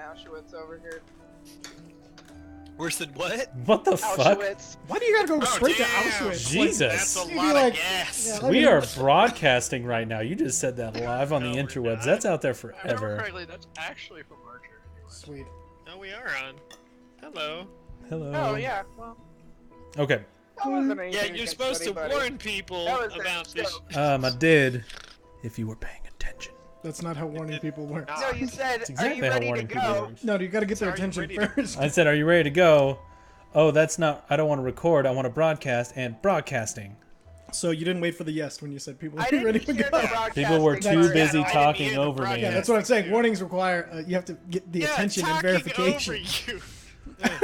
Auschwitz over here. Worse than what? What the fuck? Auschwitz. Why do you gotta go Oh, straight to damn. Auschwitz? Jesus. That's a You'd be lot like- of gas. yeah, We are broadcasting right now. You just said that live on the No, we're interwebs. not. That's out there If I remember forever. correctly, that's actually from Archer. Sweet. No, we are on. Hello. Hello. Oh yeah. Well, Okay. that wasn't anything Yeah, you're against supposed to anybody. warn people That was a about this. joke. I did. If you were paying attention. That's not how warning people work. No, you said, That's "Are exactly you how ready to warning people go?" works. No, you gotta get their Are you attention ready to- first. I said, "Are you ready to go?" Oh, that's not. I don't want to record. I want to broadcast and broadcasting. So you didn't wait for the yes when you said people I are didn't ready to hear go. the broadcasting People were too part. busy I didn't talking hear the over me. broadcast. Yeah, that's what I'm saying. Warnings require you have to get the Yeah, attention and talking verification. over you.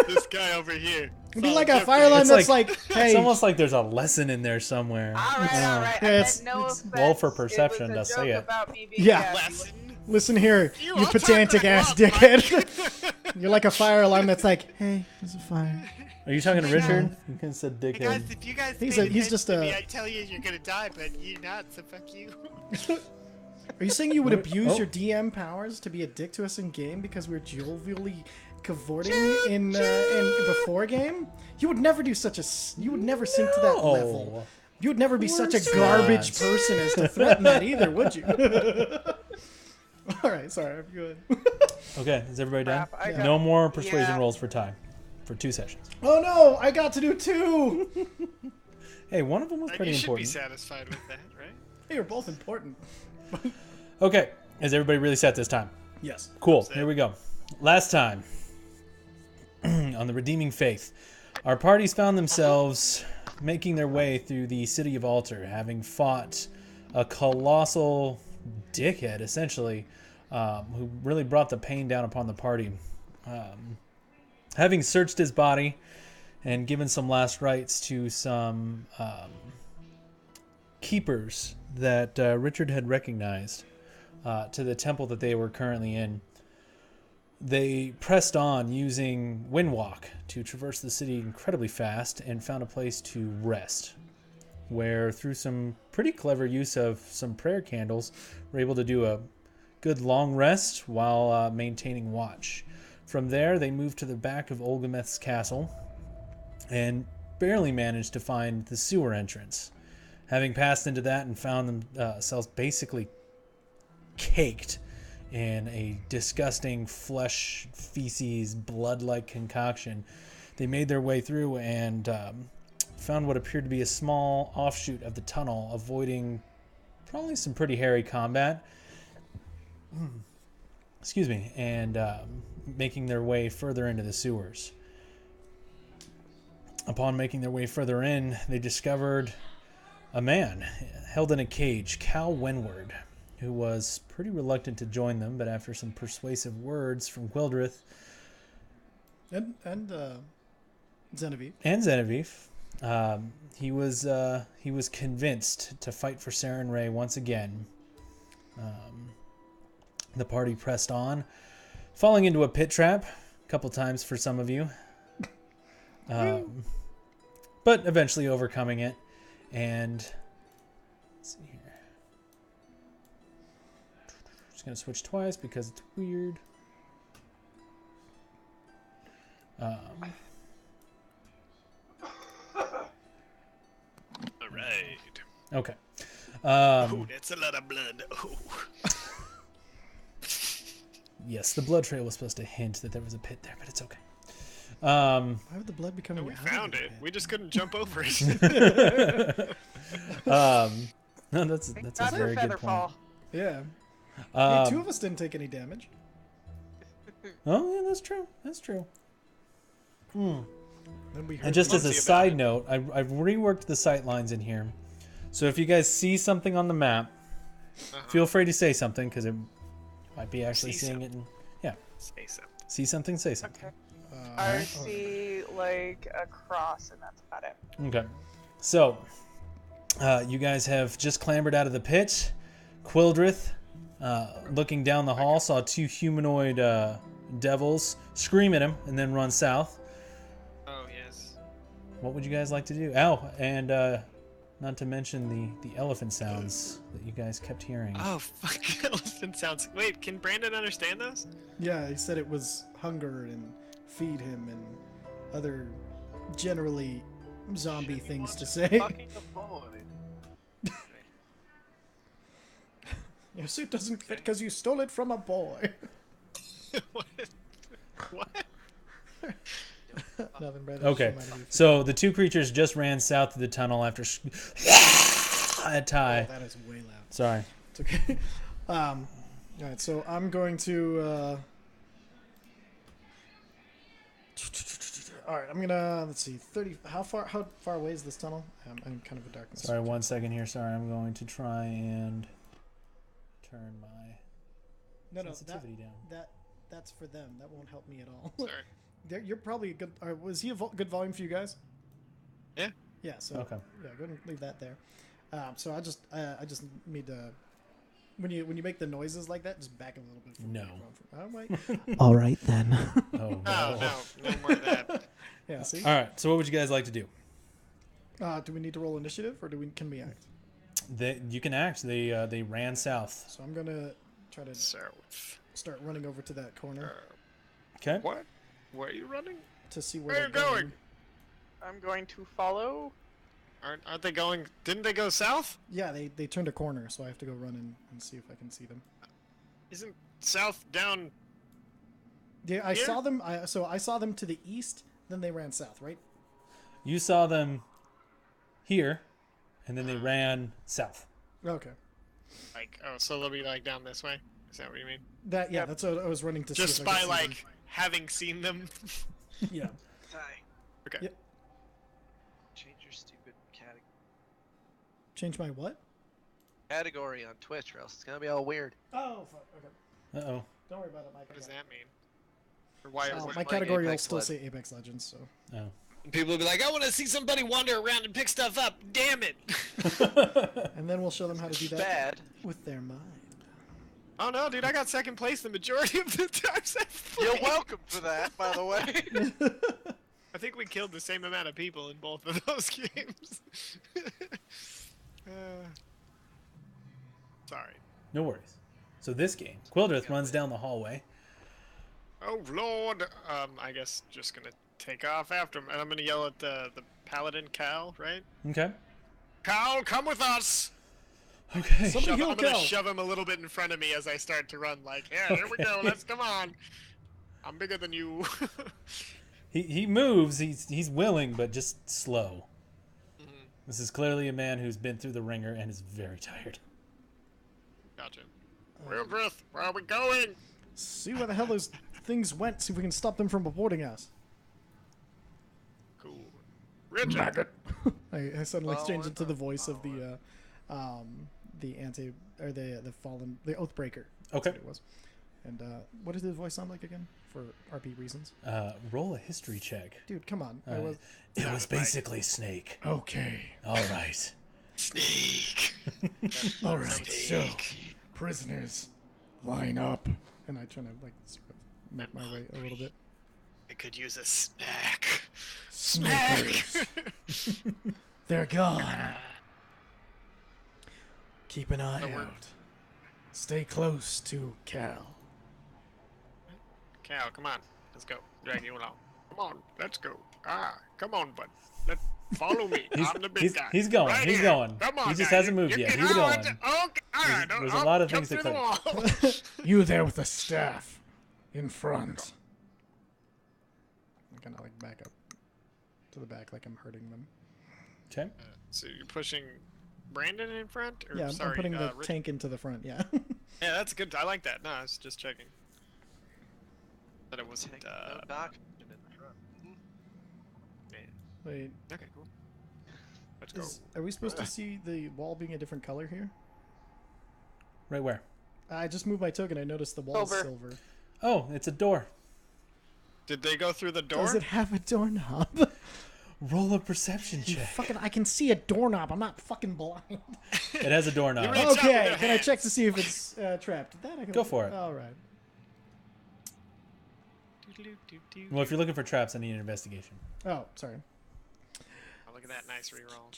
This guy over here. It'd be It's like all a joking. fire alarm It's that's like- like, hey, It's almost like there's a lesson in there somewhere. All right, all right. Yeah, I it's- meant no it's- offense. well for perception It to was a say joke it. about me being Yeah. gassy. Lesson. listen here, You you all pedantic talk ass like dickhead. You're like a fire alarm that's like, hey, there's a fire. Are you talking to Richard? You can say Hey guys, dickhead. if you guys He's pay a- he's attention just to a- me, I tell you you're gonna die, but you're not, so fuck you. Are you saying you would abuse Oh. your DM powers to be a dick to us in game because we're jovially cavorting in before game? You would never do such a. You would never sink to that No. level. You would never be such a course garbage not. person as to threaten that either, would you? All right, sorry, I'm good. Okay, is everybody done? Crap, I got- No more persuasion yeah. rolls for time. For 2 sessions. Oh no, I got to do 2. Hey, one of them was And pretty you should be important. satisfied with that, right? They were both important. Okay, is everybody really set this time? Yes. Cool. Set. Here we go. Last time on the Redeeming Faith, our parties found themselves making their way through the city of Alter, having fought a colossal dickhead, essentially, who really brought the pain down upon the party. Having searched his body and given some last rites to some keepers that Richard had recognized to the temple that they were currently in, they pressed on using Windwalk to traverse the city incredibly fast and found a place to rest, where through some pretty clever use of some prayer candles, were able to do a good long rest while maintaining watch. From there, they moved to the back of Olgameth's castle and barely managed to find the sewer entrance. Having passed into that and found themselves basically caked in a disgusting flesh, feces, blood-like concoction, they made their way through and found what appeared to be a small offshoot of the tunnel, avoiding probably some pretty hairy combat. Excuse me, and making their way further into the sewers. Upon making their way further in, they discovered a man held in a cage, Cal Wenward, who was pretty reluctant to join them, but after some persuasive words from Quildrith And Genevieve. and Genevieve, he was convinced to fight for Saren Ray once again. The party pressed on, falling into a pit trap a couple times for some of you, but eventually overcoming it. And let's see here. Just gonna switch twice because it's weird. All right. Okay. Oh, that's a lot of blood. Oh. Yes, the blood trail was supposed to hint that there was a pit there, but it's okay. Why would the blood be coming We out found of it. pit? We just couldn't jump over it. No, that's a That's very a good feather point. fall. Yeah. Hey, Um, 2 of us didn't take any damage. Oh, yeah, that's true. That's true. Then we heard And just as a Clumsy about side it. note, I've reworked the sight lines in here. So if you guys see something on the map, feel free to say something, because it might be actually See seeing it. Yeah, Say something. see something, say something. Okay. Uh, I see like a cross, and that's about it. Okay. So, you guys have just clambered out of the pit. Quildrith, looking down the hall, saw 2 humanoid devils scream at him and then run south. Oh, yes. What would you guys like to do? Oh, and Not to mention the elephant sounds that you guys kept hearing. Oh, fuck. Elephant sounds. Wait, can Brandon understand those? Yeah, he said it was hunger and feed him and other generally zombie things to say. Fucking a boy. Your suit doesn't fit because you stole it from a boy. What? What? Nothing, Brandon. Okay, so the two creatures just ran south of the tunnel after at Ty. That is way loud. Sorry. It's okay. All right, so I'm going to. All right, I'm gonna. Let's see. 30. How far away is this tunnel? I'm kind of a darkness. Sorry, 1 second here. Sorry, I'm going to try and turn my No, sensitivity down. that's for them. That won't help me at all. Sorry. You're probably a good. Was he a good volume for you guys? Yeah. Yeah. So Okay. yeah, go ahead and leave that there. So I just need to. When you make the noises like that, just back a little bit. From No. All right. All right then. Oh, Oh, no more of that. Yeah. See. All right. So what would you guys like to do? Do we need to roll initiative, or can we act? You can act. They ran south. So I'm gonna try to So, start running over to that corner Okay. what? Where are you running? to see Where where are you they're going? I'm going to follow. Aren't they going? Didn't they go south? Yeah, they turned a corner, so I have to go run and see if I can see them. Isn't south down? Yeah, I Here? saw them. I saw them to the east, then they ran south, right? You saw them here, and then they ran south. Okay. Like, oh, so they'll be like down this way? Is that what you mean? Yeah, that's what I was running to see. Just if I by could see like having seen them? them. Yeah. Ty, Okay. Yep. change your stupid Change my what? category on Twitch, or else it's gonna be all weird. Oh, fuck. Okay. Uh oh. Don't worry about it, Mike. What does that mean? Or why? Oh, what- my playing category will Apex still Legends. say Apex Legends, so. Oh. People will be like, I want to see somebody wander around and pick stuff up. Damn it! And then we'll show them how to do that Bad. with their mind. Oh no, dude! I got second place the majority of the times I've played. You're welcome for that, by the way. I think we killed the same amount of people in both of those games. Sorry. No worries. So this game, Quildrith runs down the hallway. Oh lord. I guess just gonna take off after him, and I'm gonna yell at the paladin Cal, right? Okay. Cal, come with us. Okay. Somebody heal I'm gonna Cal. shove him a little bit in front of me as I start to run. Like, yeah, here we go. Let's come on. I'm bigger than you. He moves. He's willing, but just slow. This is clearly a man who's been through the ringer and is very tired. Gotcha. Wildrith, where are we going? See where the hell those things went. See if we can stop them from aborting us. Cool. Richard. I suddenly Well, changed what into the the- voice of the fallen, the Oathbreaker. That's Okay. what it was. And what did his voice sound like again? For RP reasons. Roll a history check. Dude, come on. I was It was basically Snake. okay. All right. Snake. All right. So, prisoners, line up. And I try to like sort of make my way a little bit. I could use a snack. Snakers. They're gone. Keep an eye out. Stay close to Cal. Cal, come on. Let's go. Drag you along. Come on, let's go. Come on, bud. Follow me. I'm the big guy. he's going. Right He's here. going. Come on, He just guy. hasn't moved You yet. can He's hold it. going. Okay. All right. There's a I'll lot of jump things through to the wall. You there with the staff, in front. I'm gonna like back up to the back, like I'm hurting them. Okay. So you're pushing Brandon in front? Or, Yeah, I'm sorry, putting the Rich- tank into the front. Yeah. Yeah, that's good. I like that. No, I was just checking. That it wasn't. Take no doc in the front. Wait, Okay, cool. Let's go. are we supposed to see the wall being a different color here? Right where? I just moved my token. I noticed the wall's Silver. silver. Oh, it's a door. Did they go through the door? Does it have a doorknob? Roll a perception check. Fucking, I can see a doorknob. I'm not fucking blind. It has a doorknob. You reach out with Okay, your can I check hands. to see if it's trapped? That I can Go for it. All right. Well, if you're looking for traps, I need an investigation. Oh, sorry. look at that nice reroll.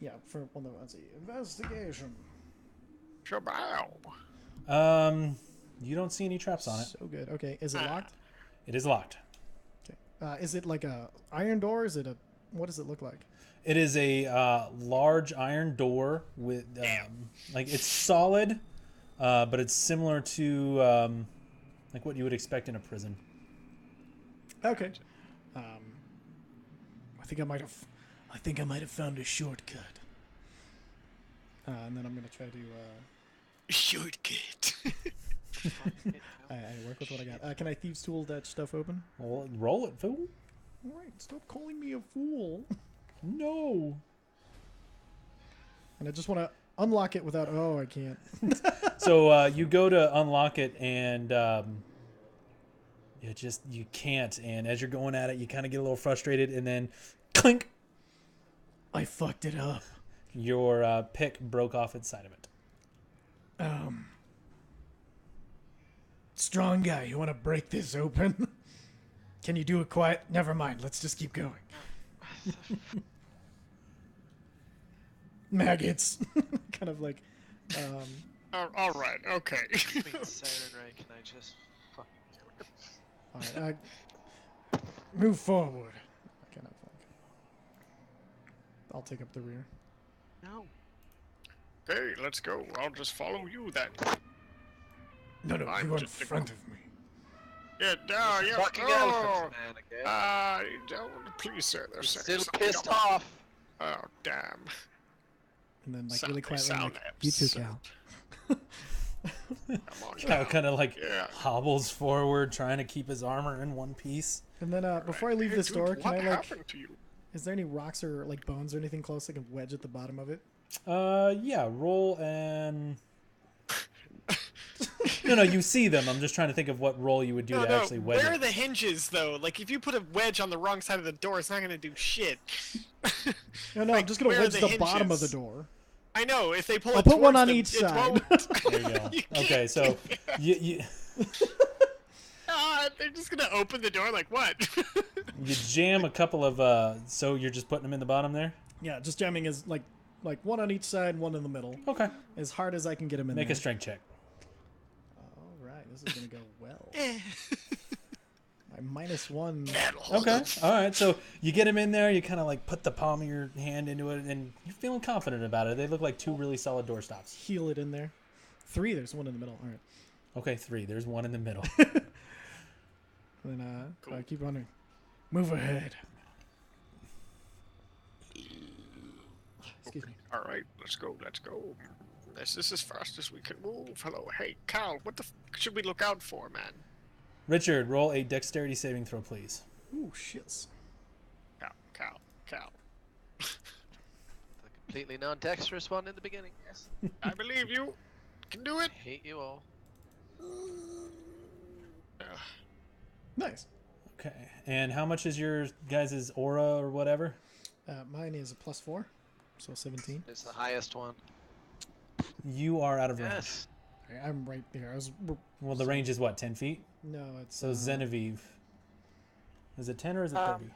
Yeah, let's see. Investigation. Shabow. You don't see any traps on it. So good. Okay, is it locked? It is locked. Okay. Is it like a iron door? Is it a? What does it look like? It is a large iron door with like it's solid, but it's similar to like what you would expect in a prison. Okay. I think I might have found a shortcut. And then I'm gonna try to. Shortcut. I work with what I got. Can I thieves tool that stuff open? Well, roll it, fool. All right. Stop calling me a fool. No. And I just want to unlock it without. Oh, I can't. So you go to unlock it, and you can't. And as you're going at it, you kind of get a little frustrated, and then clink, I fucked it up. your pick broke off inside of it. Strong guy, you want to break this open? Can you do it quiet? Never mind. Let's just keep going. Maggots. Kind of like. All right. Okay. Being Siren Ray, can I just fucking All right. Move forward. Kind of like. I'll take up the rear. No. Okay, let's go. I'll just follow you then. No, I'm you're in just a front of me. Yeah, no, yeah. Fucking Oh, elephants, man, again. don't, please, sir. They're You're saying still something pissed about- off. Oh, damn. And then, like, Sound- really quietly, sound like, you too, apps. Cal. Come on, Cal now. kind of like Yeah. hobbles forward, trying to keep his armor in one piece. And then, before I leave Hey, this dude, door, can what I, like, happened to you? is there any rocks or, like, bones or anything close I can wedge at the bottom of it? Yeah, roll and. No, you see them. I'm just trying to think of what roll you would do No, to no. actually wedge Where are it. the hinges, though? Like, if you put a wedge on the wrong side of the door, it's not gonna do shit. No, Like, I'm just gonna where are wedge the bottom of the hinges? door. I know. If they pull I'll it put one towards on them, each it side. won't. There you go. You Okay, can't so do that. you They're just gonna open the door like what? you jam a couple of so you're just putting them in the bottom there. Yeah, just jamming is, like one on each side, one in the middle. Okay. As hard as I can get them in Make there. a strength check. All right, this is gonna go well. My -1. Okay. All right. So you get them in there. You kind of like put the palm of your hand into it, and you're feeling confident about it. They look like two really solid door stops. Heal it in there. 3, there's one in the middle. All right. Okay, 3. There's one in the middle. And then I keep running. Move ahead. Excuse me. All right, let's go. Let's go. This is as fast as we can move. Hello, hey, Cal. What the should we look out for, man? Richard, roll a dexterity saving throw, please. Ooh, shits. Cal. The completely non-dexterous one in the beginning, yes. I believe you. Can do it. I hate you all. Nice. Okay. And how much is your guys' aura or whatever? Mine is a +4, so 17. It's the highest one. You are out of range. Yes. I'm right there. Well, the range is what, 10 feet? No, it's So Genevieve. Is it 10 or is it 30?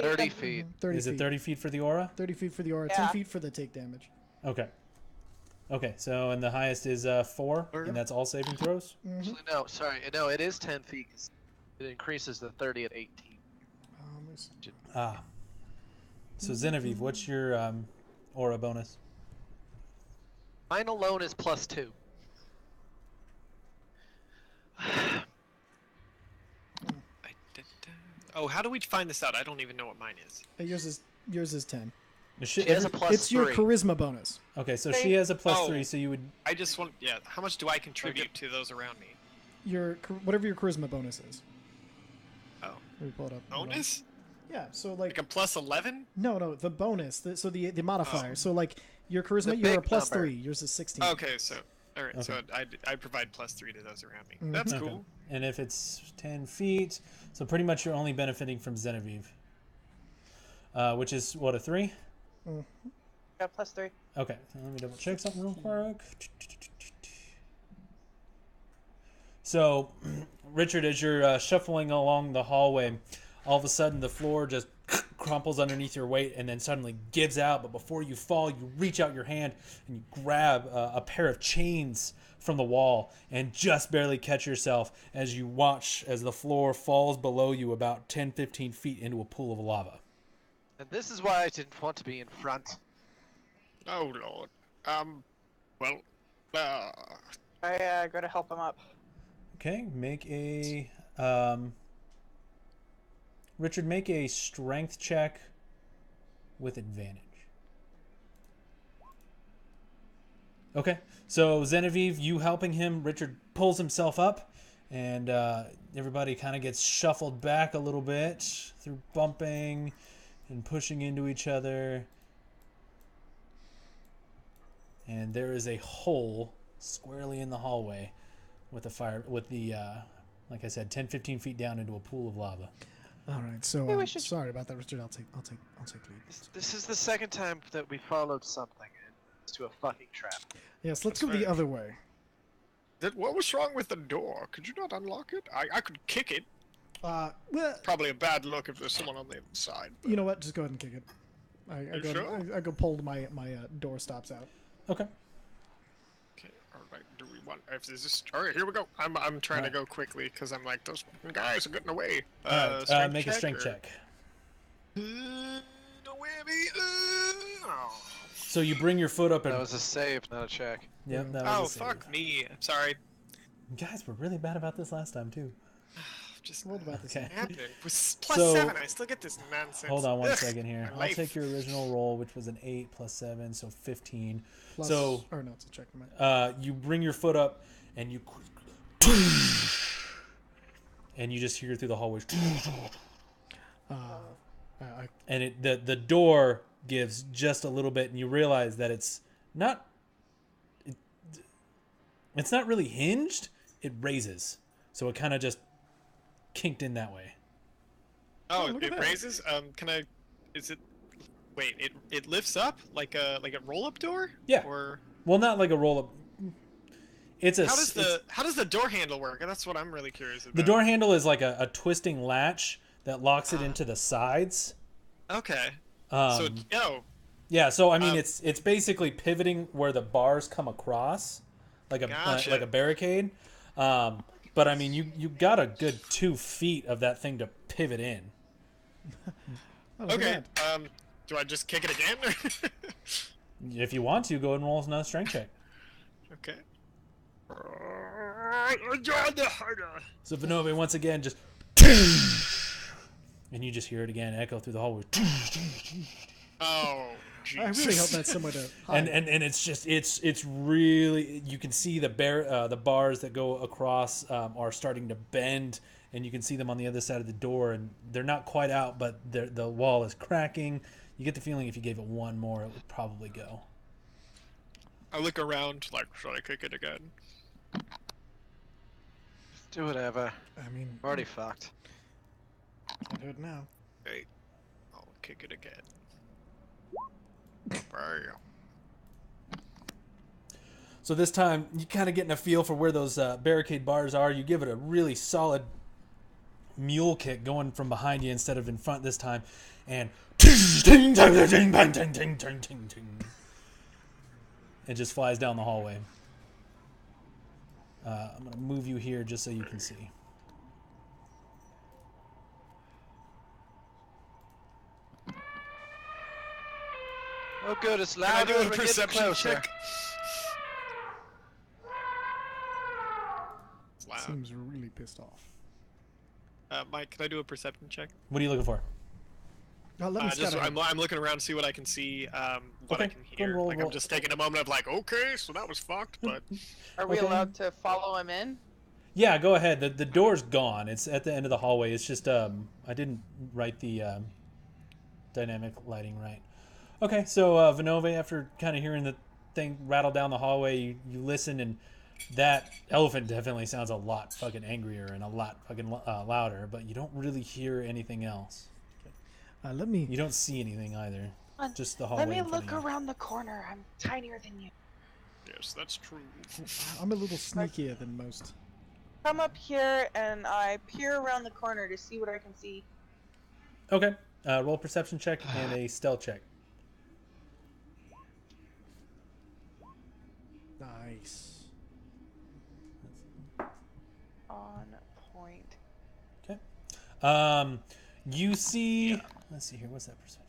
30 feet. 30 Is feet. it 30 feet for the aura? 30 feet for the aura, Yeah. 10 feet for the take damage. Okay. Okay, so and the highest is 4, and that's all saving throws? Actually, no, sorry. No, it is 10 feet. 'Cause it increases to 30 at 18. Ah. So Genevieve, what's your aura bonus? Mine alone is +2. Oh, how do we find this out? I don't even know what mine is. Yours is 10. She She has a +3. It's your charisma bonus. Okay, so she has a +3, Oh. so you would. I just want, yeah. How much do I contribute to those around me? Whatever your charisma bonus is. Oh, Let me pull it up. Hold on. bonus? Yeah, so Like a +11? no, the bonus. So the modifier. Oh. So like your charisma, The you're a big +3. number. Yours is 16. Okay, so all right, so I provide +3 to those around me. That's Okay. cool. And if it's 10 feet, so pretty much you're only benefiting from Genevieve. Which is, what, a 3? Got +3. Okay, so let me double check something real quick. So, Richard, as you're shuffling along the hallway, all of a sudden the floor just crumples underneath your weight and then suddenly gives out. But before you fall, you reach out your hand and you grab a pair of chains from the wall and just barely catch yourself as you watch as the floor falls below you about 10-15 feet into a pool of lava. And this is why I didn't want to be in front. Oh lord. Well, I go to help him up. Okay, make a Richard, make a strength check with advantage. Okay, so Genevieve, you helping him, Richard pulls himself up, and everybody kind of gets shuffled back a little bit through bumping and pushing into each other. And there is a hole squarely in the hallway with the fire, with the, like I said, 10-15 feet down into a pool of lava. All right, so Maybe we should- sorry about that, Richard. I'll take lead. This is the second time that we followed something to a fucking trap. Yes, let's That's go the fair. other way. what was wrong with the door? Could you not unlock it? I could kick it. Well, Probably a bad look if there's someone on the inside. you know what? Just go ahead and kick it. I You go. sure? I go pull my door stops out. Okay. Okay, alright, do we want... If this is... Alright, here we go. I'm trying to go quickly, because I'm like, those fucking guys are getting away. All right, strength make a check strength or- check. No whammy. Oh. So you bring your foot up and... That was a save, not a check. Yep, that Oh, was a save. fuck me. I'm sorry. Guys, we're really bad about this last time, too. Just What about this? Okay. happened. With plus So- 7, I still get this nonsense. Hold on one Ugh, second here. my I'll life. take your original roll, which was an 8 plus 7, so 15. Plus, So- or no, it's a check. Never mind. You bring your foot up, and you... And you just hear through the hallway... I And the door gives just a little bit, and you realize that it's not... It's not really hinged. It raises. So it kind of just kinked in that way. Oh, look at it that. raises? Can I... Is it... Wait, it lifts up? Like a roll-up door? Yeah. Or... Well, not like a roll-up. It's a... How does the door handle work? That's what I'm really curious about. The door handle is like a twisting latch that locks it into the sides. Okay. Um, yeah, so I mean, Um, it's basically pivoting where the bars come across, like a Gotcha. like a barricade. But I mean, you got a good 2 feet of that thing to pivot in. Oh, look at Okay. that. Do I just kick it again? If you want to, go ahead and roll another strength check. Okay. So Vinove once again just, and you just hear it again echo through the hallway. Oh, jeez. I really hope that's somewhere to hide. And it's just it's really, you can see the bars that go across are starting to bend, and you can see them on the other side of the door, and they're not quite out, but the wall is cracking. You get the feeling if you gave it one more, it would probably go. I look around like, should I kick it again? Do whatever. I mean, I'm already fucked. I'll do it now. Hey, I'll kick it again. Bam. So this time, you kind of getting a feel for where those barricade bars are. You give it a really solid mule kick going from behind you instead of in front this time. And it just flies down the hallway. I'm going to move you here just so you can see. Oh, good. It's Can I louder. do a We're getting perception closer. check? It's loud. Seems really pissed off. Mike, can I do a perception check? What are you looking for? Let me Just, scatter. I'm looking around to see what I can see, what I Okay, can go hear. roll, Like, roll. I'm just taking a moment of like, okay, so that was fucked, but... Are we Okay. allowed to follow him in? Yeah, go ahead. The door's gone. It's at the end of the hallway. It's just I didn't write the dynamic lighting right. Okay, so Vinove, after kind of hearing the thing rattle down the hallway, you listen, and that elephant definitely sounds a lot fucking angrier and a lot fucking louder, but you don't really hear anything else. Let me. You don't see anything either. Just the hallway. Let me in front look of you. around the corner. I'm tinier than you. Yes, that's true. I'm a little sneakier than most. Come up here and I peer around the corner to see what I can see. Okay. Roll a perception check and a stealth check. Nice. On point. Okay. You see. Let's see here. What's that perception?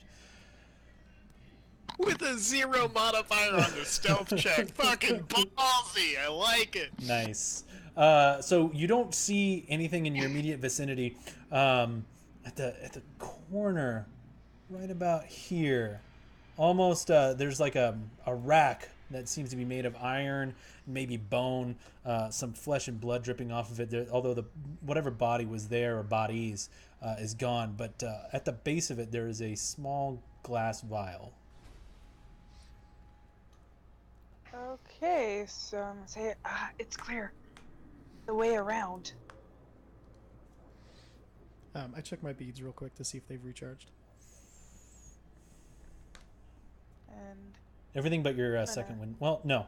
With a 0 modifier on the stealth check. Fucking ballsy. I like it. Nice. So you don't see anything in your immediate vicinity. At the corner, right about here, almost there's like a rack that seems to be made of iron, maybe bone, some flesh and blood dripping off of it. Although whatever body was there or bodies is gone, but at the base of it there is a small glass vial. Okay, so I'm gonna say it's clear. The way around. I check my beads real quick to see if they've recharged. And Everything but your second one. Well, no.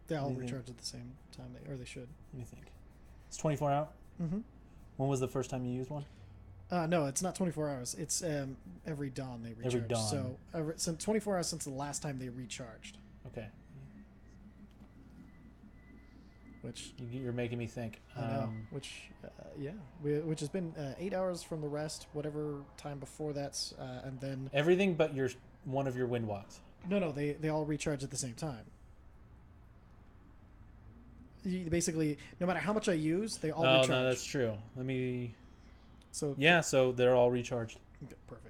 They all Anything- recharge at the same time, or they should. Let me think. It's 24 out. Mm-hmm. When was the first time you used one? No, it's not 24 hours. It's every dawn they recharge. Every dawn. So since 24 hours since the last time they recharged. Okay. Which You're making me think. I know. Which which has been 8 hours from the rest, whatever time before that's, and then Everything but one of your wind walks. no, they all recharge at the same time. Basically, no matter how much I use, they all recharge. No, that's true. Let me. So Yeah, so they're all recharged. okay, perfect.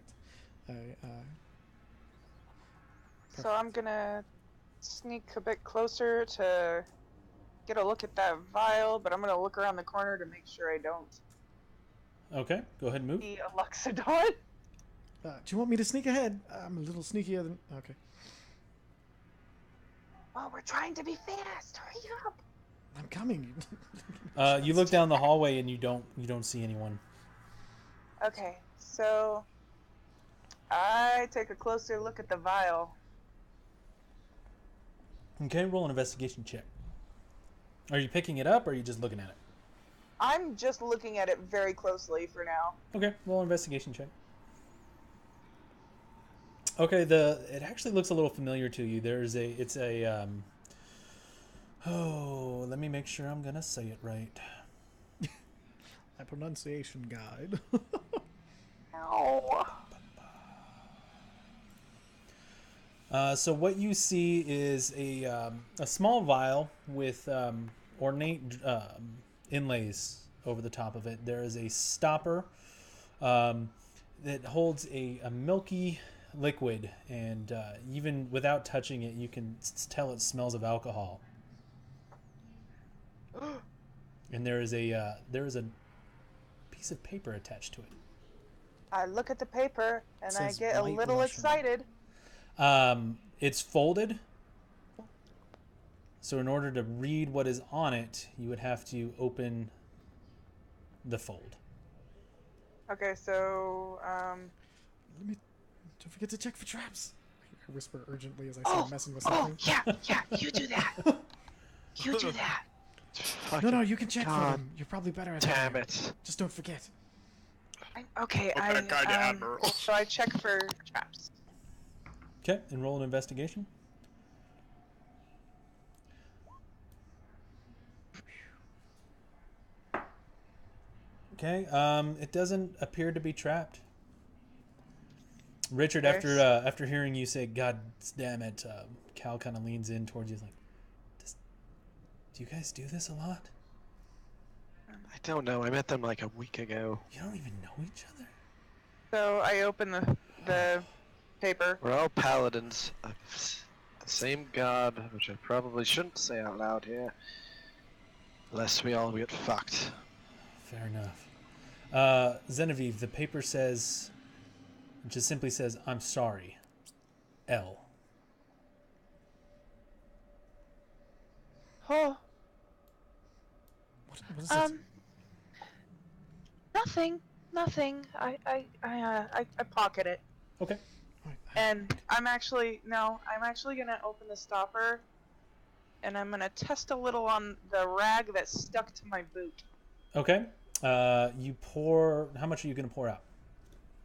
so I'm gonna sneak a bit closer to get a look at that vial, but I'm gonna look around the corner to make sure I don't Okay, go ahead and move. see a Luxodon. do you want me to sneak ahead? I'm a little sneakier than. Okay. Oh, we're trying to be fast. Hurry up. I'm coming. You look down the hallway and you don't see anyone. Okay, so I take a closer look at the vial. Okay, roll an investigation check. Are you picking it up or are you just looking at it? I'm just looking at it very closely for now. Okay, roll an investigation check. Okay, it actually looks a little familiar to you. Oh, let me make sure I'm gonna say it right. A pronunciation guide. Ow. So what you see is a small vial with ornate inlays over the top of it. There is a stopper that holds a milky liquid, and even without touching it, you can tell it smells of alcohol. And there is a piece of paper attached to it. I look at the paper and I Says get a White little Russian. excited. It's folded. So in order to read what is on it, you would have to open the fold. Okay, so Let me. Don't forget to check for traps. I whisper urgently as I start messing with something. yeah, you do that. You do that. No, you can check for them. You're probably better at Damn that. it. Just don't forget. Okay, What kind of guy to Admiral? so I check for traps. Okay, and roll an investigation. Okay, it doesn't appear to be trapped. Richard, Okay. after hearing you say "God damn it," Cal kind of leans in towards you, like, "Do you guys do this a lot? I don't know. I met them like a week ago. You don't even know each other." So I open the paper. We're all paladins of the same god, which I probably shouldn't say out loud here. Lest we all get fucked. Fair enough. Zenevieve, the paper it just simply says, "I'm sorry, L." Oh, What is it? nothing. I pocket it, Okay. Alright, and I'm actually gonna open the stopper, and I'm gonna test a little on the rag that's stuck to my boot. Okay. You pour. How much are you going to pour out?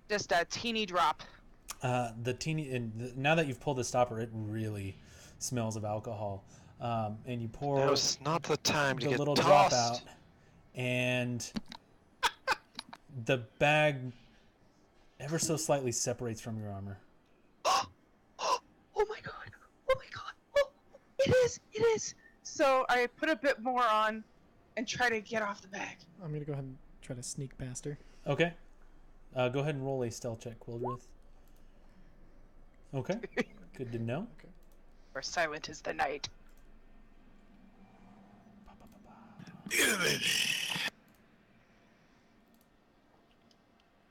Just a teeny drop. Now that you've pulled the stopper, it really smells of alcohol. And you pour Now's not the time to the get little tossed. drop out, and the bag ever so slightly separates from your armor. Oh my god! Oh my god! Oh, it is! It is! So I put a bit more on and try to get off the bag. I'm gonna go ahead and try to sneak past her. Okay. Go ahead and roll a stealth check, Quildrith. Okay. Good to know. For silent is the night.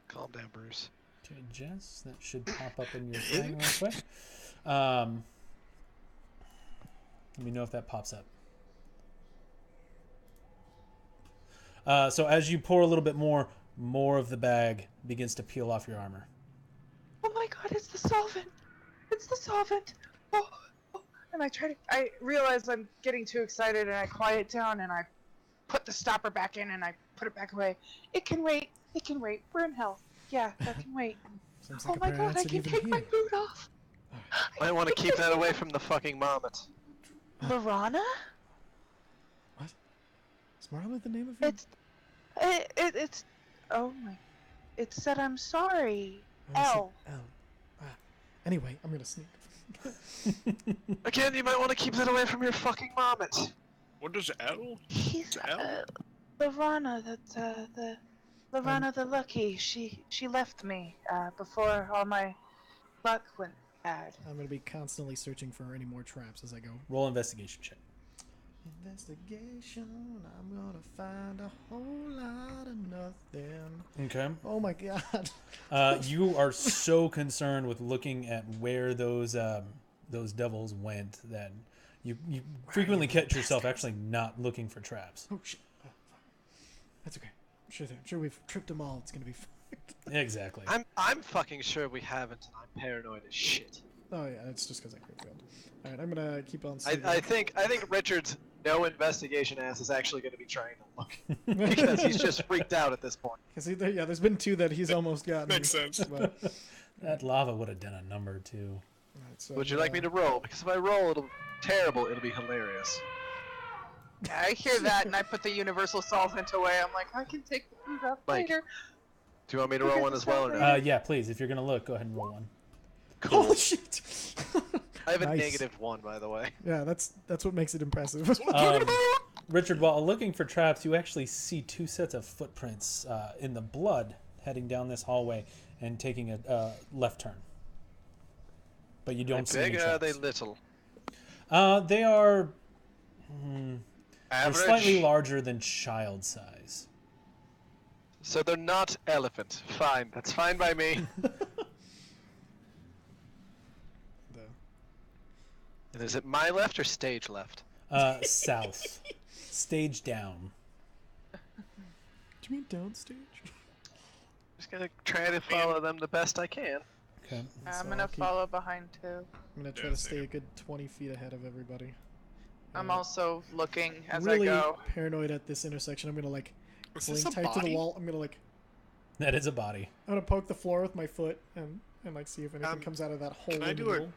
Calm down, Bruce. Okay, Jess, that should pop up in your thing real quick. Let me know if that pops up. So as you pour a little bit more of the bag begins to peel off your armor. Oh my god, it's the solvent! It's the solvent! Oh, oh. And I realize I'm getting too excited and I quiet down and I put the stopper back in and I put it back away. It can wait. It can wait. We're in hell. Yeah, that can wait. Sounds Oh like my a prayer god, I answered can even take my here. boot off! Might want to keep that away from the fucking marmot. Lorana? What? Is Marla the name of it? It's oh my, it said I'm sorry. Oh, I see. L. L. Ah. Anyway, I'm gonna sneak. Again, you might want to keep that away from your fucking marmot. What does L? He's L? Lorana, the Lorana the Lucky. She left me before all my luck went bad. I'm gonna be constantly searching for any more traps as I go. Roll investigation check. Investigation. I'm gonna find a whole lot of nothing. Okay. Oh my god. You are so concerned with looking at where those devils went that you frequently catch yourself actually not looking for traps. Oh shit. Oh, fuck. That's okay. I'm sure we've tripped them all. It's gonna be fine. Exactly. I'm fucking sure we haven't, and I'm paranoid as shit. Oh yeah, it's just because I crit failed. All right, I'm gonna keep on. I think Richard's no investigation ass is actually going to be trying to look because he's just freaked out at this point. Yeah, there's been two that he's almost gotten. Makes sense. But, That lava would have done a number too. alright, so, Would you like me to roll? Because if I roll, it'll be hilarious. Yeah, I hear that, and I put the universal solvent away. I'm like, I can take the food off Mike. later. Do you want me to roll one as well or no? Yeah, please. If you're gonna look, go ahead and roll one. Cool. Oh shit! I have a Nice. -1, by the way. Yeah, that's what makes it impressive. Richard, while looking for traps, you actually see two sets of footprints in the blood heading down this hallway and taking a left turn. But you How don't see any big traps. are they little? They are they're Average? slightly larger than child size. So they're not elephant. Fine. That's fine by me. And is it my left or stage left? South. Stage down. Do you mean downstage? Just gonna try to follow them the best I can. Okay. I'm So gonna I'll keep- follow behind too. I'm gonna try Yeah, to stay same. a good 20 feet ahead of everybody. I'm also looking as really I go. paranoid at this intersection. I'm gonna like Is cling this a tight to the body? wall. I'm gonna That is a body. poke the floor with my foot and like see if anything Um, comes out of that hole. can I in the do it? middle.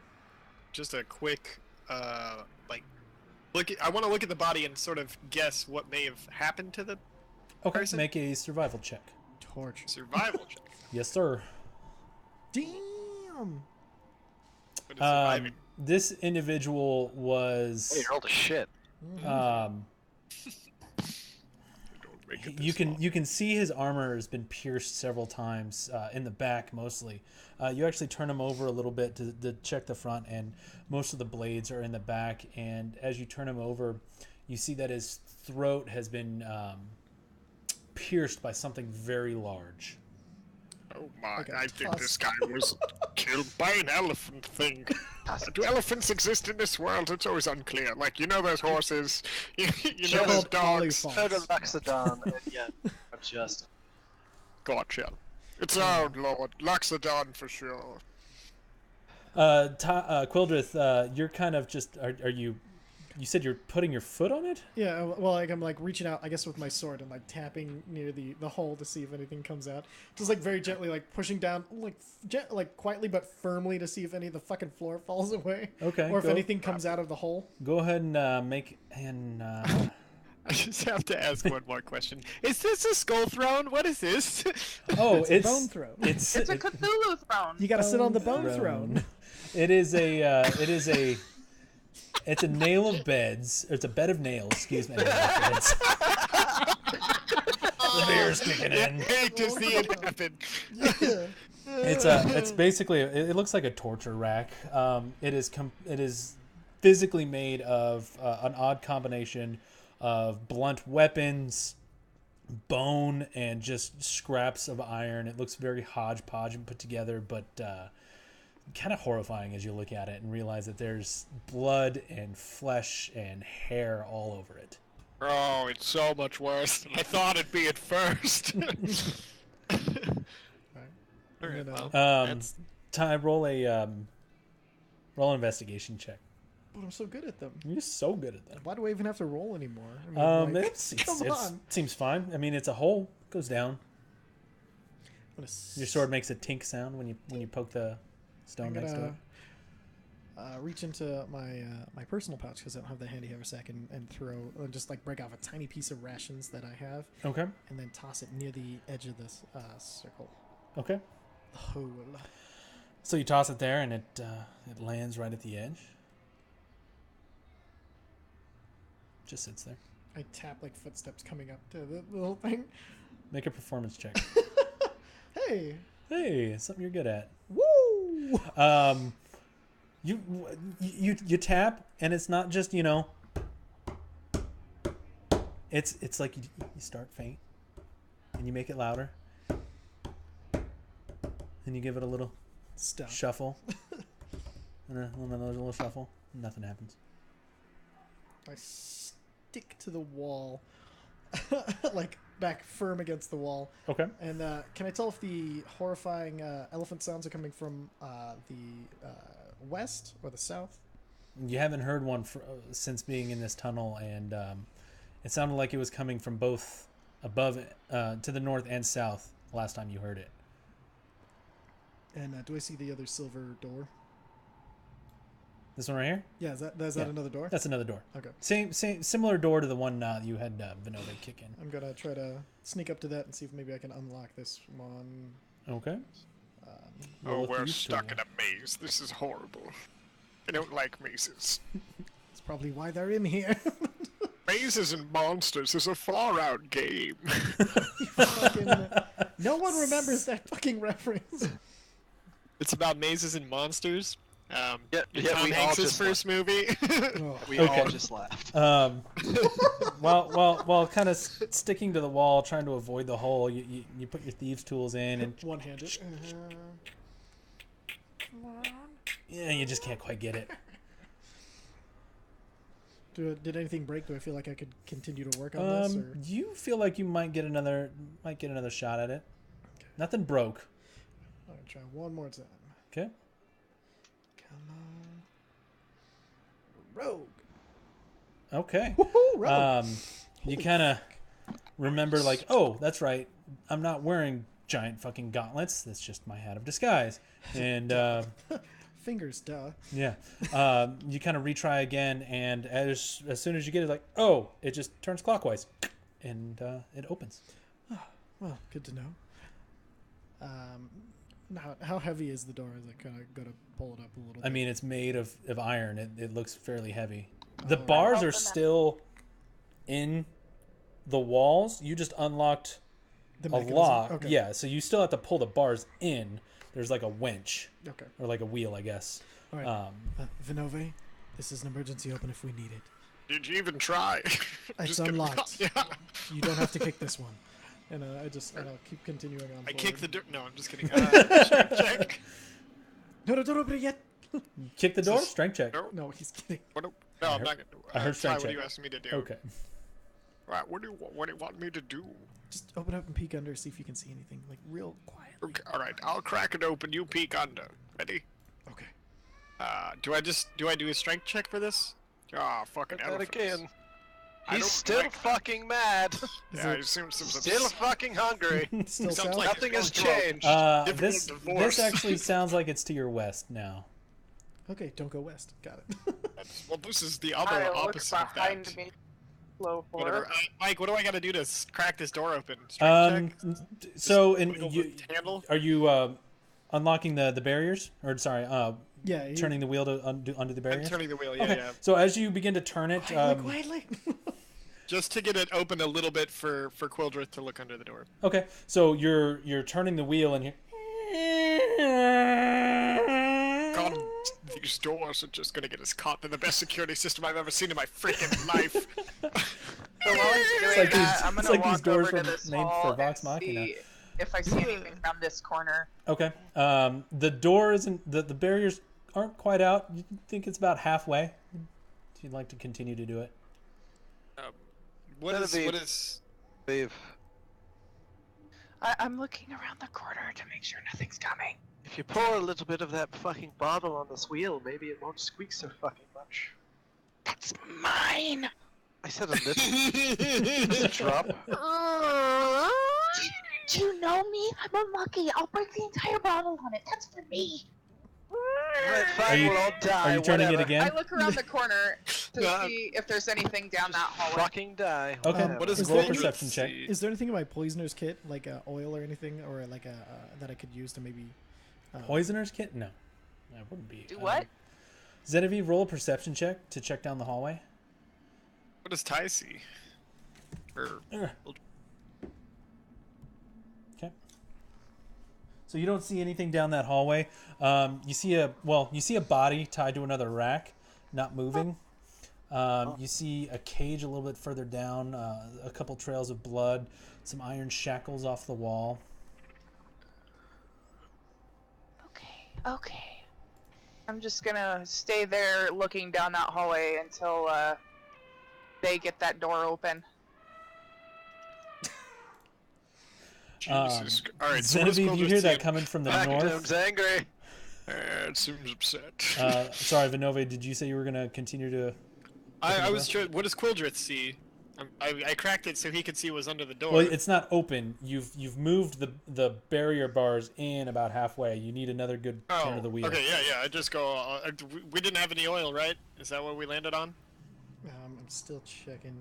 Just a quick, like, I want to look at the body and sort of guess what may have happened to the Okay, Person? make a survival check. Torch. survival check. Yes, sir. Damn. But it's surviving. This individual was. Hey, you rolled a shit. Um, Don't make it you this can long. you can see his armor has been pierced several times in the back mostly. You actually turn him over a little bit to check the front, and most of the blades are in the back. And as you turn him over, you see that his throat has been pierced by something very large. Oh my! Okay, I think toss. this guy was killed by an elephant thing. Do elephants exist in this world? It's always unclear. Like, you know those horses, you know They're those called dogs. polyphons. So did Loxodon, and yet I'm just. Gotcha. It's oh lord, Loxodon for sure. Quildrith, you're kind of just are you You said you're putting your foot on it? Yeah, well, like I'm like reaching out, I guess, with my sword and like tapping near the hole to see if anything comes out. Just like very gently, like pushing down, like quietly but firmly to see if any of the fucking floor falls away. Okay, Or if go- anything comes out of the hole. Go ahead and make and I just have to ask one more question. Is this a skull throne? What is this? oh, It's a bone throne. It's It's a Cthulhu throne. You gotta sit on the bone throne. It is a it's a nail of beds. It's a bed of nails. Excuse me. The beer's kicking in. Hate to see it happen. It's basically it looks like a torture rack. It is physically made of an odd combination of blunt weapons, bone, and just scraps of iron. It looks very hodgepodge and put together, but kind of horrifying as you look at it and realize that there's blood and flesh and hair all over it. Oh, it's so much worse than I thought it'd be at first. Alright, well, that's- Ty, roll an investigation check. But I'm so good at them. You're so good at that. Why do I even have to roll anymore? I mean, like, come on. Seems fine. I mean, it's a hole. Goes down. I'm Your sword makes a tink sound when you poke the stone next to it. Reach into my personal pouch because I don't have the handy haversack and throw and just like break off a tiny piece of rations that I have Okay. and then toss it near the edge of this circle. Okay. The hole. So you toss it there, and it lands right at the edge. Just sits there. I tap like footsteps coming up to the little thing. Make a performance check. Hey, Hey, it's something you're good at. woo! You tap, and it's not just it's like you start faint, and you make it louder, and you give it a little Stop. shuffle, and then another little shuffle. Nothing happens. I stick to the wall, like back firm against the wall. Okay. And can I tell if the horrifying elephant sounds are coming from the west or the south? You haven't heard one since being in this tunnel, and it sounded like it was coming from both above, to the north and south. Last time you heard it. And do I see the other silver door? This one right here. Yeah, is that Yeah. another door? That's another door. Okay. Same, similar door to the one you had Vinova kick in. I'm gonna try to sneak up to that and see if maybe I can unlock this one. Okay. Oh, Roll with we're these stuck two. in a maze. This is horrible. I don't like mazes. That's probably why they're in here. Mazes and Monsters is a far-out game. Fucking, no one remembers that fucking reference. It's about mazes and monsters. Yeah, Tom we all Hanks' just first movie. Oh, We Okay. all just laughed. While kind of sticking to the wall, trying to avoid the hole, you put your thieves' tools in, and one-handed. yeah, you just can't quite get it. Did anything break? Do I feel like I could continue to work on this? Or? You feel like you might get another shot at it. Nothing broke. I'll try one more time. Okay. Come on. Rogue. Okay. Woohoo, rogue. You kind of remember, like, oh, that's right. I'm not wearing giant fucking gauntlets. That's just my hat of disguise. And Fingers, duh. yeah, you kind of retry again, and as soon as you get it, like, oh, it just turns clockwise, and it opens. Well, good to know. How heavy is the door? Is I kind of got to pull it up a little bit? I mean, it's made of iron. It looks fairly heavy. The Oh. bars Open are that. still in the walls. You just unlocked the a mechanism? lock. Okay. Yeah, so you still have to pull the bars in. There's like a winch Okay. or like a wheel, I guess. All right. Vinove, this is an emergency open if we need it. Did you even try? It's Just gonna- unlocked. Yeah. You don't have to kick this one. And I'll keep continuing on. I forward. kicked the door. No, I'm just kidding. Check. No, don't open it yet. Kick the door. This- Strength check. No, No, he's kidding. what do- no, I'm not gonna do it. I heard Ty, strength what are you check. asking me to do? Okay. Right, what do you want me to do? Just open up and peek under, see if you can see anything, like real quietly. Okay, all right, I'll crack it open. You peek under. Ready? Okay. Do I do a strength check for this? Ah, fucking That elephants. again. I He's don't still like- fucking mad. Yeah, I assume some Still fucking hungry. Still Sounds south? like- Nothing has Going through a- changed. Difficult This divorce. actually sounds like it's to your west now. Okay, don't go west. Got it. Well, this is the other I look opposite of behind that. me. Low Whatever. floor. Mike, what do I got to do to crack this door open? Strength check? So Wiggle the handle? are you unlocking the barriers, or sorry, Yeah. you- turning the wheel to undo the I'm barriers? turning the wheel. Yeah, Okay. yeah. So as you begin to turn it, Quietly. Just to get it open a little bit for Quildrith to look under the door. okay. So you're turning the wheel and God, these doors are just gonna get us caught in the best security system I've ever seen in my freaking life. So while he's doing like that, these- I'm it's gonna like these walk doors over to from- this named for hall Vox and Machina. see if I see anything from this corner. Okay. The door isn't the barriers aren't quite out. You think it's about halfway. If you'd like to continue to do it. What Genevieve. is? Viv, I'm looking around the corner to make sure nothing's coming. if you pour a little bit of that fucking bottle on this wheel, maybe it won't squeak so fucking much. That's mine. I said a little drop. Do you know me? I'm unlucky. I'll break the entire bottle on it. That's for me. Right, Are fine, you- we'll all die. Are you turning it whatever. again? I look around the corner to No, see if there's anything down that hallway. Fucking die. Okay. whatever. What is Is roll a there any- perception check. Is there anything in my poisoner's kit, like oil or anything, or like a that I could use to maybe? Poisoner's kit? No, that wouldn't be. Do what? Genevieve, roll a perception check to check down the hallway. What does Ty see? Or Okay. So you don't see anything down that hallway. You see a body tied to another rack, not moving. You see a cage a little bit further down, a couple trails of blood, some iron shackles off the wall. Okay. I'm just gonna stay there looking down that hallway until they get that door open. Jesus. All right. So what does Genevieve, you Quildrith hear see? that coming from the north. Pachyderm's angry. It seems upset. Sorry, Vinove, did you say you were going to continue to... I was trying. What does Quildrith see? I cracked it so he could see what was under the door. Well, it's not open. You've moved the barrier bars in about halfway. You need another good turn of the wheel. Okay, yeah. I just go. We didn't have any oil, right? Is that what we landed on? I'm still checking.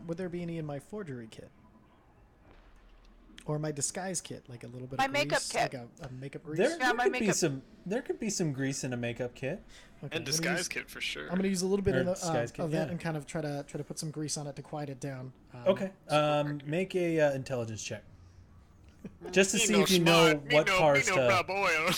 Would there be any in my forgery kit? Or my disguise kit, like a little bit My of makeup grease, kit. like a makeup grease. There, Yeah, there my could be makeup- some. There could be some grease in a makeup kit. Okay, And I'm gonna disguise use- kit for sure. I'm gonna use a little bit Or of, disguise kit, of that yeah. and kind of try to put some grease on it to quiet it down. Okay. Make a intelligence check, just to Me see no if you smart, know what parts me no to. rub oil.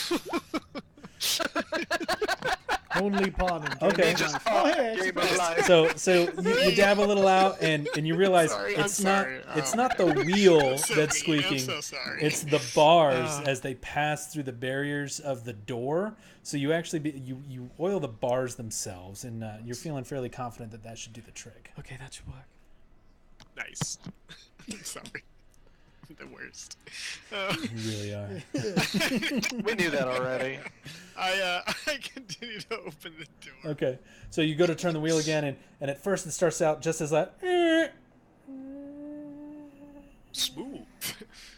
Only pawn and Okay. game of life. Oh, hey, Game it's of life. So you dab a little out and you realize Sorry, I'm it's not sorry. it's not the wheel I'm so that's mean, I'm squeaking. so sorry. It's the bars as they pass through the barriers of the door. So you actually you oil the bars themselves, and you're feeling fairly confident that that should do the trick. Okay, that should work. Nice. Sorry. I'm the worst. You really are. We knew that already. I continue to open the door. Okay, so you go to turn the wheel again, and at first it starts out just as that. Smooth.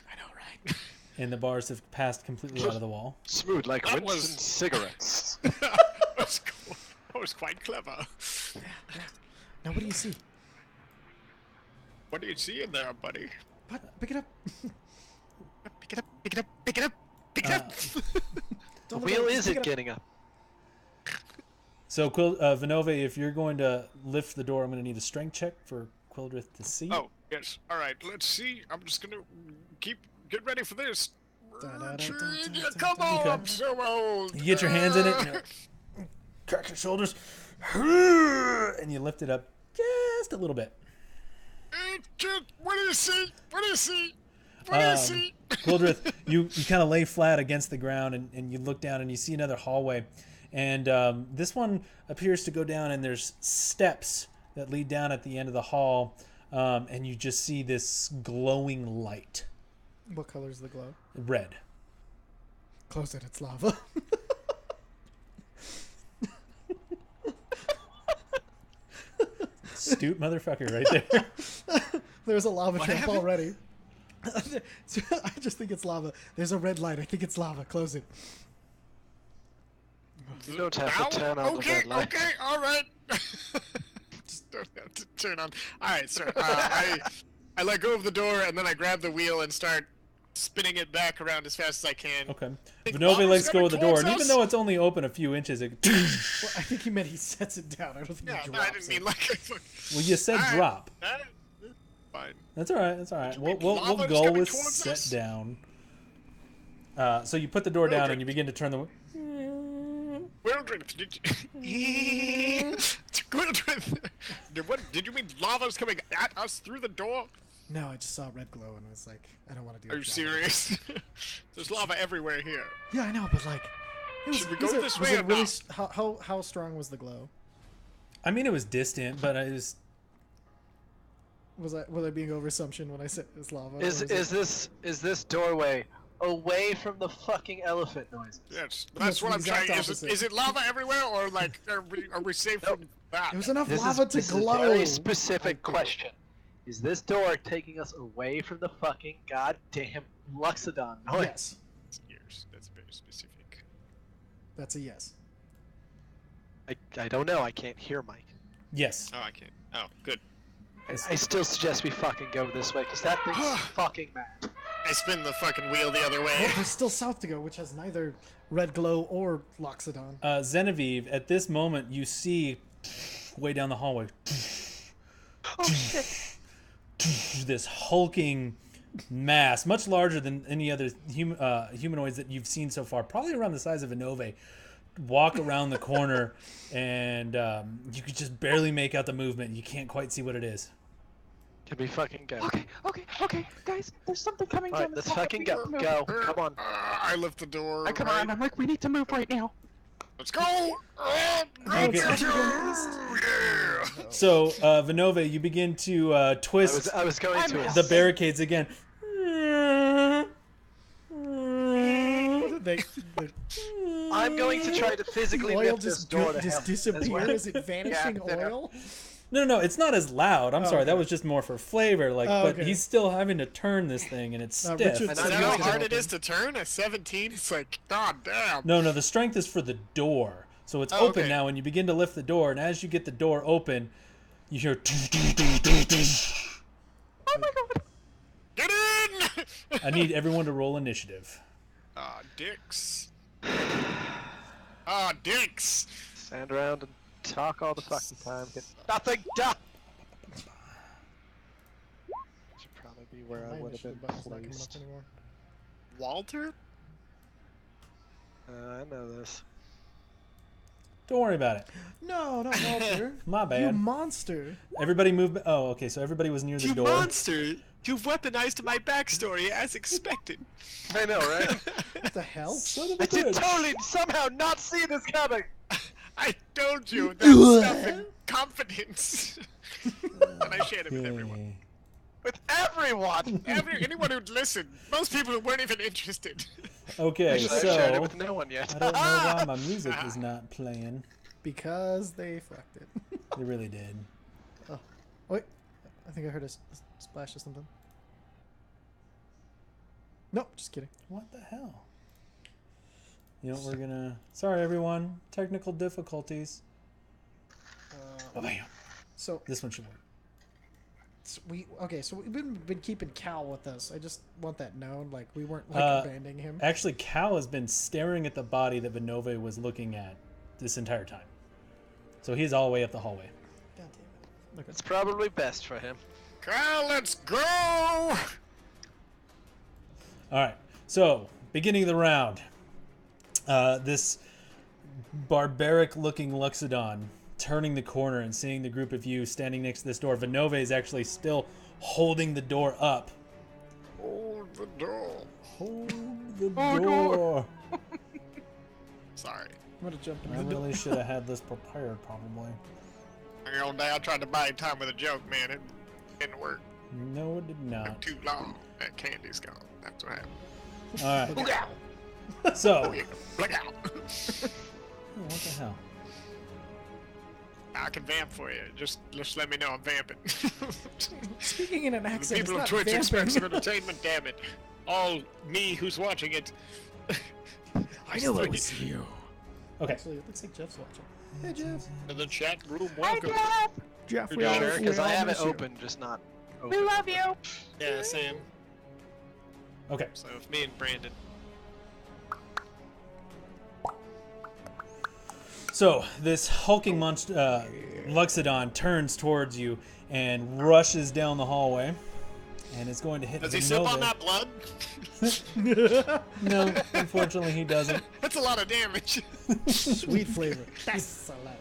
I know, right? And the bars have passed completely out of the wall. Smooth like That Winston was- cigarettes. that was cool. That was quite clever. Now, what do you see? What do you see in there, buddy? What? Pick it up. Pick it up, pick it up, pick it up, pick it up! The Don't look wheel at it, just is pick it up. getting up? So Vinove, if you're going to lift the door, I'm going to need a strength check for Quildrith to see. Oh, yes. Alright, let's see. I'm just gonna get ready for this. Come on, I'm so old. You get your hands in it, and you're like, crack your shoulders, and you lift it up just a little bit. What do you see? What do you see? What do you see? Quildrith, you kind of lay flat against the ground, and you look down and you see another hallway. And this one appears to go down, and there's steps that lead down at the end of the hall, and you just see this glowing light. What color is the glow? Red. Close it. It's lava. Astute motherfucker right there. There's a lava What trap happened? already. I just think it's lava. There's a red light. I think it's lava. Close it. You don't have Now? to turn on the Okay, red light. okay, all right. Just don't have to turn on. All right, sir. I let go of the door and then I grab the wheel and start spinning it back around as fast as I can. Okay. Think Vinove lava's lets go coming of the door, towards and even us? though it's only open a few inches, it. Well, I think he meant he sets it down. I don't think Yeah, he no, drops I didn't it. mean like. Well, you said Alright. drop. Fine. That's all right. That's all right. you We'll mean we'll, lava we'll is go coming with towards set us? down. So you put the door down and Mildred. you begin to turn the. Mildred, did you... Mildred, did you mean lava's coming at us through the door? No, I just saw a red glow and was like, I don't want to do Are it. you serious? There's lava everywhere here. Yeah, I know, but like, it was, Should we was go it- this was way it or really, not? how strong was the glow? I mean, it was distant, but I just. Was I being over assumption when I said it's lava? Is or was this doorway away from the fucking elephant noises? Yes, That's that's what the I'm trying. exact Is opposite. it lava everywhere, or like are we safe from that? It was enough This lava is, to this glow. is a very specific question. Is this door taking us away from the fucking goddamn Luxodon noise? Yes, Years. That's very specific. that's a yes. I don't know. I can't hear Mike. Yes. Oh, I can't. Oh, good. I still suggest we fucking go this way because that thing's fucking mad. I spin the fucking wheel the other way. Well, there's still south to go, which has neither red glow or Loxodon. Genevieve, at this moment, you see way down the hallway Oh shit. this hulking mass, much larger than any other humanoids that you've seen so far, probably around the size of Vinove, walk around the corner, and you could just barely make out the movement. You can't quite see what it is. Can we fucking go? Okay, guys, there's something coming Alright, down the let's tunnel. fucking We go. need to move. Go. Come on. I lift the door. I come right? around. I'm like, we need to move right now. Let's go. Okay. Yeah. So, Vinove, you begin to twist I was going to. the barricades again. They, I'm going to try to physically the oil lift this just, door to just help as well. disappear. Is it vanishing Yeah, oil? No, it's not as loud. I'm sorry, okay. that was just more for flavor. Like, Oh, but okay. he's still having to turn this thing, and it's stiff. Richard And said I he know was how gonna hard it open. is to turn. A 17. It's like, god damn. No, the strength is for the door. So it's Oh, open okay. now, and you begin to lift the door, and as you get the door open, you hear. Oh my god. Get in! I need everyone to roll initiative. Ah, dicks. Ah, dicks. Stand around and talk all the fucking time. Get nothing done. Should probably be where I My would have initiative been button's not coming placed. up anymore. Walter? I know this. Don't worry about it. No, not Walter. My You bad. monster. Everybody move. Oh, okay. So everybody was near the You door. monster! You've weaponized my backstory as expected. I know, right? What the hell? Son of a I did bitch. totally somehow not see this coming. I told you that stuff in confidence. And I shared it with everyone. With everyone. Anyone who'd listen. Most people who weren't even interested. Okay, Actually, I've shared it so with no one yet. I don't know why my music is not playing. Because they fucked it. They really did. Wait, I think I heard a splash of something. Nope, just kidding. What the hell? You know, we're gonna. Sorry, everyone. Technical difficulties. Oh, bam. So This one should work. so we've been keeping Cal with us. I just want that known. Like we weren't Uh, abandoning him. Actually, Cal has been staring at the body that Vinove was looking at this entire time. So he's all the way up the hallway. God damn it. Okay. It's probably best for him. Kyle, let's go! All right. So, beginning of the round. This barbaric-looking Luxodon turning the corner and seeing the group of you standing next to this door. Vinove is actually still holding the door up. Hold the door. Hold the Oh, door. Sorry. I'm gonna jump in I the door. really should have had this prepared, probably. The old day I tried to buy time with a joke, man. It didn't work. No, it did not. Too long. That candy's gone. That's what happened. All right. Look out! So, Look out! what the hell? I can vamp for you. Just let me know I'm vamping. Speaking in an The accent, people of it's Twitch not expect some vamping. entertainment, damn it. All me who's watching it. I knew it swing was you. Okay. Actually, it looks like Jeff's watching. Hey, Jeff. to the chat room. Hi, Welcome. Jeff. Jeff, we all- Sure, because we I all have it miss you. open, just not We open. love you. Yeah, same. Okay. So if me and Brandon. So this hulking Luxodon turns towards you and rushes down the hallway, and it's going to hit Does he sip on Vinova. that blood? No, unfortunately he doesn't. That's a lot of damage. Sweet flavor. That's a lot of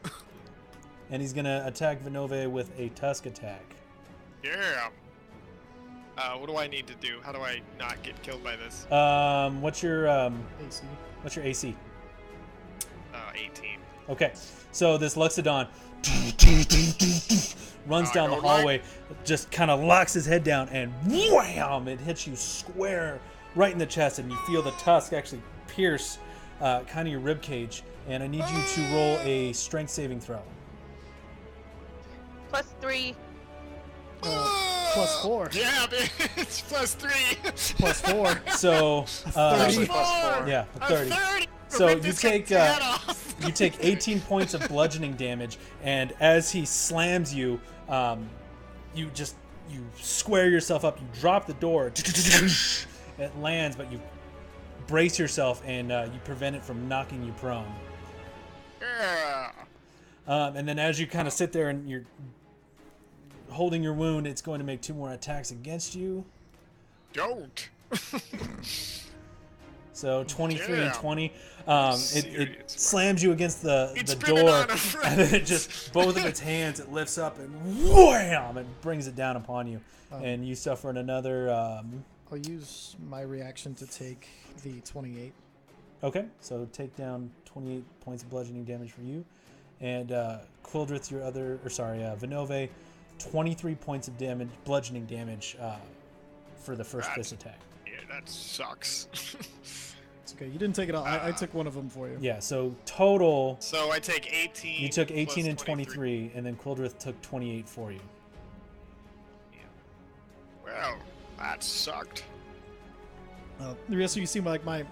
damage. And he's gonna attack Vinove with a tusk attack. Yeah. What do I need to do? How do I not get killed by this? What's your AC. AC? 18. Okay, so this Luxodon runs down the don't like- hallway, just kind of locks his head down, and wham! It hits you square right in the chest, and you feel the tusk actually pierce kind of your rib cage. And I need you to roll a strength saving throw. +3. +4. Yeah, it's +3. +4. So 30. yeah, A 30. 30. So Rip you this take guy's head off. you take 18 points of bludgeoning damage, and as he slams you, you square yourself up. You drop the door. It lands, but you brace yourself and you prevent it from knocking you prone. Yeah. And then as you kind of sit there and you're holding your wound, it's going to make 2 more attacks against you. Don't. So 23 and Yeah. 20. It Serious, slams you against the It's door, been on a friend. and then it just both of its hands it lifts up and wham! It brings it down upon you, and you suffer another. I'll use my reaction to take the 28. Okay, so take down 28 points of bludgeoning damage for you, and Quildrith, your other, or sorry, Vinove, 23 points of damage, bludgeoning damage, for the first That's- kiss attack. Yeah, that sucks. It's okay. You didn't take it all. I took one of them for you. Yeah, so total. So I take 18. You took 18 plus and 23, and then Quildrith took 28 for you. Well, that sucked. The rest of you see like my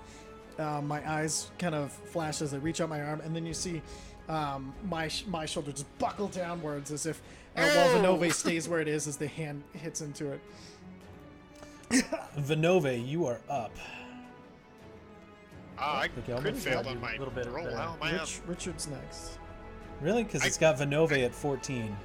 eyes kind of flash as I reach out my arm, and then you see my shoulder just buckle downwards as if while Vinove stays where it is as the hand hits into it. Vinove, you are up. I Okay, I'll crit move failed that on my a little bit roll. better. How am I up? Richard's next. Really? Because it's got Vinove at 14.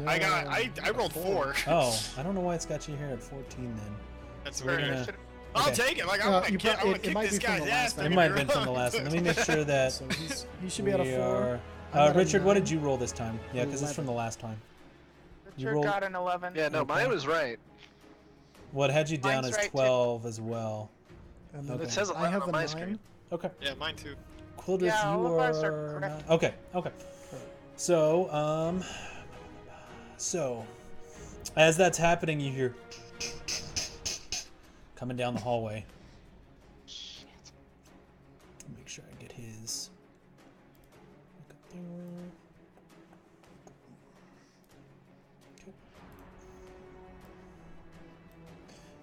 No, I rolled 4. Oh, I don't know why it's got you here at 14 then. That's We're very. gonna- I'll okay. take it. Like I Uh, want to you kick, pro- it kick might this be from guy's the ass. last don't It get might me have been from the wrong. last one. Let me make sure that So he should be at a we 4. are. I got a Richard, what 9. did you roll this time? Yeah, because it's from the 11. last time. You Richard rolled- got an 11. Yeah, no, Okay. mine was right. What had you down Mine's as right, too. 12 as well? And then Okay. It says I 11 have on the my 9. screen. Okay. Yeah, mine too. Quildrith, Yeah, all you of ours are are correct. not- Okay, okay. So, as that's happening, you hear coming down the hallway. Make sure I get his. Look up there. Okay.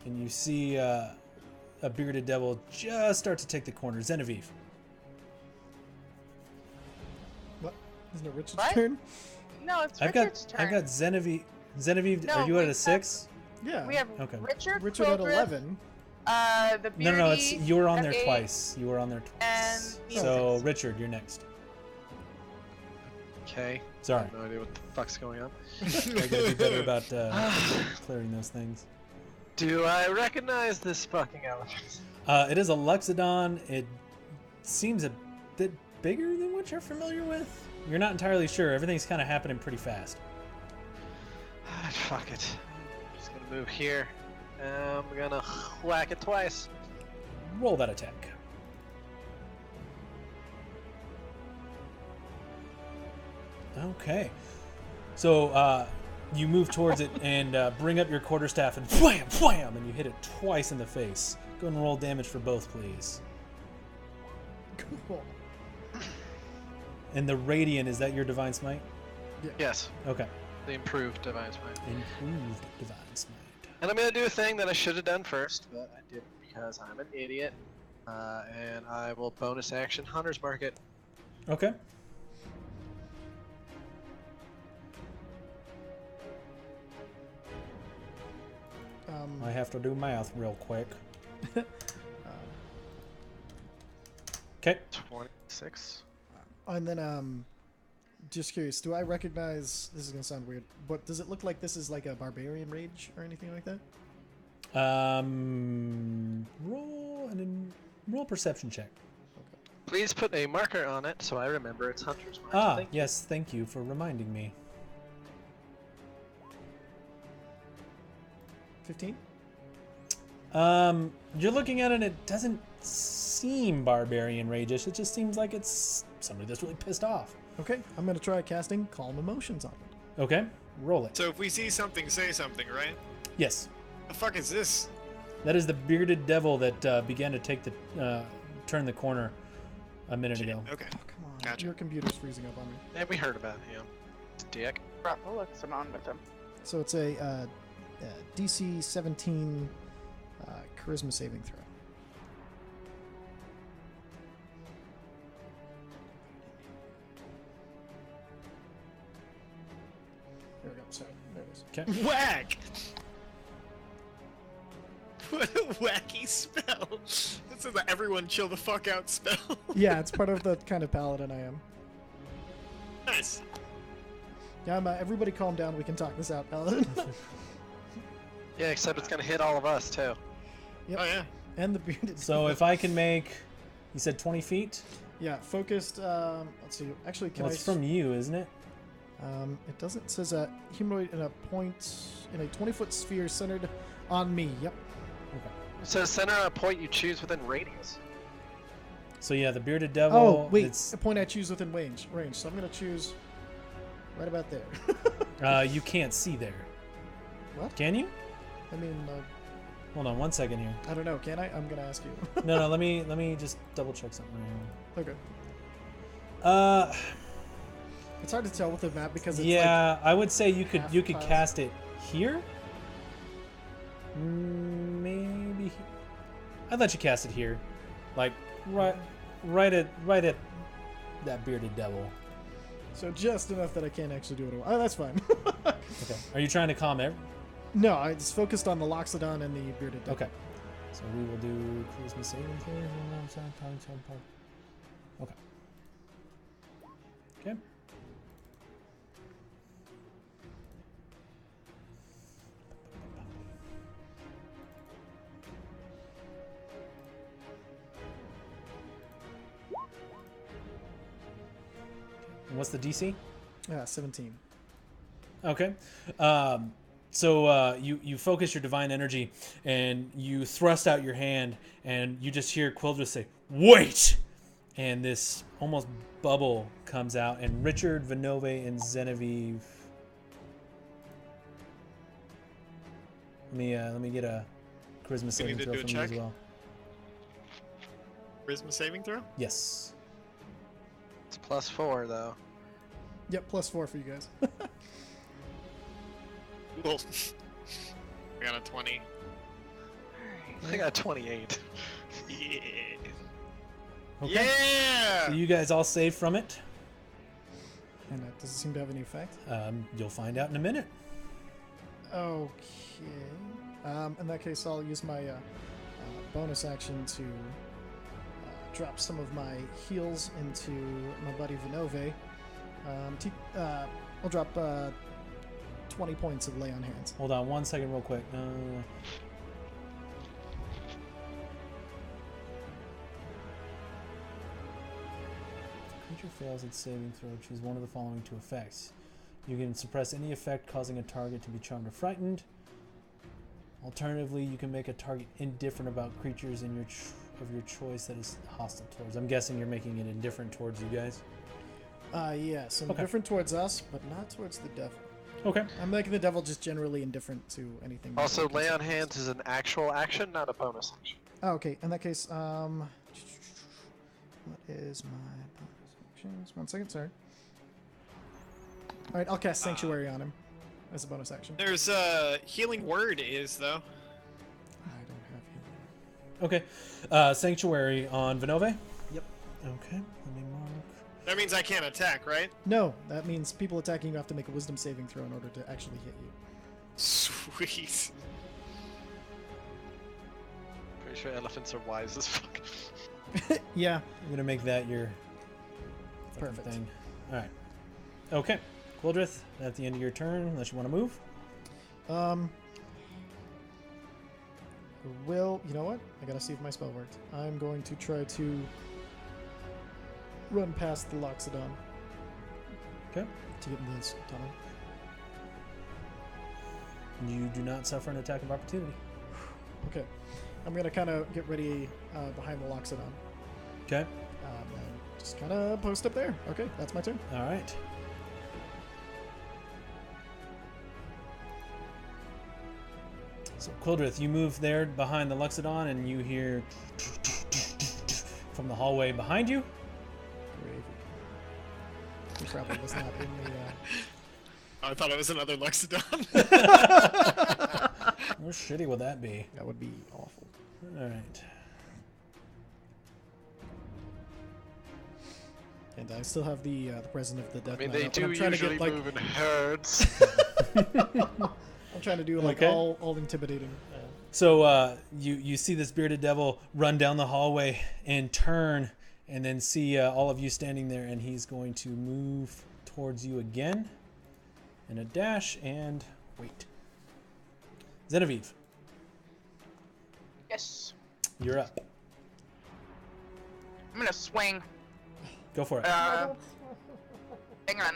And you see a bearded devil just start to take the corner. Zenevieve. What? Isn't it Richard's What? turn? No, it's I've Richard's got turn. Zenevieve. Zenevieve, No, are you at we a have- 6? Yeah. We have Okay. Richard, Richard at Quildrith, 11. The beardy, No, it's you were on at there 8, twice. You were on there twice. and So Felix. Richard, you're next. Okay. Sorry, No idea what the fuck's going on. I gotta be better about clearing those things. Do I recognize this fucking elephant? It is a Luxodon. It seems a bit bigger than what you're familiar with. You're not entirely sure. Everything's kind of happening pretty fast. Fuck it. Just gonna move here. I'm gonna whack it twice. Roll that attack. Okay. So you move towards it and bring up your quarterstaff and wham, wham, and you hit it twice in the face. Go ahead and roll damage for both, please. Cool. And the Radiant, is that your Divine Smite? Yes, Okay. the improved Divine Smite. Improved Divine Smite. And I'm gonna do a thing that I should have done first, but I didn't because I'm an idiot. And I will bonus action Hunter's Market. Okay. I have to do math real quick. Okay. 26. And then, just curious, do I recognize, this is gonna sound weird, but does it look like this is like a barbarian rage or anything like that? Roll a perception check. Please put a marker on it so I remember it's Hunter's Market. Ah, Thank yes, thank you for reminding me. 15? You're looking at it, it doesn't seem barbarian ragish. It just seems like it's somebody that's really pissed off. Okay, I'm gonna try casting Calm Emotions on it. Okay, roll it. So if we see something, say something, right? Yes, The fuck is this? that is the bearded devil that began to take the turn the corner a minute ago. Okay. Oh, come on. Gotcha. Your computer's freezing up on me. you. And we heard about him. Dick. Bravo looks on with him. So it's a DC 17 Charisma saving throw. There we go. So, there it is. Okay. Whack! What a wacky spell. This is an everyone chill the fuck out spell. Yeah, it's part of the kind of paladin I am. Nice. Yeah, everybody calm down. We can talk this out, paladin. Yeah, except it's gonna hit all of us too. Yep. Oh yeah. And the bearded. So if I can make, you said 20 feet? Yeah, focused. Let's see. Actually, can Well, I? it's from you, isn't it? It doesn't. It says a humanoid in a 20-foot sphere centered on me. Yep. Okay. It says center on a point you choose within radius. So yeah, the bearded devil. Oh wait, It's, a point I choose within range. So I'm gonna choose right about there. you can't see there. What? Can you? I mean, Hold on 1 second here. I don't know. Can I? I'm gonna ask you. No, let me just double check something right Okay. here. It's hard to tell with the map because it's Yeah, I would say you could half tiles. cast it here. Maybe. I'd let you cast it here, like right at that bearded devil. like so just enough that I can't actually do it. Oh, that's fine. Okay. Are you trying to calm every? No, I just focused on the Loxodon and the bearded. Devil. Okay. So we will do charisma saving throws. Okay. Okay. And what's the DC? 17. Okay. You focus your divine energy and you thrust out your hand and you just hear Quildra say, "Wait!" And this almost bubble comes out and Richard, Vinove, and Genevieve. Let me get a charisma saving need to throw do a from you as check? well. Charisma saving throw? Yes. It's +4 though. Yep, +4 for you guys. Cool. I got a 20. I got 28. Yeah. Okay. Yeah! So you guys all saved from it. And that doesn't seem to have any effect. You'll find out in a minute. Okay. In that case, I'll use my bonus action to drop some of my heals into my buddy Vinove. I'll drop 20 points of lay on hands. Hold on 1 second real quick. Creature fails its saving throw. Choose one of the following two effects. You can suppress any effect causing a target to be charmed or frightened. Alternatively, you can make a target indifferent about creatures in of your choice that is hostile towards. I'm guessing you're making it indifferent towards you guys. Yes, and Okay. different towards us, but not towards the devil. Okay. I'm making the devil just generally indifferent to anything. Also, lay on hands is an actual action, not a bonus action. Oh, okay. In that case, what is my bonus actions. 1 second, sorry. All right, I'll cast Sanctuary on him as a bonus action. There's healing word is though. I don't have healing. Okay. Sanctuary on Vinove? Yep. Okay. Let me mark. That means I can't attack, right? No, that means people attacking you have to make a Wisdom saving throw in order to actually hit you. Sweet. Pretty sure elephants are wise as fuck. Yeah. I'm going to make that your fucking Perfect. thing. All right. Okay. Quildrith, at the end of your turn, unless you want to move. You know what? I gotta see if my spell worked. I'm going to try to run past the Loxodon Okay. to get into this tunnel. You do not suffer an attack of opportunity. Okay. I'm gonna kind of get ready behind the Loxodon. Okay. And just kind of post up there. Okay, that's my turn. All right. So, Quildrith, you move there behind the Luxodon, and you hear from the hallway behind you. Gravy. He probably was not in the. Oh, I thought it was another Luxodon. How shitty would that be? That would be awful. All right. And I still have the President of the Death I mean, Knight they up, and do I'm trying to usually get, like, move in herds. I'm trying to do like Okay. all intimidating. So you see this bearded devil run down the hallway and turn, and then see all of you standing there, and he's going to move towards you again in a dash and wait. Genevieve, Yes. you're up. I'm gonna swing. Go for it. Hang on.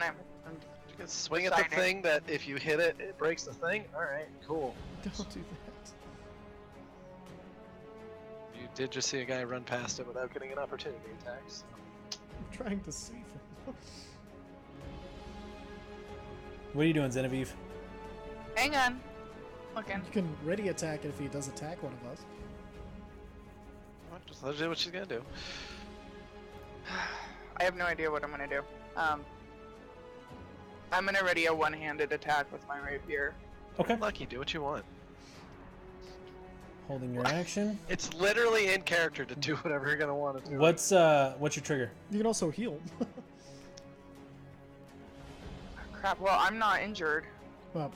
You can swing at the Excited. thing that if you hit it, it breaks the thing. Alright, cool. Don't do that. You did just see a guy run past it without getting an opportunity attack. So. I'm trying to save him. What are you doing, Genevieve? Hang on. Looking. You can ready attack it if he does attack one of us. Well, just let her do what she's gonna do. I have no idea what I'm gonna do. I'm gonna ready a one-handed attack with my rapier. Okay. Lucky, do what you want. Holding your action. It's literally in character to do whatever you're gonna want to do. What's your trigger? You can also heal. Crap. Well, I'm not injured. Well,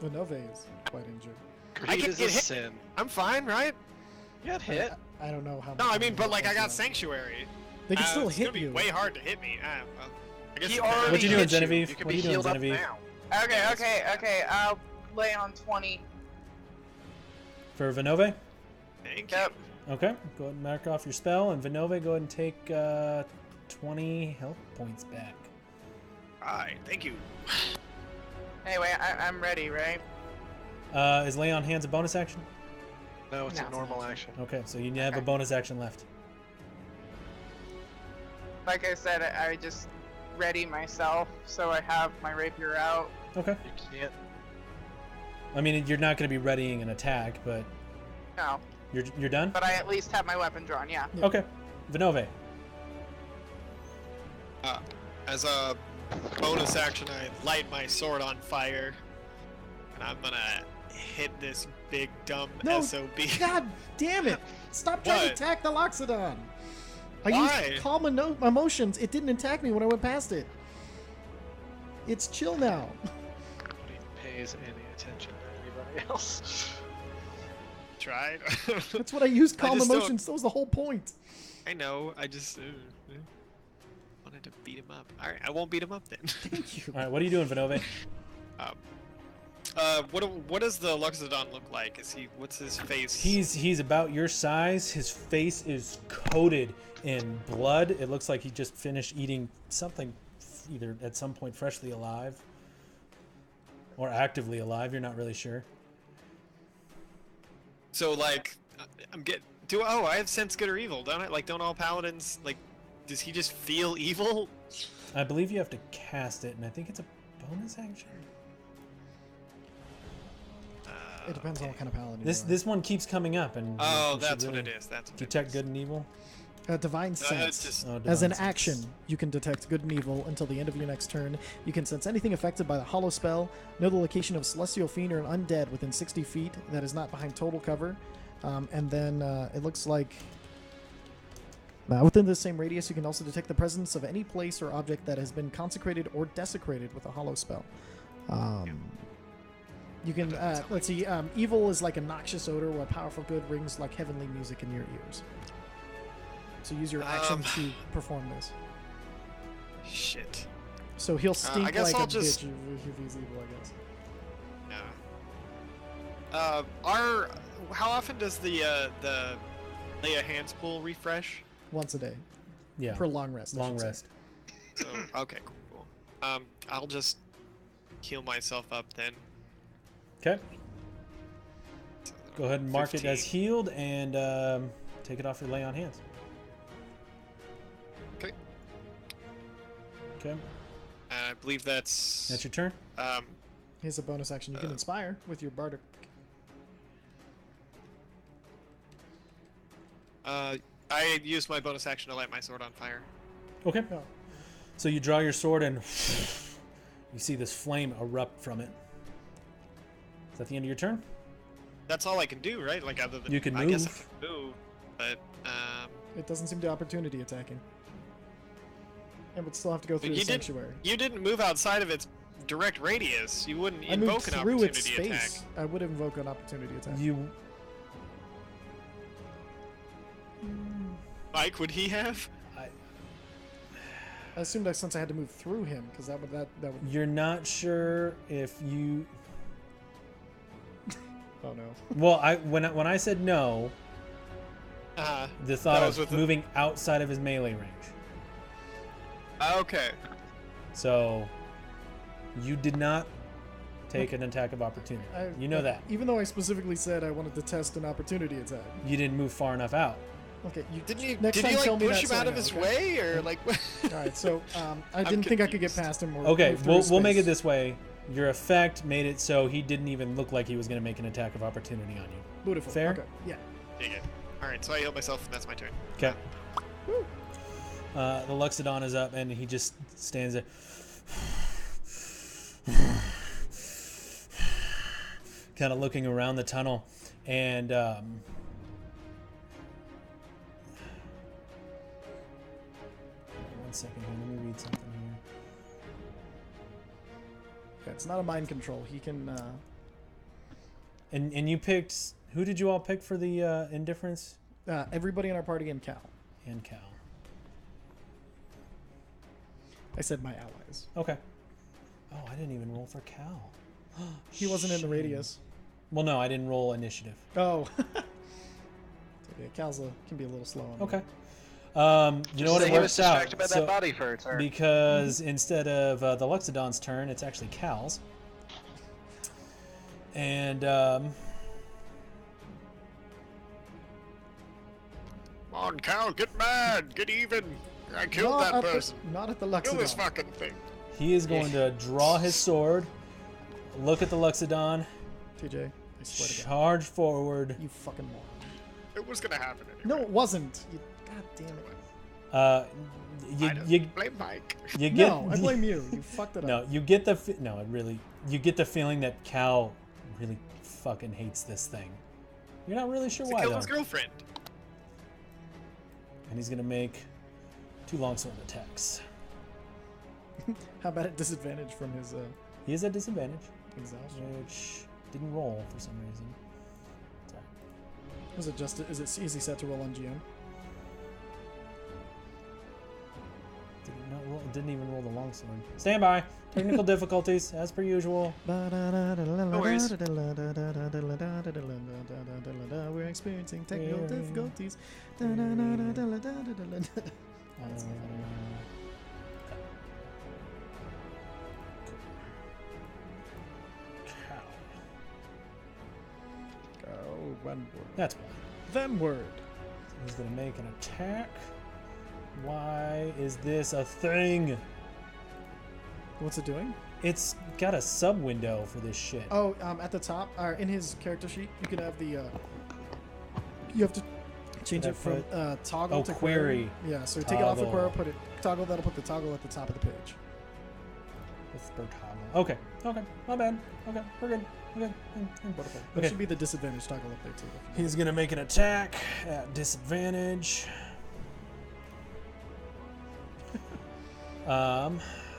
Vinove is quite injured. Greed can is get a hit. sin. I'm fine, right? You got hit. I don't know how. No, much I mean, damage but like I that got does. Sanctuary. They can still it's hit gonna be you. way hard to hit me. Well, I guess He it- already What you doing, hit Genevieve? You can What be you doing, healed up Genevieve? now. Okay. I'll lay on 20. For Vinove? Thank you. Yep. Okay. Go ahead and mark off your spell, and Vinove, go ahead and take 20 health points back. Alright, thank you. Anyway, I'm ready, right? Is lay on hands a bonus action? No, it's No. a normal action. Okay, so you have a Okay. bonus action left. Like I said, I just ready myself, so I have my rapier out. Okay. You can't. I mean, you're not going to be readying an attack, but No, you're done? but I at least have my weapon drawn. Yeah. Okay. Vinove. As a bonus action, I light my sword on fire, and I'm gonna hit this big dumb No, SOB. God damn it! Stop trying to What? attack the Loxodon. I Why? used calm emotions. It didn't attack me when I went past it. It's chill now. Nobody pays any attention to anybody else. Tried. That's what I used calm just don't- emotions. That was the whole point. I know. I just wanted to beat him up. All right, I won't beat him up then. Thank you. All right, what are you doing, Vinove? What does the Luxodon look like? What's his face? He's about your size. His face is coated in blood. It looks like he just finished eating something, either at some point freshly alive or actively alive. You're not really sure. So like, I have sense good or evil, don't I? Like, don't all paladins like? Does he just feel evil? I believe you have to cast it, and I think it's a bonus action. It depends on what kind of paladin. This you are. this one keeps coming up, and Oh, you should that's what really it is. That's what detect it is. good and evil. Divine It's Sense. just Oh, As an divine sense. action, you can detect good and evil until the end of your next turn. You can sense anything affected by the Hollow spell, know the location of a Celestial Fiend or an Undead within 60 feet that is not behind total cover. And then it looks like within the same radius, you can also detect the presence of any place or object that has been consecrated or desecrated with a Hollow spell. You can, let's see, evil is like a noxious odor, while powerful good rings like heavenly music in your ears. So use your action to perform this. shit. So he'll stink guess like I'll a just- bitch if he's evil, I guess. Yeah. How often does the lay a hands pool refresh? Once a day. Yeah. Per long rest. I Long should say. rest. So, okay, cool. I'll just heal myself up then. Okay. So, Go ahead and mark it as 15. healed and take it off your lay on hands. Okay. Okay. I believe that's. That's your turn. Here's a bonus action. You can inspire with your bardic. I used my bonus action to light my sword on fire. Okay. Oh. So you draw your sword and you see this flame erupt from it. Is that the end of your turn? That's all I can do, right? Like other than You can I guess I move. can move, but It doesn't seem to opportunity attacking. And would still have to go through you the did- sanctuary. you didn't move outside of its direct radius. You wouldn't I moved invoke an through its opportunity space. attack. I would invoke an opportunity attack. You Mike, would he have? I assumed that since I had to move through him, because that would. you're not sure if you Oh no. well, when I said no, the thought That was of with the- moving outside of his melee range. Okay. So you did not take an attack of opportunity. You know that. Even though I specifically said I wanted to test an opportunity attack. You didn't move far enough out. Okay, you Didn't you? Next did time you tell like me push that him so I out of know, his okay? way, or like? All right, so I I'm didn't think I could get confused. past him. Or Okay, move through his we'll make it space. this way. Your effect made it so he didn't even look like he was going to make an attack of opportunity on you. Beautiful. Fair? Okay. Yeah. Dig it. All right, so I heal myself, and that's my turn. Okay. The Luxodon is up, and he just stands there. Kind of looking around the tunnel, and one second here. Let me read something here. Yeah, it's not a mind control. He can. And you picked. Who did you all pick for the indifference? Everybody in our party and Cal. And Cal. I said my allies. Okay. Oh, I didn't even roll for Cal. He wasn't in the Shame. radius. Well, no, I didn't roll initiative. Oh. Okay, Cal's can be a little slow on Okay. that. You know what? It He was works out. distracted by So- that body for a turn. because instead of the Luxodon's turn, it's actually Cal's. And Come on, Cal, get mad, get even. I killed Not that at the- person. Not at the Kill this Luxodon. fucking thing. he is going to draw his sword, look at the Luxodon, TJ, I swear to God. charge forward. You fucking moron. It was gonna happen anyway. No, it wasn't. You, God damn it. You Blame Mike. you get No, I blame you. You fucked it no up. you get the no it really you get the feeling that Cal really fucking hates this thing. You're not really sure To why kill though. his girlfriend. And he's gonna make 2 longsword attacks. How about at disadvantage from his He is at disadvantage, exhaustion? which didn't roll for some reason. Sorry. Is it just? Is it easy set to roll on GM? Didn't even roll the longsword. Stand by. Technical difficulties, as per usual. worries. We're experiencing technical Yeah. difficulties. Oh, one word. That's why. Then word. He's gonna make an attack. Why is this a thing? What's it doing? It's got a sub window for this shit. Oh, at the top, or in his character sheet, you can have the. You have to Change Did it I from put- toggle Oh, to query. Yeah, so take it off of Toggle. query, put it toggle. That'll put the toggle at the top of the page. Whisper toggle. Okay. Okay. My bad. Okay. We're good. We're good. That Okay. should be the disadvantage toggle up there too. He's gonna make an attack at disadvantage.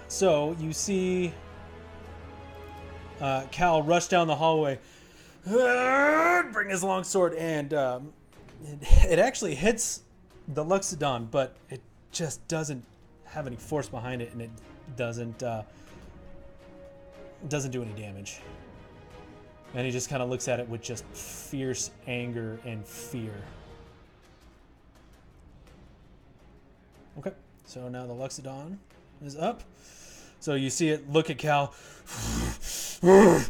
So you see Cal rush down the hallway, bring his long sword, and it actually hits the Luxodon, but it just doesn't have any force behind it, and it doesn't do any damage. And he just kind of looks at it with just fierce anger and fear. Okay, so now the Luxodon is up. So you see it look at Cal. And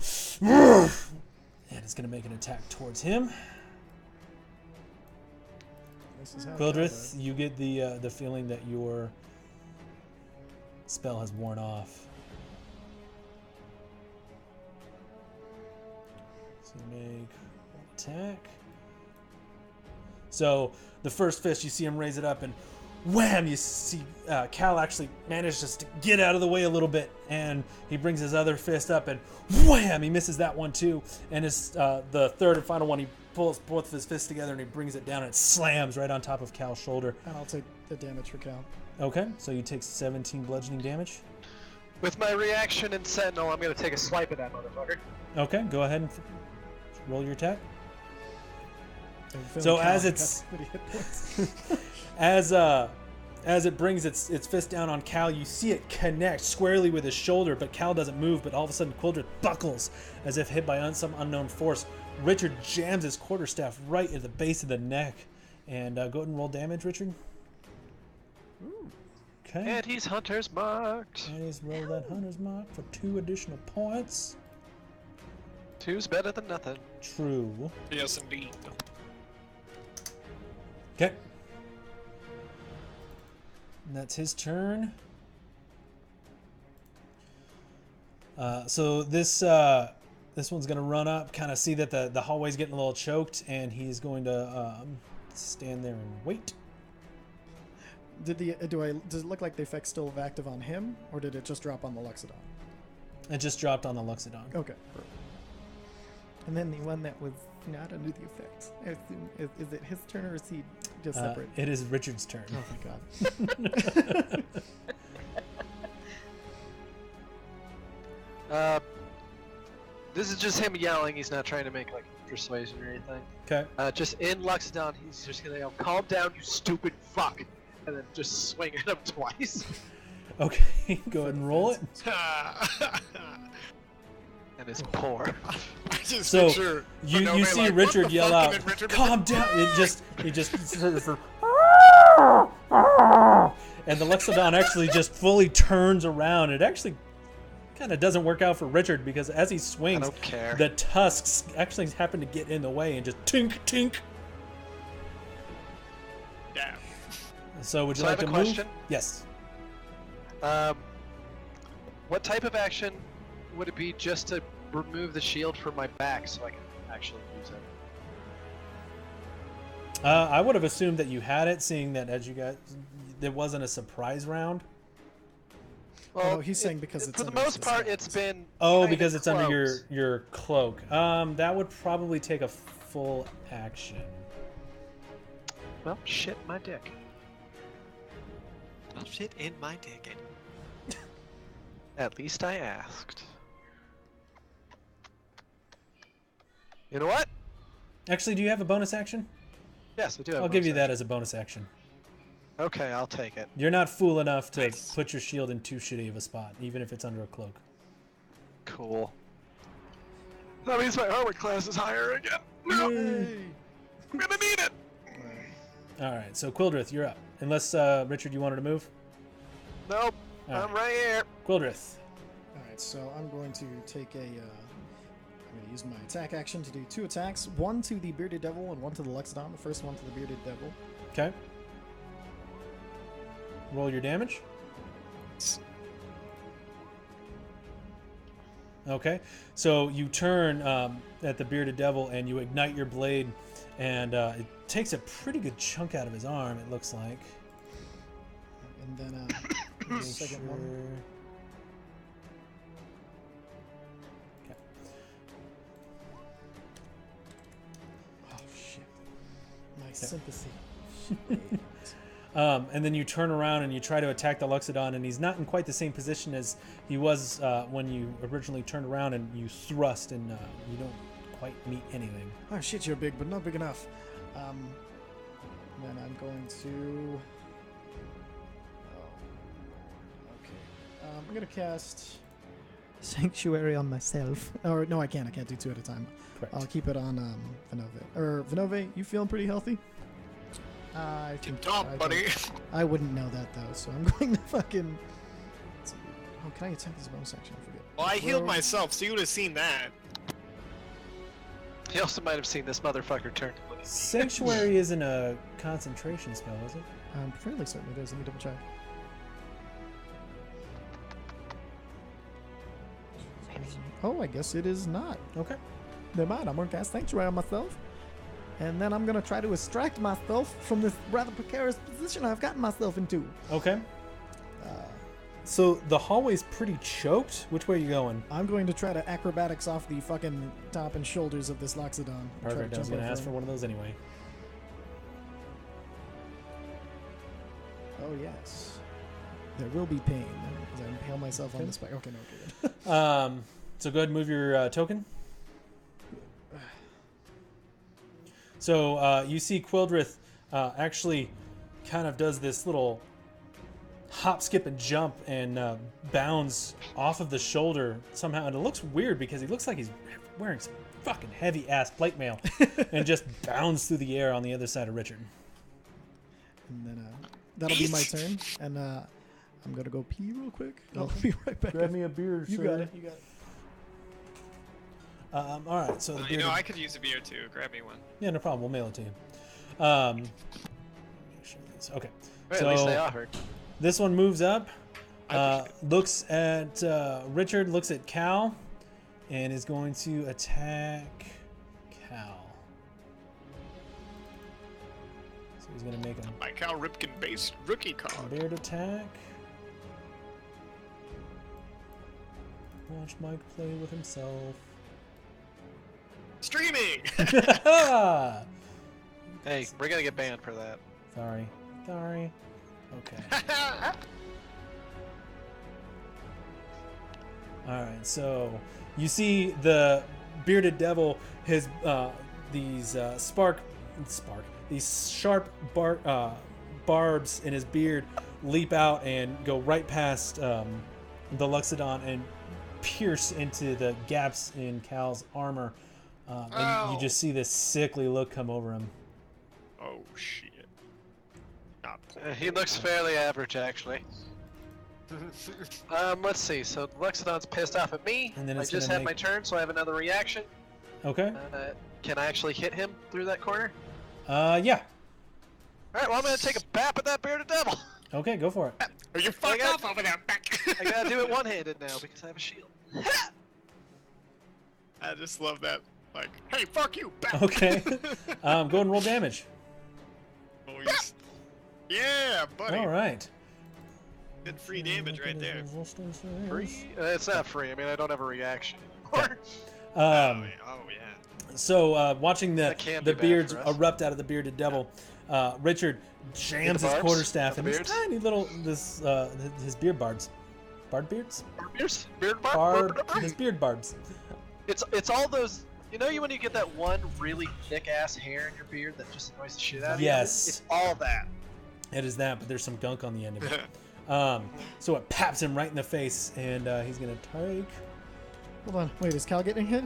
it's going to make an attack towards him. This is how Quildrith, you get the feeling that your spell has worn off. So you make one attack. So the first fist, you see him raise it up, and wham! You see Cal actually manages to get out of the way a little bit, and he brings his other fist up, and wham! He misses that one too. And his the third and final one, he pulls both of his fists together and he brings it down, and it slams right on top of Cal's shoulder. And I'll take the damage for Cal. Okay, so you take 17 bludgeoning damage. With my reaction and Sentinel, I'm gonna take a swipe at that motherfucker. Okay, go ahead and roll your attack. I'm feeling So Cal as has it's- pretty hit points. As it brings its fist down on Cal, you see it connect squarely with his shoulder, but Cal doesn't move. But all of a sudden, Quildrith buckles as if hit by some unknown force. Richard jams his quarterstaff right at the base of the neck. And go ahead and roll damage, Richard. Okay. And he's Hunter's marked. And he's rolled that hunter's mark for 2 additional points. Two's better than nothing. True. Yes, indeed. Okay. And that's his turn. So this one's gonna run up, kind of see that the hallway's getting a little choked, and he's going to stand there and wait. Does it look like the effect's still active on him, or did it just drop on the Luxodon? It just dropped on the Luxodon. Okay. And then the one that was not under the effects. I assume, is it his turn or is he just separate? It is Richard's turn. Oh my god. This is just him yelling. He's not trying to make like persuasion or anything. Okay. Just in Luxodon, he's just gonna yell, "Calm down, you stupid fuck," and then just swing at him twice. Okay. Go ahead and roll it. And it's poor. I just So picture you Nome see like, "What Richard the yell fuck?" out, And then Richard "Calm down!" He just and the Luxodon actually just fully turns around. It actually kind of doesn't work out for Richard because as he I swings, don't care. the tusks actually happen to get in the way and just tink tink. Damn. So would you So I like have to a move? question. Yes. What type of action would it be just to remove the shield from my back so I can actually use it? I would have assumed that you had it, seeing that as you guys, there wasn't a surprise round. Well, Oh, he's saying because it's for the under most his part, disguise. it's been. Oh, kinda because it's under close. your cloak. That would probably take a full action. Well, shit, my dick. Well, shit in my ticket. At least I asked. You know what? Actually, do you have a bonus action? Yes, I do. Have I'll a give you bonus that as a bonus action. action. Okay, I'll take it. You're not fool enough to Nice. put your shield in too shitty of a spot, even if it's under a cloak. Cool. That means my armor class is higher again. No, I'm gonna need it. All right, so Quildrith, you're up. Unless Richard, you wanted to move. Nope, All I'm right. right here. Quildrith. Alright, so I'm going to take I'm going to use my attack action to do 2 attacks. One to the Bearded Devil and one to the Luxodon. The first one to the Bearded Devil. Okay. Roll your damage. Okay, so you turn at the bearded devil and you ignite your blade, and it takes a pretty good chunk out of his arm. It looks like. And then the second one. Okay. Oh shit! My sympathy. And then you turn around and you try to attack the Luxodon, and he's not in quite the same position as he was when you originally turned around and you thrust, and you don't quite meet anything. Oh shit! You're big, but not big enough. Then I'm going to. I'm gonna cast Sanctuary on myself. Or no, I can't. I can't do 2 at a time. Correct. I'll keep it on Vinove. Or Vinove, you feeling pretty healthy? I think. Top, buddy. I wouldn't know that though, so I'm going to fucking. Oh, can I attack this bonus action? I forget. Well, I healed Well, myself, so you would have seen that. He also might have seen this motherfucker turn. Sanctuary isn't a concentration spell, is it? I'm fairly certain it is. Let me double check. Oh, I guess it is not. Okay. Never mind. I'm gonna cast Sanctuary on myself, and then I'm gonna try to extract myself from this rather precarious position I've gotten myself into. Okay. So the hallway's pretty choked. Which way are you going? I'm going to try to acrobatics off the fucking top and shoulders of this Loxodon. Perfect. I was going to ask for one of those anyway. Oh yes. There will be pain as I impale myself on the spike. Okay, no, okay, good. So go ahead and move your token. So you see Quildrith actually kind of does this little hop, skip, and jump and bounds off of the shoulder somehow. And it looks weird because he looks like he's wearing some fucking heavy-ass plate mail and just bounds through the air on the other side of Richard. And then that'll be my turn. And I'm going to go pee real quick. I'll be right back. Grab me a beer, You sir. got it. You got it. All right, so the You bearded... know, I could use a beer too. Grab me one. Yeah, no problem. We'll mail it to you. Okay. Well, So at least they offered. this one moves up, looks at Richard, looks at Cal, and is going to attack Cal. So he's going to make My Cal Ripken based rookie a card. beard attack. Watch Mike play with himself. Streaming! Hey, we're gonna get banned for that. Sorry. Okay. All right, so you see the bearded devil, his these these sharp barbs in his beard leap out and go right past the Luxodon and pierce into the gaps in Cal's armor. And you just see this sickly look come over him. Oh shit. Not He looks fairly average, actually. Let's see. So Luxodon's pissed off at me. And then I it's just gonna had my make- turn, so I have another reaction. Okay. Can I actually hit him through that corner? Yeah. All right. Well, I'm gonna take a bap at that bearded devil. Okay, go for it. Are you fuck got- off over there? I gotta do it one-handed now because I have a shield. I just love that. Like, hey, fuck you! Bap. Okay. Go ahead and roll damage. Oh, yeah, buddy. All right. Good free damage right there. Free? It's not free. I mean, I don't have a reaction. Um, Oh yeah. so watching the That can be bad beards for us. erupt out of the bearded devil, Richard jams his barbs? quarterstaff The and this beards? tiny little his beard barbs, beards, his beard barbs. It's all those. You know, when you get that one really thick ass hair in your beard that just annoys the shit out of you. Yes. It's all that. It is that, but there's some gunk on the end of it. So it paps him right in the face, and he's gonna take. Hold on. Wait, is Cal getting hit?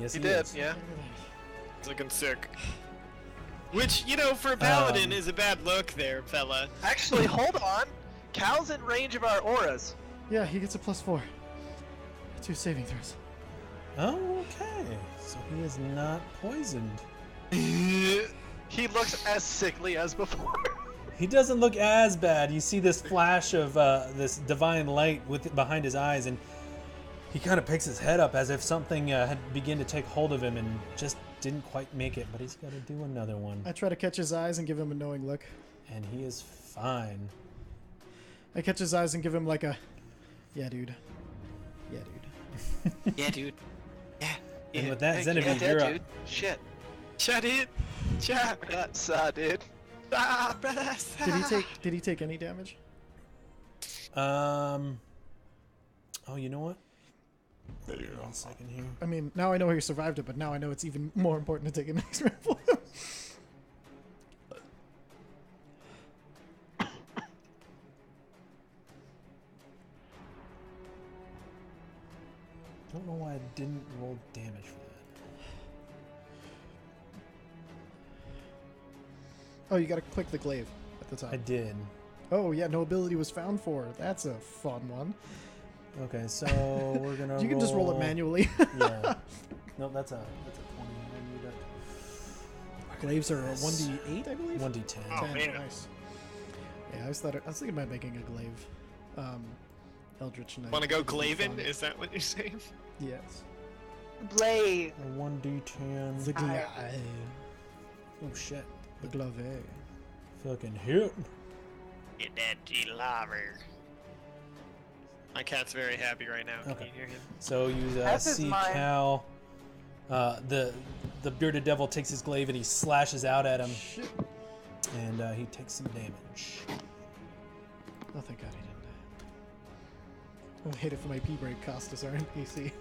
Yes, He he did. is. Yeah. It's looking sick. Which, you know, for a paladin is a bad look there, fella. Actually, hold on. Cal's in range of our auras. Yeah, he gets a +4. 2 saving throws. Oh, okay. So he is not poisoned. He looks as sickly as before. He doesn't look as bad. You see this flash of this divine light behind his eyes, and He kind of picks his head up as if something had begun to take hold of him and just didn't quite make it, but he's got to do another one. I try to catch his eyes and give him a knowing look. And he is fine. I catch his eyes and give him like a, yeah, dude. Yeah, dude. Yeah, dude. Yeah. And with that, Hey, Xenophage, yeah, you're up. dude. Shit. Shut it. Shut. That's dude. Ah, brother. Did he take any damage? Oh, you know what? Hold on 1 second here. I mean, now I know he survived it, but now I know it's even more important to take an X-ray for him. Don't know why I didn't roll damage for that. Oh, you gotta click the glaive at the top. I did. Oh yeah, no ability was found for. That's a fun one. Okay, so we're gonna. You can just roll it manually. Yeah. No, that's a 20. I need it. Glaives are a 1d8, I believe. 1d10. Oh, 10, man. nice. Yeah, I was thinking about making a glaive. Eldritch Knight. Want to go would be Glaven? fun. Is that what you're saying? Yes. Blade. A 1d10. The glaive. Oh shit. The glaive. Fucking hit. Get that G-Lover. My cat's very happy right now. Can Okay. you hear him? So you That's his see mine. Cal. The bearded devil takes his glaive and he slashes out at him, Shit. and he takes some damage. Oh, thank God he didn't die. I hate it for my P-break cost us our NPC.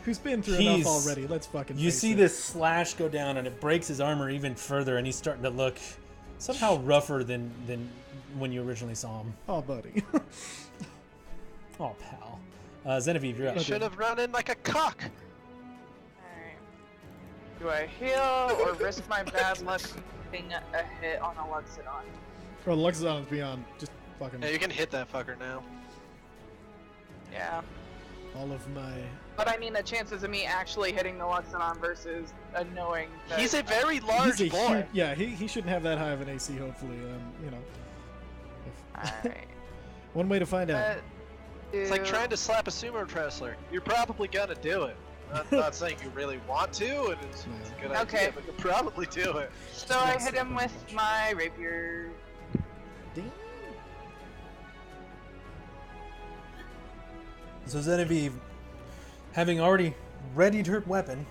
Who's been through enough He's- already? Let's fucking You face see it. this slash go down, and it breaks his armor even further, and he's starting to look somehow rougher than when you originally saw him. Oh, buddy. Oh, pal. Xenophage, you're up. You should have run in like a cock. Alright. Do I heal or risk my bad luck being a hit on a Luxodon? Bro, the Luxodon is beyond just fucking Yeah, you can hit that fucker now. Yeah. all of my... But I mean the chances of me actually hitting the Luxodon versus knowing that He's a very large He's a boy. huge, yeah, he shouldn't have that high of an AC, hopefully. You know. Alright. One way to find out. It's like trying to slap a sumo wrestler. You're probably gonna do it. Not saying you really want to, and it's a good Okay. idea, but you'll probably do it. So I hit him with my rapier. Ding. So Xenophage, having already readied her weapon,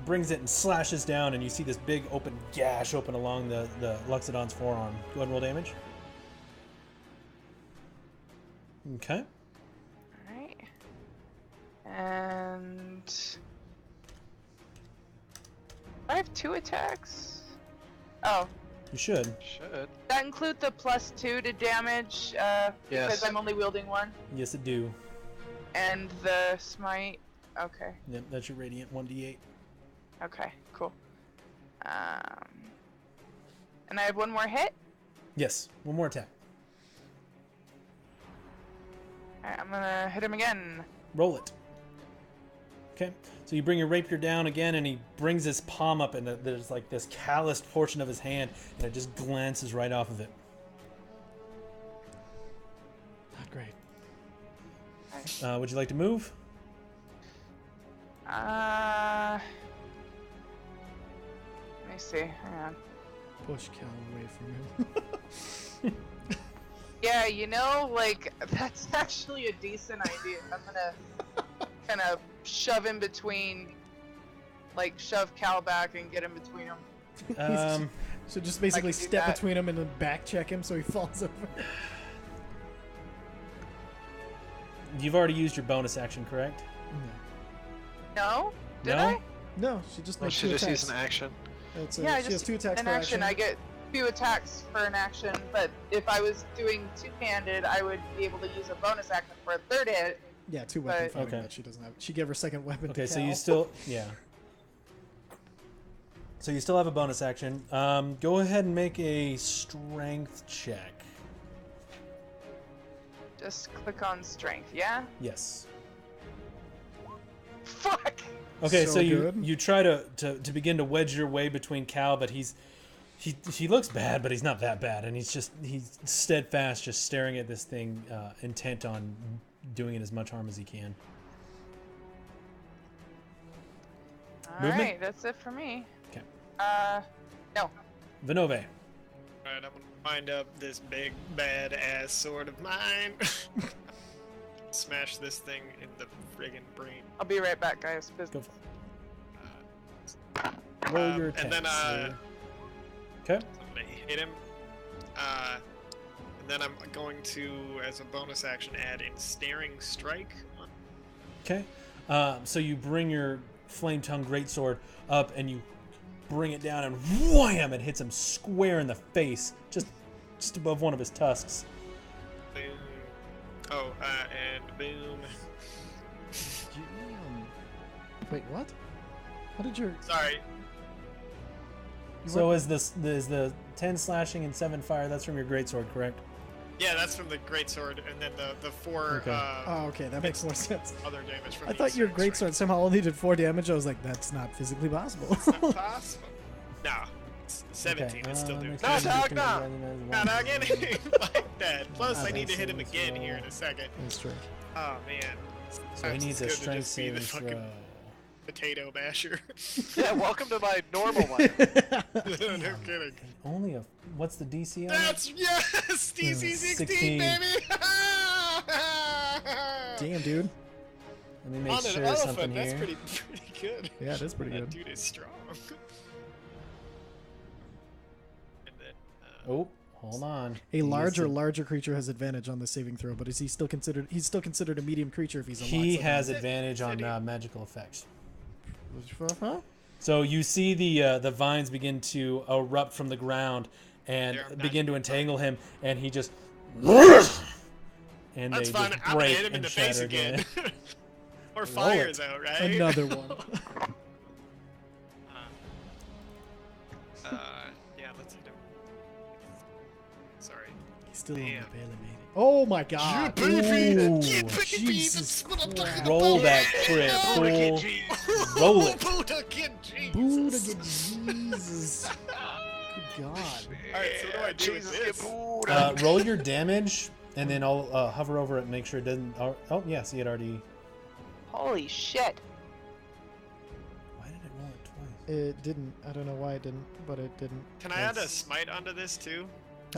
brings it and slashes down, and you see this big open gash open along the Luxodon's forearm. Go ahead and roll damage. Okay. Alright. And I have 2 attacks. Oh, You should. Should. that include the +2 to damage, because Yes. I'm only wielding one. Yes, it do. And the smite. Okay. Yep, that's your radiant 1d8. Okay, cool. And I have 1 more hit. Yes, one more attack. Alright, I'm gonna hit him again. Roll it. Okay, so you bring your rapier down again, and he brings his palm up, and there's like this calloused portion of his hand, and it just glances right off of it. Not great. Would you like to move? Let me see. Hang on. Push Cal away from him. Yeah, you know, like, that's actually a decent idea. I'm gonna kind of shove in between, like, shove Cal back and get in between them. So just basically can do step that. between him and then back check him so he falls over. You've already used your bonus action, correct? No? Did No? I? No, she just Well, makes she 2 just attacks. used an action. It's Yeah, I she has just 2 attacks an per action. I get 2 attacks for an action, but if I was doing two-handed, I would be able to use a bonus action for a 3rd hit. Yeah, 2 weapon but- fighting, Okay. but she doesn't have. She gave her second weapon Okay, to so you Cal. still, yeah. So you still have a bonus action. Go ahead and make a strength check. Just click on strength, yeah? Yes. Fuck! Okay, So so you good. you try to begin to wedge your way between Cal, but he looks bad, but he's not that bad, and he's steadfast, just staring at this thing, intent on doing it as much harm as he can. Movement? Alright, that's it for me. Okay. No. Vinove. Alright, I'm gonna wind up this big bad ass sword of mine. Smash this thing in the friggin' brain. I'll be right back, guys. Go for it. Roll your and then attacks. Okay. I'm gonna hit him. And then I'm going to, as a bonus action, add Ensnaring Strike. Okay. So you bring your flame tongue greatsword up and you bring it down and wham! It hits him square in the face, just above one of his tusks. Boom. Oh, and boom. Damn. Wait, what? How did your... Sorry. So is the 10 slashing and 7 fire? That's from your greatsword, correct? Yeah, that's from the greatsword, and then the 4 Okay. Oh, okay, that makes more sense. other damage from I the thought your Ensnaring greatsword somehow only did 4 damage. I was like, that's not physically possible. Strike. Not possible. No. It's 17, Okay, it's still doing next it. one, No, you can no. recognize Not one. again like that. Plus, I need to hit him That's again here in a second. That's true. Oh, man. So he Sometimes needs it's a good to strength just be the saving fucking throw. potato masher. Yeah, welcome to my normal life. No kidding. Only a what's the DC on it? That's yes, DC 16, 16. baby. Damn, dude. Let me make On an sure elephant, something that's here. pretty good. Yeah, it is pretty That good. dude is strong. And then, Oh, hold on. A He larger, is larger creature has advantage on the saving throw, but is he still considered? He's still considered a medium creature if he's a lot. He slower. has advantage on magical effects. Huh? So you see the vines begin to erupt from the ground and They're begin to magical entangle him, and he just and that's they fine. just I'm gonna break hit him in and the face shatter again. Or Roll fire's it. out, right? Another one. Yeah, let's hit him. Sorry. He's still on the Damn. baby. Oh my god. Ooh, Jesus Christ. roll that crit, fool. Roll it. Buddha Kid Jesus. Buddha, Jesus. Good God. Alright, so what do I do with this? Roll your damage, and then I'll hover over it and make sure it doesn't. Oh, yeah, see it already. Holy shit. Why did it roll it twice? It didn't. I don't know why it didn't, but it didn't. Can I add a That's- smite onto this too?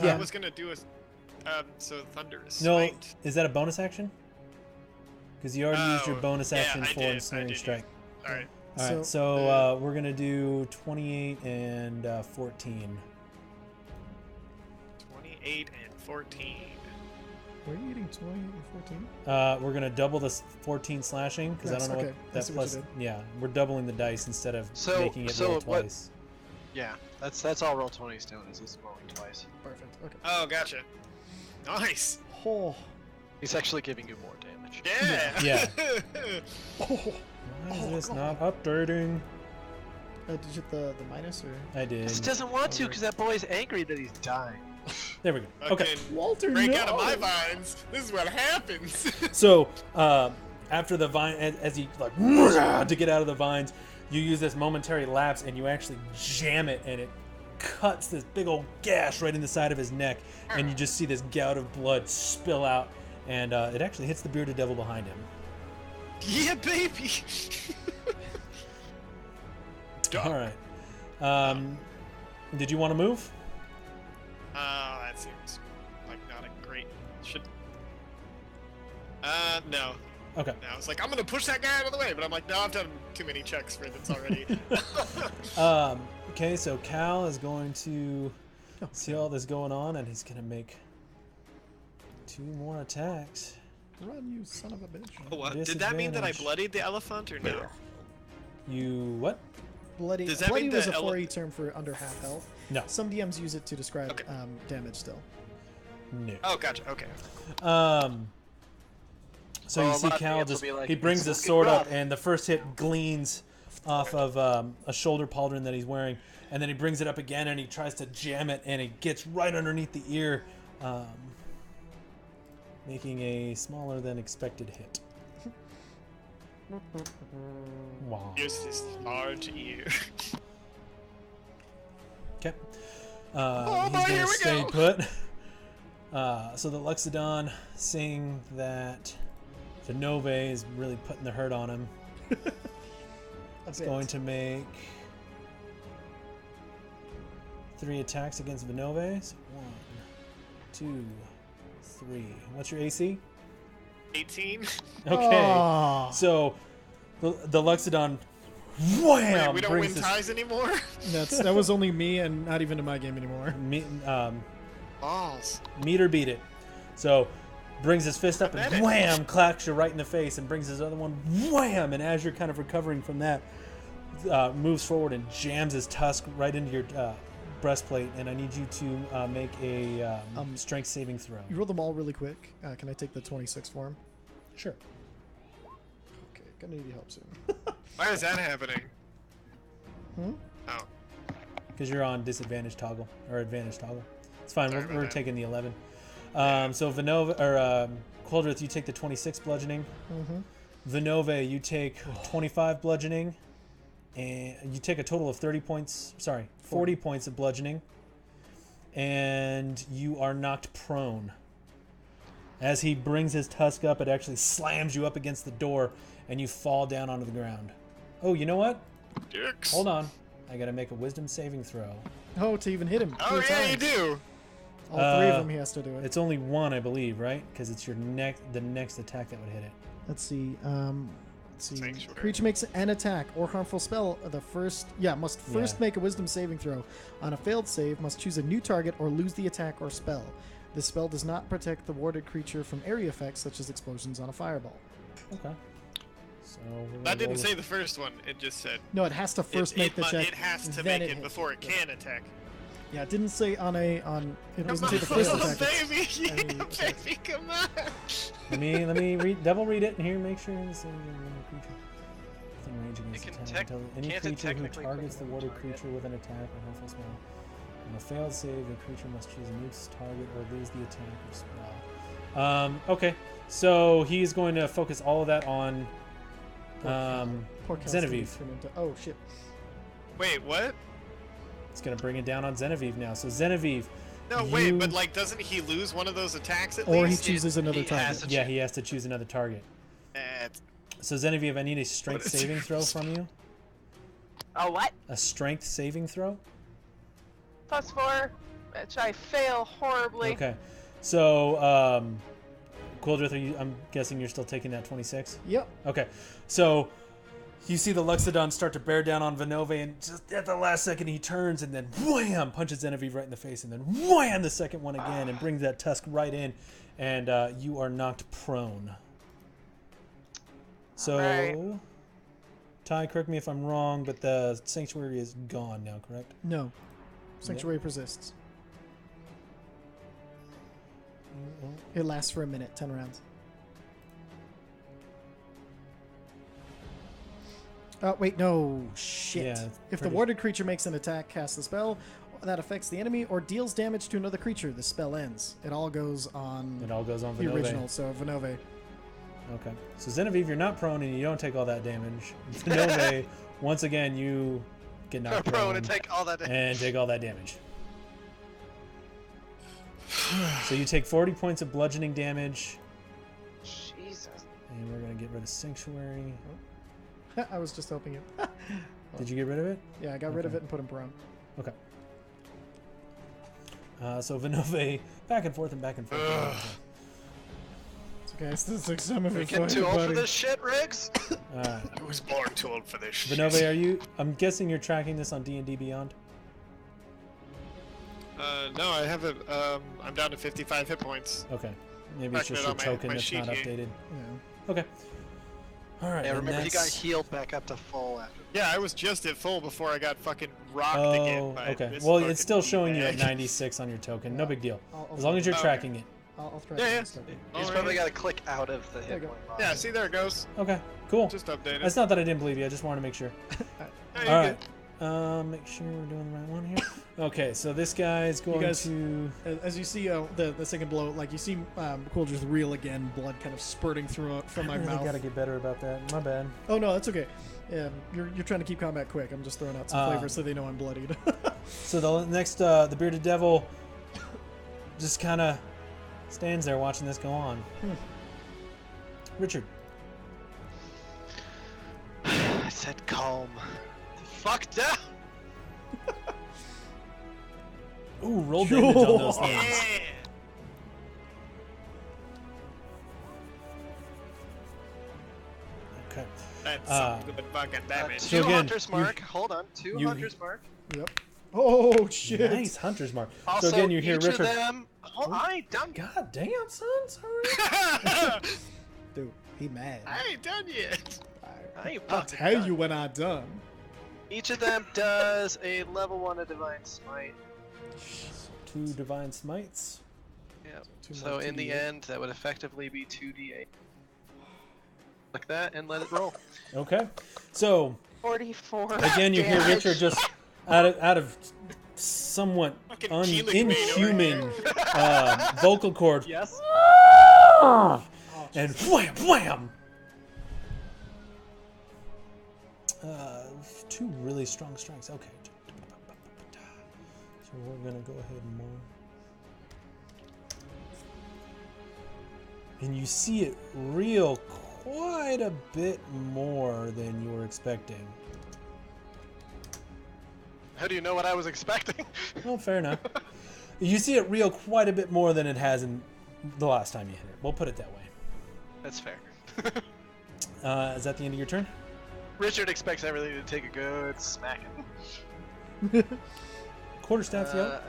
Yeah. I was gonna do a so thunderous No, smite. is that a bonus action? Because you already used your Oh, bonus yeah, action I for did, I ensnaring did, strike. Alright. All right, so we're gonna do 28 and 14. 28 and 14. Were you eating 20 and 14? We're gonna double the 14 slashing because I Nice, don't know okay. what I that see what you plus. did. Yeah, we're doubling the dice instead of making it roll what- twice. Yeah, that's all roll 20's doing is he's rolling twice. Perfect. Okay. Oh, gotcha. Nice. Oh. He's actually giving you more damage. Yeah. Yeah. Oh. Why is Oh, this God. not updating? Did you hit the minus or? I did. He doesn't want to because that boy's angry that he's dying. There we go. Okay. Fucking Walter, break no. out of my vines. This is what happens. So after the vine, as you like to get out of the vines, you use this momentary lapse and you actually jam it, and it cuts this big old gash right in the side of his neck, and you just see this gout of blood spill out, and it actually hits the bearded devil behind him. Yeah, baby. All right. Did you want to move? That seems like not a great. Should. No. Okay. No, I was like, I'm gonna push that guy out of the way, but I'm like, no, I've done too many checks for this already. Okay, so Cal is going to see all this going on, and he's gonna make 2 more attacks. Run, you son of a bitch. What? Did that mean that I Disadvantage. bloodied the elephant or no? You what? Bloody. Does that Bloody mean was the a 4E term for under half health. No. Some DMs use it to describe Okay. damage still. No. Oh, gotcha. Okay. So Well, you a see lot of Cal fans will just be like, he brings "It's the looking sword up, rough." and the first hit gleans off of a shoulder pauldron that he's wearing, and then he brings it up again and he tries to jam it, and it gets right underneath the ear, making a smaller than expected hit. Wow. Here's this large ear. Okay. Oh, He's boy, here gonna we stay go. put. So the Luxodon, seeing that Vinove is really putting the hurt on him, It's going to make 3 attacks against Vinove. So 1, 2, 3. What's your AC? 18. Okay. Aw. So the Luxodon, wham! Wait, we don't brings win this- ties anymore? That was only me and not even in my game anymore. Balls. Meet or beat it. So brings his fist up and Pathetic. wham, clacks you right in the face, and brings his other one wham, and as you're kind of recovering from that, moves forward and jams his tusk right into your breastplate, and I need you to make a strength saving throw. You roll them all really quick. Can I take the 26 for him? Sure. Okay, gonna need your help soon. Why is that happening? Hmm? Oh. Because you're on disadvantage toggle or advantage toggle. It's fine. Sorry We're, about we're that. taking the 11. So Vinova or Quildrith, you take the 26 bludgeoning. Mm-hmm. Vinove, you take 25 bludgeoning, and you take a total of 30 points. Sorry, 40 points of bludgeoning, and you are knocked prone. As he brings his tusk up, it actually slams you up against the door, and you fall down onto the ground. Oh, you know what? Dicks. Hold on. I gotta make a wisdom saving throw. Oh, to even hit him. Oh, 3 yeah, you times. do. All 3 of them he has to do it. It's only 1, I believe, right? Because it's your the next attack that would hit it. Let's see. Let's see. Sanctuary. Creature makes an attack or harmful spell. Must first make a Wisdom saving throw. On a failed save, must choose a new target or lose the attack or spell. This spell does not protect the warded creature from area effects such as explosions on a fireball. Okay. So we're gonna That didn't roll say the first one. It just said No, it has to first make the check. It has to then make it hits. before it can attack. Yeah, it didn't say on. It doesn't Come say the first on, attack. it's baby. any Yeah, attack. baby, come on. Let me read double read it and here make sure it's a creature. Within range against It can attack tech- until any can't it creature who technically targets the click on warded target? creature with an attack or harmful spell. On a failed save, the creature must choose a new target or lose the attack or spell. Okay, so he's going to focus all of that on Poor Cal's gonna Genevieve. turn into- oh shit! Wait, what? It's going to bring it down on Genevieve now. So Genevieve, No, you- wait, but like, doesn't he lose one of those attacks at Or he least? chooses another he has target. to yeah, he has to choose another target. It's- So Genevieve, I need a strength What is saving your throw from you. Oh, what? A strength saving throw. +4, which I fail horribly. Okay. So, Quildrith, I'm guessing you're still taking that 26? Yep. Okay. So, you see the Luxodon start to bear down on Vinove, and just at the last second he turns and then wham! Punches Genevieve right in the face, and then wham! The second one again, and brings that tusk right in, and you are knocked prone. So, Alright. Ty, correct me if I'm wrong, but the Sanctuary is gone now, correct? No. Sanctuary persists. It lasts for a minute, 10 rounds. Oh, wait, no. Shit. Yeah, If the pretty- warded creature makes an attack, casts a spell that affects the enemy, or deals damage to another creature, the spell ends. It all goes on It all goes on the Vinove. original, so Vinove. Okay. So Genevieve, you're not prone and you don't take all that damage. Vinove, once again, you get knocked Prone prone and take all that. and take all that damage. So you take 40 points of bludgeoning damage, Jesus. and we're gonna get rid of Sanctuary. I was just hoping it. Did you get rid of it? Yeah, I got rid of Okay. it and put him prone. Okay. So Vinove, back and forth and back and forth. and back and forth. It's okay, it's the sixth time of We're it. getting too old for this shit, Riggs. All right. I was born too old for this shit. Vinove, are you? I'm guessing you're tracking this on D&D Beyond. No, I haven't. I'm down to 55 hit points. Okay. Maybe it's Tracking just it your on my token that's sheet not here. updated. Yeah. Okay. All right. Yeah, and remember he got that's- healed back up to full after. Yeah, I was just at full before I got fucking rocked Oh, again by okay. this Well, fucking it's still showing you at bag. 96 on your token. No big deal. I'll As long as you're Okay. tracking it. I'll try Yeah, to yeah. restart it. He's Alright. probably got to click out of the There you hit go. point box. Yeah, see, there it goes. Okay. Cool. Just updated. It's not that I didn't believe you. I just wanted to make sure. Yeah, you're All good. right. Make sure we're doing the right one here. Okay, so this guy's going guys- to. As you see the second blow, like you see Quildrith reel again, blood kind of spurting through from my I really mouth. gotta get better about that. My bad. Oh no, that's okay. You're trying to keep combat quick. I'm just throwing out some flavor so they know I'm bloodied. So the next, the bearded devil, just kind of stands there watching this go on. Richard. It's said calm. The fuck down! Ooh, roll damage on those things. Yeah. Okay. That's Uh, some good fucking damage. So Two again, Hunter's Mark. Hold on. Two you- Hunter's Mark. Yep. Oh shit. Nice hunter's mark. Also, so again, you hear each Richard. of them. Oh, I ain't done yet. God damn, son. Sorry. Dude, he mad. I ain't done yet. I ain't I'll fucking tell done. you when I'm done. Each of them does a level 1 of Divine Smite. 2 divine smites. Yep. Two So more in the 2d8. end, that would effectively be 2d8. Like that, and let it roll. Okay. So 44. again, you hear damage. Richard just out of somewhat Fucking Keelan Bane inhuman vocal cord, Yes. and wham, wham. 2 really strong strikes. Okay. So we're gonna go ahead and more. And you see it reel quite a bit more than you were expecting. How do you know what I was expecting? Well, fair enough. You see it reel quite a bit more than it has in the last time you hit it. We'll put it that way. That's fair. Is that the end of your turn? Richard expects everything to take a good smacking. Quarterstaff, yep.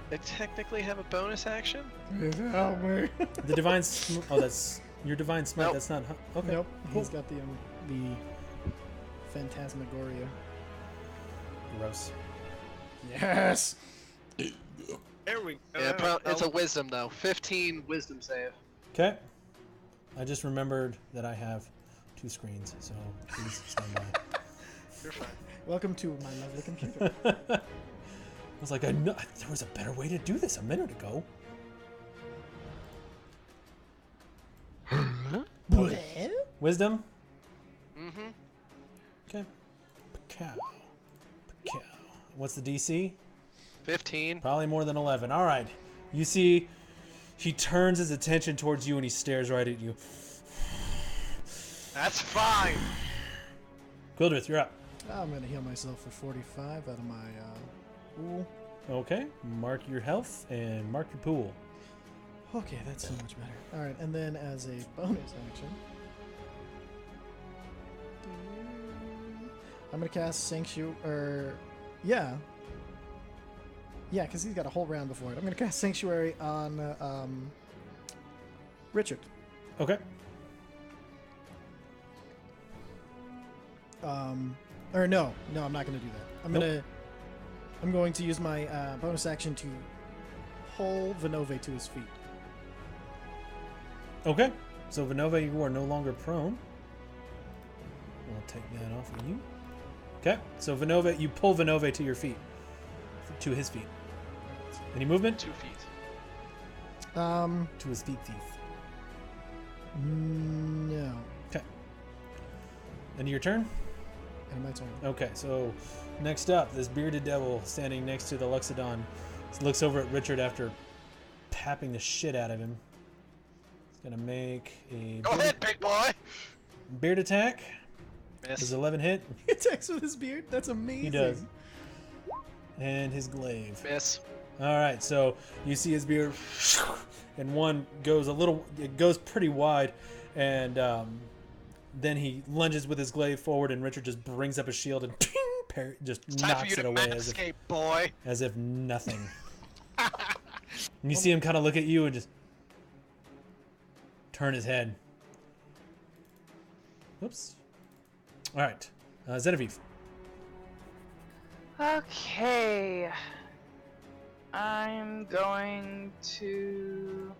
I technically have a bonus action. Help me. The divine. Oh, that's your divine smite. Nope. That's not. Okay. Nope. Cool. He's got the Phantasmagoria. Gross. Yes. There we go. Yeah, it's a wisdom though. 15 wisdom save. Okay. I just remembered that I have 2 screens, so please stand by. You're fine. Welcome to my lovely computer. I was like, I know there was a better way to do this a minute ago. Wisdom. Mm-hmm. Okay. Cow. Cow. What's the DC? 15. Probably more than 11. All right. You see, he turns his attention towards you and he stares right at you. That's fine. Quildrith, you're up. I'm gonna heal myself for 45 out of my pool. Okay. Mark your health and mark your pool. Okay, that's so much better. All right, and then as a bonus action, I'm gonna cast Sanctuary. Yeah, because he's got a whole round before it. I'm gonna cast Sanctuary on Richard. Okay. Or no, I'm not gonna do that. I'm going to use my bonus action to pull Vinove to his feet. Okay. So, Vinova, you are no longer prone. I'll take that off of you. Okay. So, Vinova, you pull Vinove to your feet. To his feet. Any movement? 2 feet. To his feet. No. Okay. End of your turn? And my turn. Okay, so next up, this bearded devil standing next to the Luxodon looks over at Richard after papping the shit out of him. He's gonna make a Go ahead, big boy. beard attack. Miss. Does 11 hit? He attacks with his beard? That's amazing. He does. And his glaive. Miss. All right, so you see his beard, and one goes it goes pretty wide, and then he lunges with his glaive forward, and Richard just brings up a shield and just It's time for knocks you it to away manscape, boy. as if nothing. And you see him kind of look at you and just turn his head. Oops. All right, Zenevieve. Okay. I'm going to.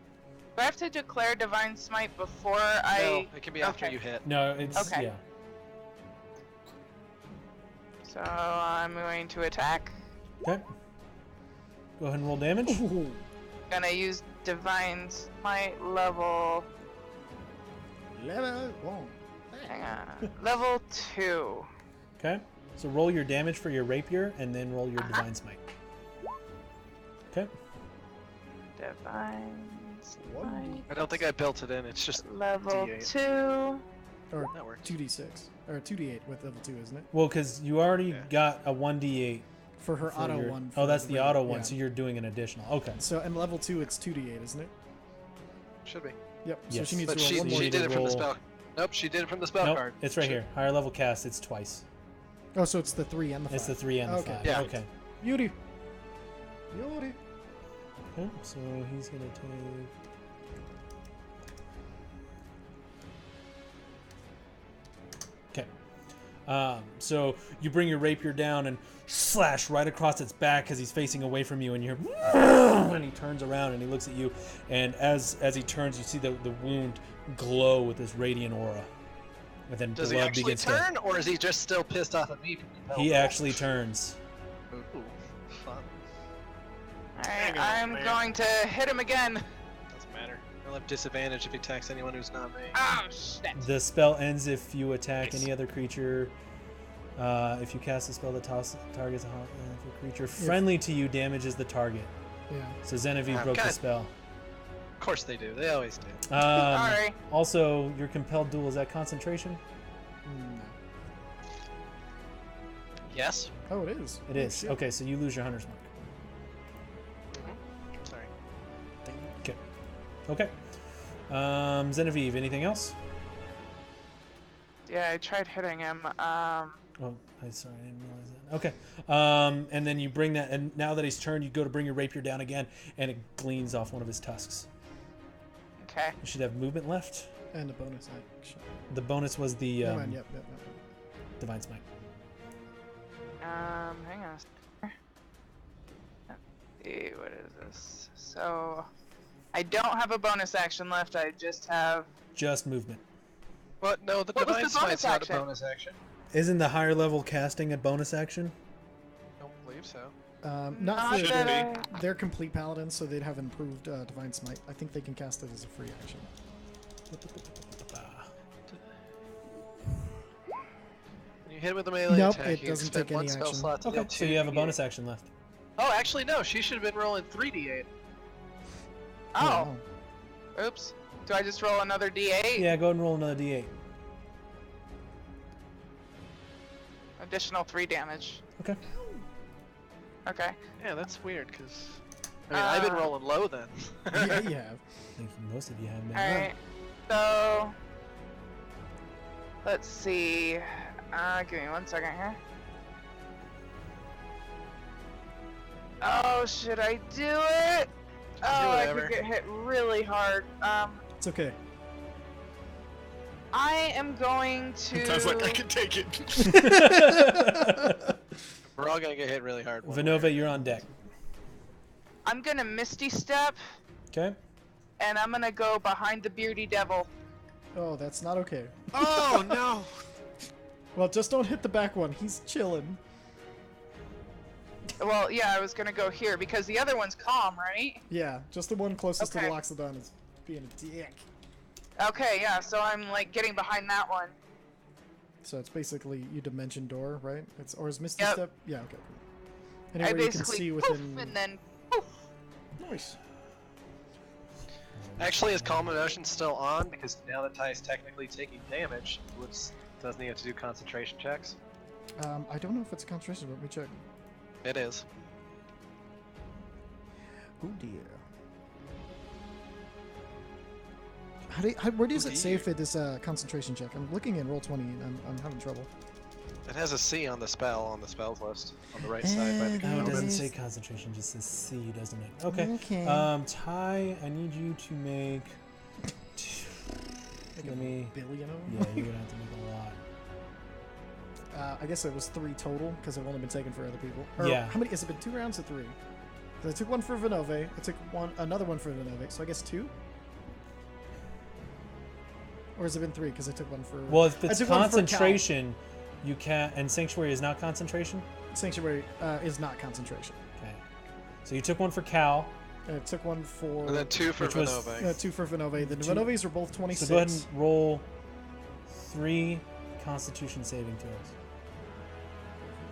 Do I have to declare Divine Smite before No, it can be after okay. you hit. No, it's Okay. yeah. So I'm going to attack. Okay. Go ahead and roll damage. Gonna use Divine Smite level. Level 1. Hang on. Level 2. Okay. So roll your damage for your rapier, and then roll your divine smite. Okay. Divine Smite. I don't think I built it in. It's just Level D8. 2. Or That works. 2d6 or 2d8 with level 2, isn't it? Well, because you already got a 1d8 For her for auto your- one. Oh, for that's the regular- auto one. yeah. So you're doing an additional. Okay. So and level 2, it's 2d8, isn't it? Should be. Yep. So Yes. she needs But to roll she, one more. need she to did it from the roll- spell. Nope, she did it from the spell Nope, card. it's right Should- here. Higher level cast. It's twice. Oh, so it's the 3 and the 5. It's the 3 and the Okay. 5. Yeah. Okay. Beauty. Beauty. Okay. So he's gonna take. Okay. So you bring your rapier down and slash right across its back because he's facing away from you, and you're and he turns around and he looks at you, and as he turns, you see the wound glow with this radiant aura, and then Does he blood actually begins turn, or is he just still pissed off at me? to. He actually turns. Ooh, fun. Alright, Hang on, I'm man. going to hit him again. Doesn't matter. He'll have disadvantage if he attacks anyone who's not me. Oh, shit. The spell ends if you attack Nice. any other creature. If you cast a spell that targets a creature friendly to you, damages the target. Yeah. So Genevieve broke the God. spell. Of course they do. They always do. Sorry. Also, your compelled duel, is that concentration? No. Yes. Oh, it is. It Oh, is. shit. Okay, so you lose your hunter's mark. Sorry. Okay. Genevieve, anything else? Yeah, I tried hitting him. Oh, I'm sorry, I didn't realize that. Okay. And then you bring that, and now that he's turned, you go to bring your rapier down again, and it gleans off one of his tusks. Okay. You should have movement left. And a bonus action. The bonus was the Never mind, yep. Divine Smite. Hang on. Let's see, what is this? So, I don't have a bonus action left. I just have. Just movement. What? No, the What was divine the bonus smite's not a action? bonus action. Isn't the higher level casting a bonus action? Don't believe so. Not Not for that they're, I- they're complete paladins, so they'd have improved Divine Smite. I think they can cast it as a free action. When you hit with a melee Nope, attack, it you doesn't expend take one any spell action. slot to Okay, deal so 2 you have a d8. bonus action left. Oh, actually, no. She should have been rolling 3d8. Oh, oops. Do I just roll another d8? Yeah, go ahead and roll another d8. Additional 3 damage. Okay. Okay. Yeah, that's weird, because... I mean, I've been rolling low then. Yeah, you have. I think most of you have been. Alright. So. Let's see. Give me 1 second here. Oh, should I do it? Oh, I whatever. could get hit really hard. It's okay. I am going to. Sounds like I can take it. We're all gonna get hit really hard. one way. Vinova, you're on deck. I'm gonna Misty Step, Okay. and I'm gonna go behind the Beardy Devil. Oh, that's not okay. Oh no! Well, just don't hit the back one. He's chilling. Well, yeah, I was gonna go here because the other one's calm, right? Yeah, just the one closest to Okay. the Loxodon is being a dick. Okay, yeah, so I'm like getting behind that one. So it's basically you dimension door, right? It's or is Misty Yep. Step? Yeah, okay. I Anywhere you can basically see poof, within. and then poof. Nice. Actually, is Calm Emotion still on? Because now that Ty's technically taking damage, doesn't he have to do concentration checks? I don't know if it's a concentration, but let me check. It is. Oh dear. Where does it say if it is a concentration check? I'm looking in Roll20 and I'm having trouble. It has a C on the spells list on the right side. By the Oh, it comment. doesn't say concentration, just says C, doesn't it? Okay. Okay. Ty, I need you to make. Let me. Billion of Yeah, them? you're gonna have to make a lot. I guess it was 3 total because I've only been taken for other people. Or Yeah. How many? Has it been 2 rounds or 3? 'Cause I took one for Vinove. I took another one for Vinove. So I guess 2. Or has it been 3? Because I took one for. Well, if I it's took one for Cal. concentration, you can't. And Sanctuary is not concentration? Sanctuary is not concentration. Okay. So you took one for Cal. I took one for. And then 2 for Which was- Vinove. 2 for Vinove. The Two- Vinoves are both 26. So go ahead and roll 3 Constitution saving throws.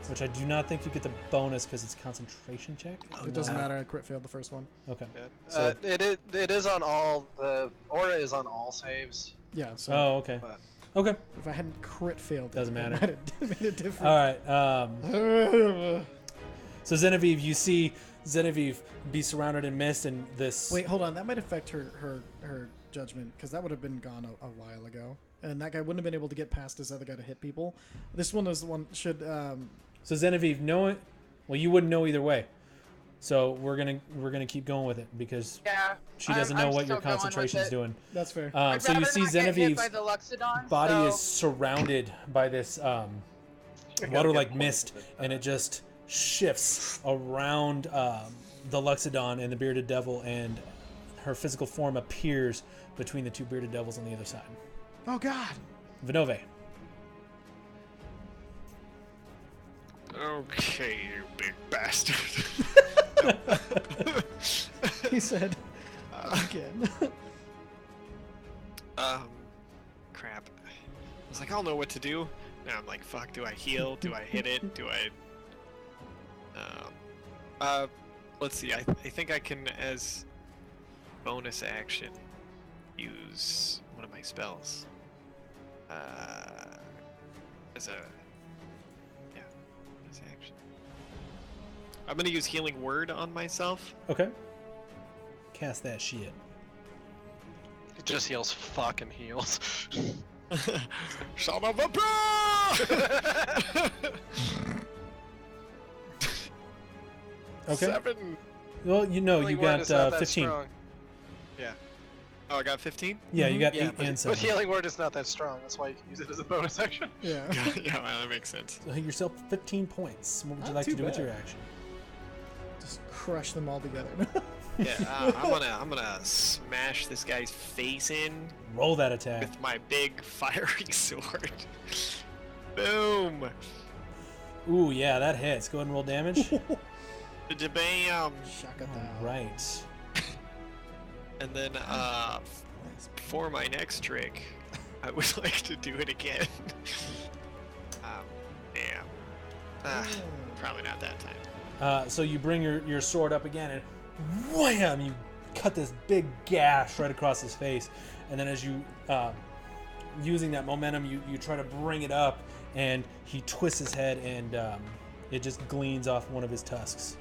Which I do not think you get the bonus because it's concentration check. It doesn't matter. I crit failed the first one. Okay. Yeah. It is on all. The aura is on all saves. Yeah. So. Oh, okay. But Okay. If I hadn't crit failed, Doesn't it matter. might have made a difference. All right. So Genevieve, you see Genevieve be surrounded in mist, and this. Wait, hold on. That might affect her judgment, because that would have been gone a while ago, and that guy wouldn't have been able to get past this other guy to hit people. This one is the one should. So Genevieve, know it. Well, you wouldn't know either way. So we're gonna keep going with it because Yeah. she doesn't know I'm what your still going with concentration's it. doing. That's fair. I'd So you rather see not get hit Genevieve's by the Luxodon, body so... is surrounded by this water-like mist, and it just shifts around the Luxodon and the bearded devil, and her physical form appears between the two bearded devils on the other side. Oh God. Vinove. Okay, you big bastard. He said again. Crap. I was like, I'll know what to do. Now I'm like, fuck, do I heal? Do I hit it? Do I... let's see, I think I can, as bonus action, use one of my spells. As a... Yeah, bonus action. I'm gonna use Healing Word on myself. Okay. Cast that shit. It just heals fucking heals. Son of a bitch! Okay. 7. Well, you know, you Healing Word got is not that 15. strong. Yeah. Oh, I got 15? Yeah, you got Yeah, 8 but, and but 7. healing word is not that strong. That's why you can use it as a bonus action. Yeah. Yeah, well, that makes sense. So hit yourself 15 points. What would you Not like to too do with bad. your action? Just crush them all together. Yeah, I'm gonna smash this guy's face in Roll that attack. with my big fiery sword. Boom! Ooh, yeah, that hits. Go ahead and roll damage. Bam! Shaka All right. And then, for my next trick, I would like to do it again. Damn. Probably not that time. So you bring your sword up again, and wham! You cut this big gash right across his face. And then as you, using that momentum, you try to bring it up, and he twists his head, and it just gleans off one of his tusks.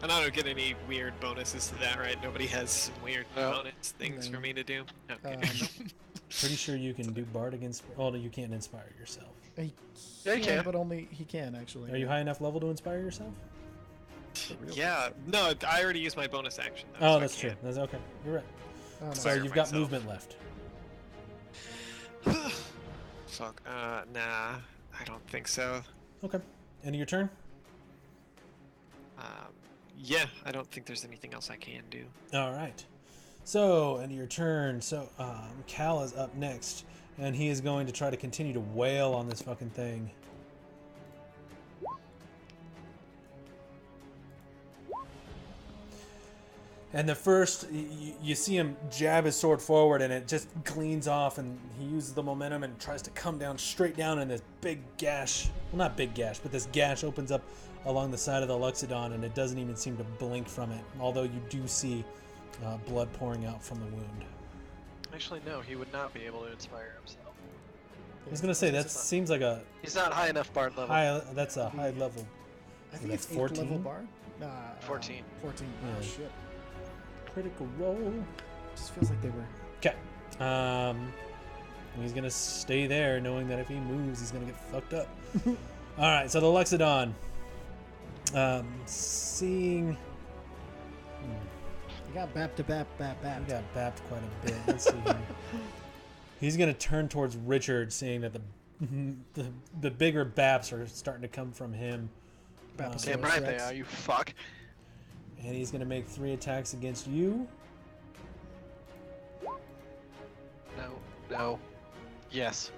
And I don't get any weird bonuses to that, right? Nobody has some weird No. bonus things for me to do? Okay. Pretty sure you can do Bardic Inspire. Oh, no, you can't inspire yourself. He Yeah, you can. but only he can actually. Are you high enough level to inspire yourself? Yeah, no, I already used my bonus action though. Oh, so I that's true. can't. That's okay. You're right. Oh, no. So Fire you've got myself. movement left. Fuck. Nah, I don't think so. Okay. End of your turn. Yeah, I don't think there's anything else I can do. All right. So, end of your turn. So, Cal is up next, and he is going to try to continue to wail on this fucking thing. And the first, you see him jab his sword forward, and it just gleans off, and he uses the momentum and tries to come down straight down, and this big gash, well, not big gash, but this gash opens up along the side of the Luxodon, and it doesn't even seem to blink from it, although you do see blood pouring out from the wound. Actually, no, he would not be able to inspire himself. I was gonna say, that seems like a He's not high enough bard level. high, that's a high level. I think That's it's 8th level 14? bar. Nah, 14. 14. Yeah. Oh shit. Critical roll. Just feels like they were. Okay. He's gonna stay there, knowing that if he moves, he's gonna get fucked up. All right. So the Luxodon, seeing You got bap to bap, bap, bap. he got bapped quite a bit. Let's see here. He's gonna turn towards Richard, seeing that the bigger baps are starting to come from him. Baposaurus Damn right they Rex. are, you fuck. And he's gonna make 3 attacks against you. No. Yes.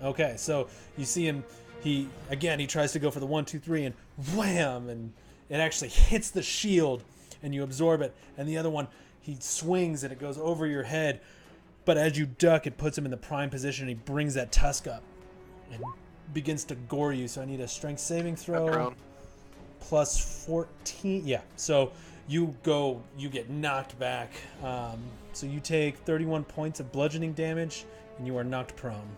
Okay, so you see him. He tries to go for the 1, 2, 3, and wham! And it actually hits the shield, and you absorb it. And the other one, he swings, and it goes over your head. But as you duck, it puts him in the prime position. And he brings that tusk up and begins to gore you. So I need a strength saving I'm throw. prone. Plus 14. Yeah. So you get knocked back. So you take 31 points of bludgeoning damage and you are knocked prone.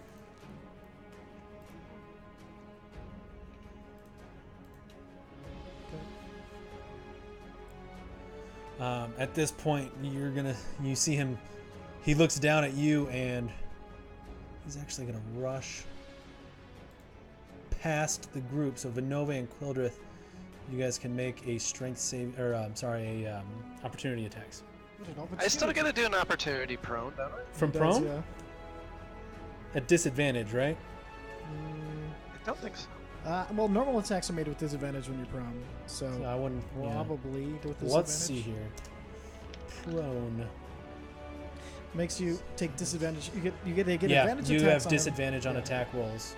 At this point, you see him. He looks down at you, and he's actually gonna rush past the group. So Vinove and Quildrith, you guys can make a strength save, or opportunity attacks. I still gotta do an opportunity prone, don't I? From He does, prone? yeah. At disadvantage, right? I don't think so. Well, normal attacks are made with disadvantage when you're prone, so So I wouldn't. Yeah. probably do with disadvantage. Let's see here. Prone. Makes you take disadvantage. You get Yeah, advantage you attacks have on him. disadvantage on Yeah. attack rolls.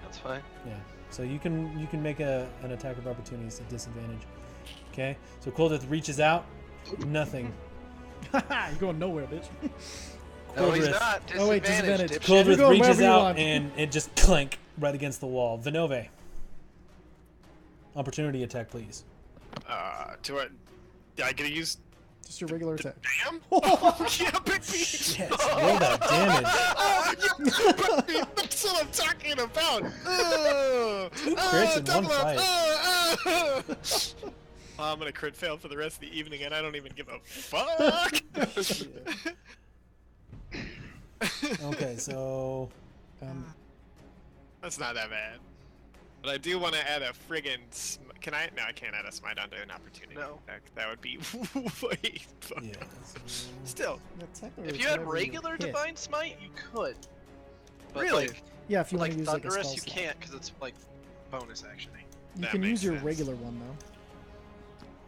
That's fine. Yeah. So you can make an attack of opportunities at disadvantage. Okay. So Quildrith reaches out. Nothing. Haha, you're going nowhere, bitch. No, he's Quildrith. not. Oh, wait, Disadvantage. disadvantage. dipshit. You're Quildrith going reaches wherever you out want. and it just clank right against the wall. Vinove. Opportunity attack, please. Do I get to use Just your regular attack. damn? Yeah, pick me. Yes. Roll that damage. Oh, you put me. That's what I'm talking about. Two crits in one double up. fight. I'm gonna crit fail for the rest of the evening, and I don't even give a fuck. Okay, so That's not that bad. But I do want to add a friggin' can I? No, I can't add a smite onto an opportunity. No. That would be way fucked yeah. up. Still, Yeah, technically If it's you had whatever you regular hit. Divine Smite, you could. But Really? Like, Yeah, if you want like to use like a Thunderous, spell you slot. can't because it's like bonus actioning. You That can makes use your sense. regular one though.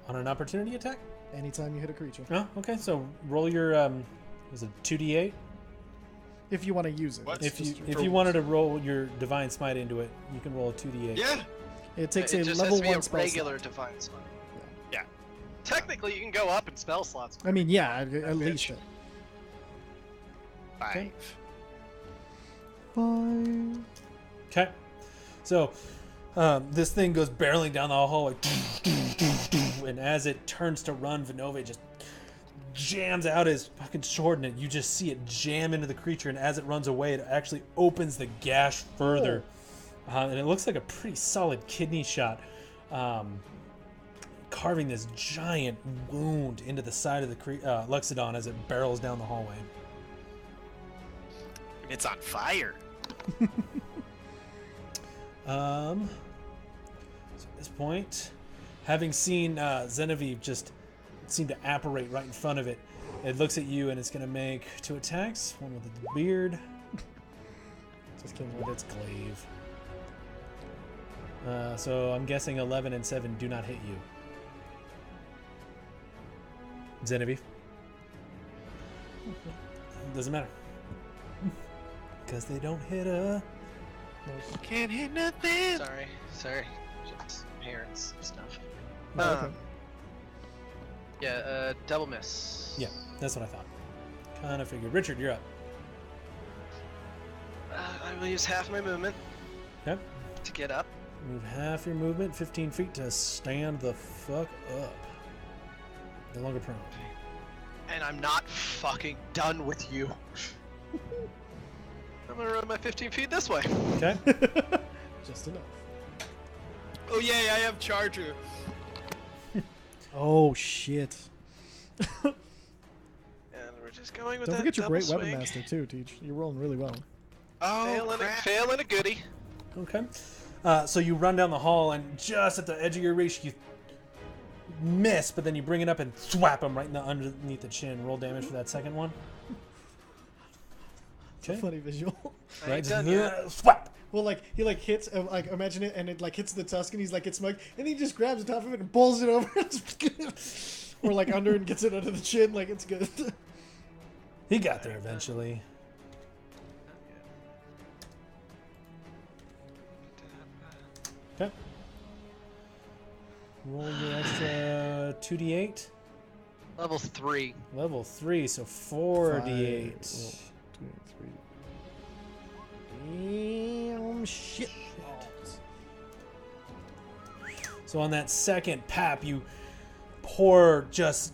On an opportunity attack? Anytime you hit a creature. Oh, okay. So roll your was it 2d8? If you want to use it. What? It's If you just your- if you wanted to roll your divine smite into it, you can roll a 2d8. yeah. It takes it a just level has to be 1 a spell regular slot. Divine Smite. Yeah. Technically, you can go up in spell slots. I mean, yeah, at least. 5. Okay. So this thing goes barreling down the hallway, and as it turns to run, Vinove just jams out his fucking sword, and you just see it jam into the creature. And as it runs away, it actually opens the gash further, and it looks like a pretty solid kidney shot, carving this giant wound into the side of the Luxodon as it barrels down the hallway. It's on fire. So at this point, having seen Genevieve just seem to apparate right in front of it, it looks at you and it's going to make 2 attacks. One with its beard. Just kidding, with its glaive. So I'm guessing 11 and 7 do not hit you. Genevieve. Doesn't matter. Because they don't hit a... Can't hit nothing. Sorry. Just parents stuff. Oh, okay. Yeah, double miss. Yeah, that's what I thought. Kind of figured. Richard, you're up. I will use half my movement Okay. to get up. Move half your movement, 15 feet to stand the fuck up. No longer prone. And I'm not fucking done with you. I'm gonna run my 15 feet this way. Okay. Just enough. Oh yay! I have Charger. Oh shit! And we're just going with Don't that forget your double great weapon swing. master too, Teach. You're rolling really well. Oh Fail and a goodie. Okay. So you run down the hall, and just at the edge of your reach, you miss, but then you bring it up and thwap him right in the underneath the chin. Roll damage for that second one. Okay. Funny visual. I Right. ain't Just done yet. swap. Well, like he like hits, like imagine it, and it like hits the tusk, and he's like, it's smug, and he just grabs the top of it and pulls it over, or like under and gets it under the chin, like it's good. He got there eventually. Okay. Roll your extra 2d8. Level 3. Level 3, so 4d8. 2, 3. Damn shit. So on that second pap, you pour just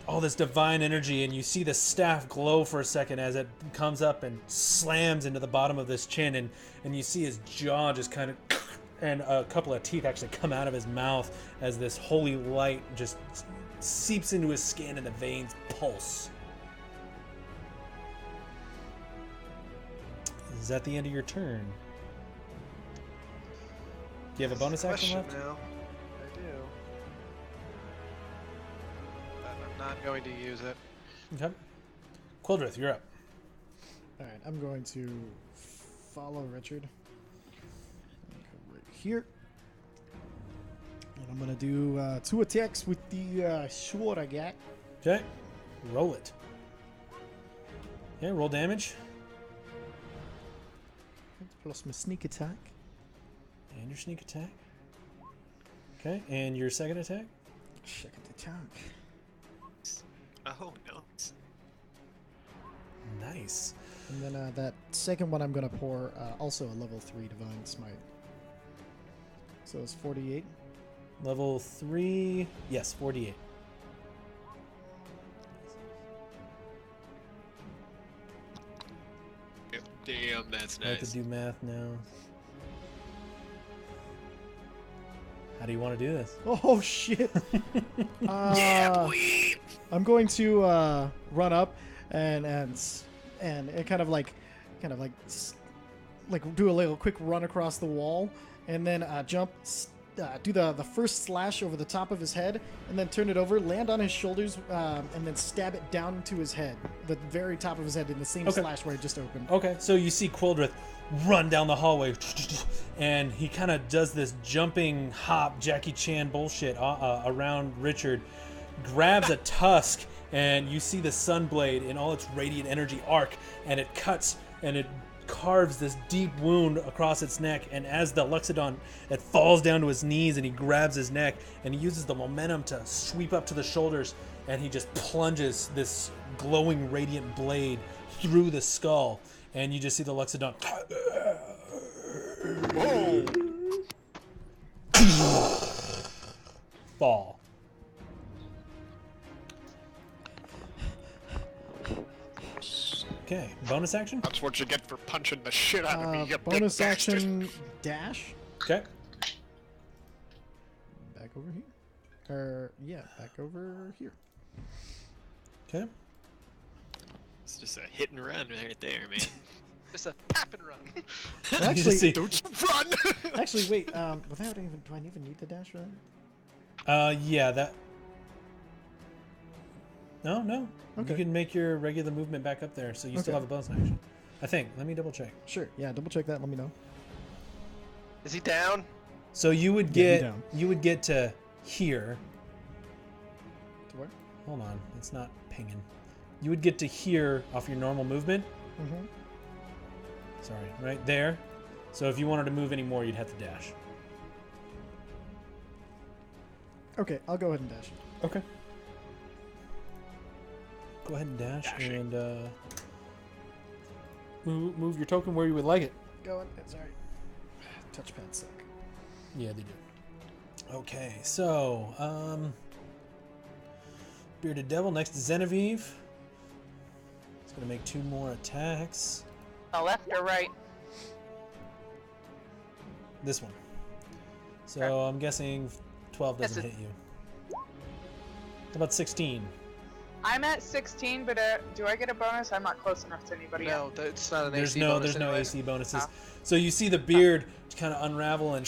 all this divine energy, and you see the staff glow for a second as it comes up and slams into the bottom of this chin, and you see his jaw just kind of, and a couple of teeth actually come out of his mouth as this holy light just seeps into his skin and the veins pulse. Is that the end of your turn? Do you have a bonus action left? Now. I do. But I'm not going to use it. Okay. Quildrith, you're up. Alright, I'm going to follow Richard. Go right here. And I'm going to do 2 attacks with the sword I got. Okay. Roll it. Yeah, roll damage. Plus my sneak attack. And your sneak attack. Okay, and your second attack? Second attack. Oh no. Nice. And then that second one I'm going to pour also a level 3 Divine Smite. So it's 48. Level 3. Yes, 48. Damn, that's I have to nice. do math now. How do you want to do this? Oh shit! Yeah, boy. I'm going to run up and kind of like do a little quick run across the wall, and then jump, do the first slash over the top of his head, and then turn it over, land on his shoulders, and then stab it down into his head, the very top of his head, in the same Okay. slash where it just opened. Okay, so you see Quildrith run down the hallway, and he kind of does this jumping hop, Jackie Chan bullshit around Richard, grabs a tusk, and you see the Sunblade in all its radiant energy arc, and it cuts, and it carves this deep wound across its neck, and as the Luxodon, it falls down to his knees, and he grabs his neck, and he uses the momentum to sweep up to the shoulders, and he just plunges this glowing radiant blade through the skull, and you just see the Luxodon fall. Okay, bonus action? That's what you get for punching the shit out of me, you Bonus big bastard. action dash Okay. back over here. Yeah, back over here. Okay. It's just a hit and run right there, man. Just a tap and run. Well, You actually, see- Don't run! actually, wait. Without even, do I even need the dash for that? Yeah, that. No. Okay. You can make your regular movement back up there, so you still Okay. have a bonus action. I think. Let me double check. Sure. Yeah, double check that. Let me know. Is he down? So you would Yeah, get be down. you would get to here. To where? Hold on, it's not pinging. You would get to here off your normal movement. Mm-hmm. Sorry, right there. So if you wanted to move any more, you'd have to dash. Okay, I'll go ahead and dash. Okay. Go ahead and dash Dashing. and move your token where you would like it. Going. Sorry. Touchpad suck. Yeah, they do. Okay, so Bearded Devil next to Zenevieve. It's gonna make 2 more attacks. The left or right? This one. So I'm guessing 12 doesn't Yes, hit you. How about 16? I'm at 16, but do I get a bonus? I'm not close enough to anybody else. No, it's not an There's AC no bonus there's no anyway. AC bonuses. Oh. So you see the beard kind of unravel and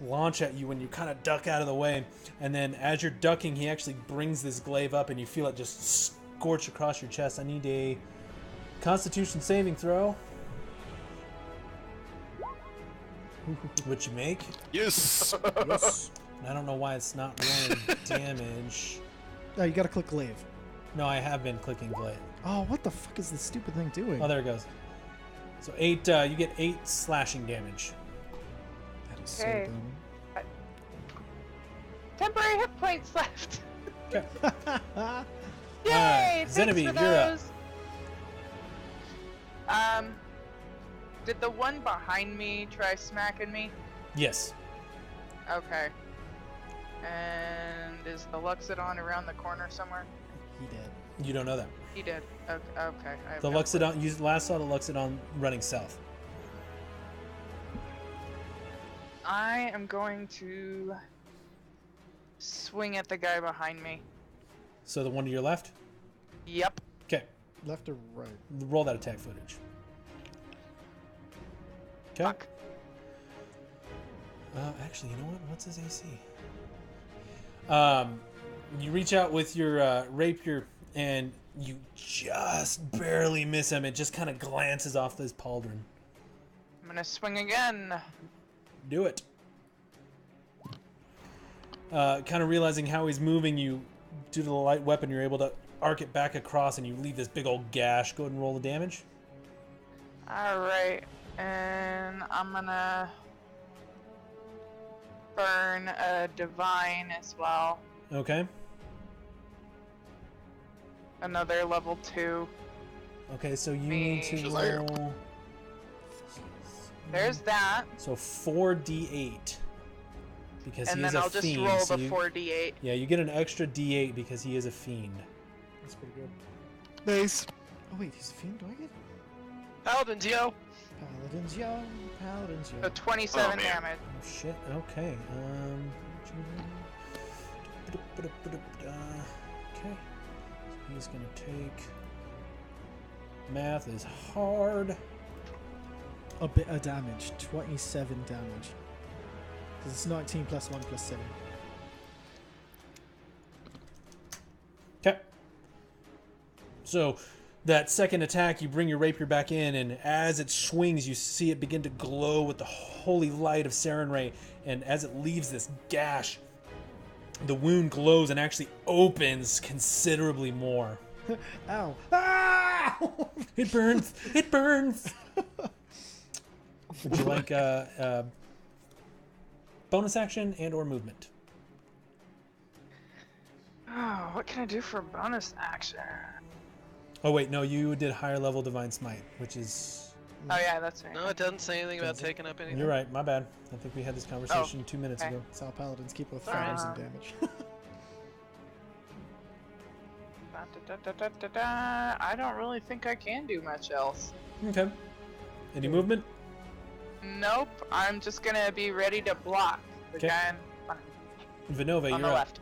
launch at you when you kind of duck out of the way, and then as you're ducking, he actually brings this glaive up, and you feel it just scorch across your chest. I need a Constitution saving throw, which you make. Yes! Yes. And I don't know why it's not rolling damage. Oh, you gotta click glaive. No, I have been clicking glaive. Oh, what the fuck is this stupid thing doing? Oh, there it goes. So 8. You get 8 slashing damage. That is Okay. so Temporary hit points left. Okay. dumb. Yay! Thanks Genevieve, for you're up. those. Did the one behind me try smacking me? Yes. Okay. And is the Luxodon around the corner somewhere? He did. You don't know that. He did. Okay. I have The no Luxodon, you last saw the Luxodon running south. I am going to swing at the guy behind me. So the one to your left? Yep. Okay. Left or right? Roll that attack footage. Okay. Fuck. Actually, you know what? What's his AC? You reach out with your rapier and you just barely miss him. It just kind of glances off this pauldron. I'm gonna swing again. Do it. Kind of realizing how he's moving, you, due to the light weapon, you're able to arc it back across and you leave this big old gash. Go ahead and roll the damage. Alright. And I'm gonna burn a divine as well. Okay. Another level 2. Okay, so you need to Shazam. roll. There's that. So 4d8. Because And he is then a I'll just fiend. roll so the you, 4d8. Yeah, you get an extra d8 because he is a fiend. That's pretty good. Nice. Oh wait, he's a fiend. Do I get Paladins, yo! paladins? Yo, paladins. Yo. So 27 Oh, man. damage. Oh shit. Okay. Okay. So he's gonna take. Math is hard. A bit of damage. 27 damage. Because it's 19 plus 1 plus 7. Okay. So that second attack, you bring your rapier back in, and as it swings, you see it begin to glow with the holy light of Sarenrae. And as it leaves this gash, the wound glows and actually opens considerably more. Ow. Ah! It burns! It burns! Would you like bonus action and or movement? Oh, what can I do for bonus action? Oh wait, no, you did higher level Divine Smite, which is... Oh yeah, that's right. No, it doesn't say anything about Doesn't. taking up anything. You're right, my bad. I think we had this conversation 2 minutes okay. ago. That's how paladins keep with Alright. fires and damage. I don't really think I can do much else. Okay. Any movement? Nope, I'm just gonna be ready to block the Okay. guy Vinova, on you're the up. left.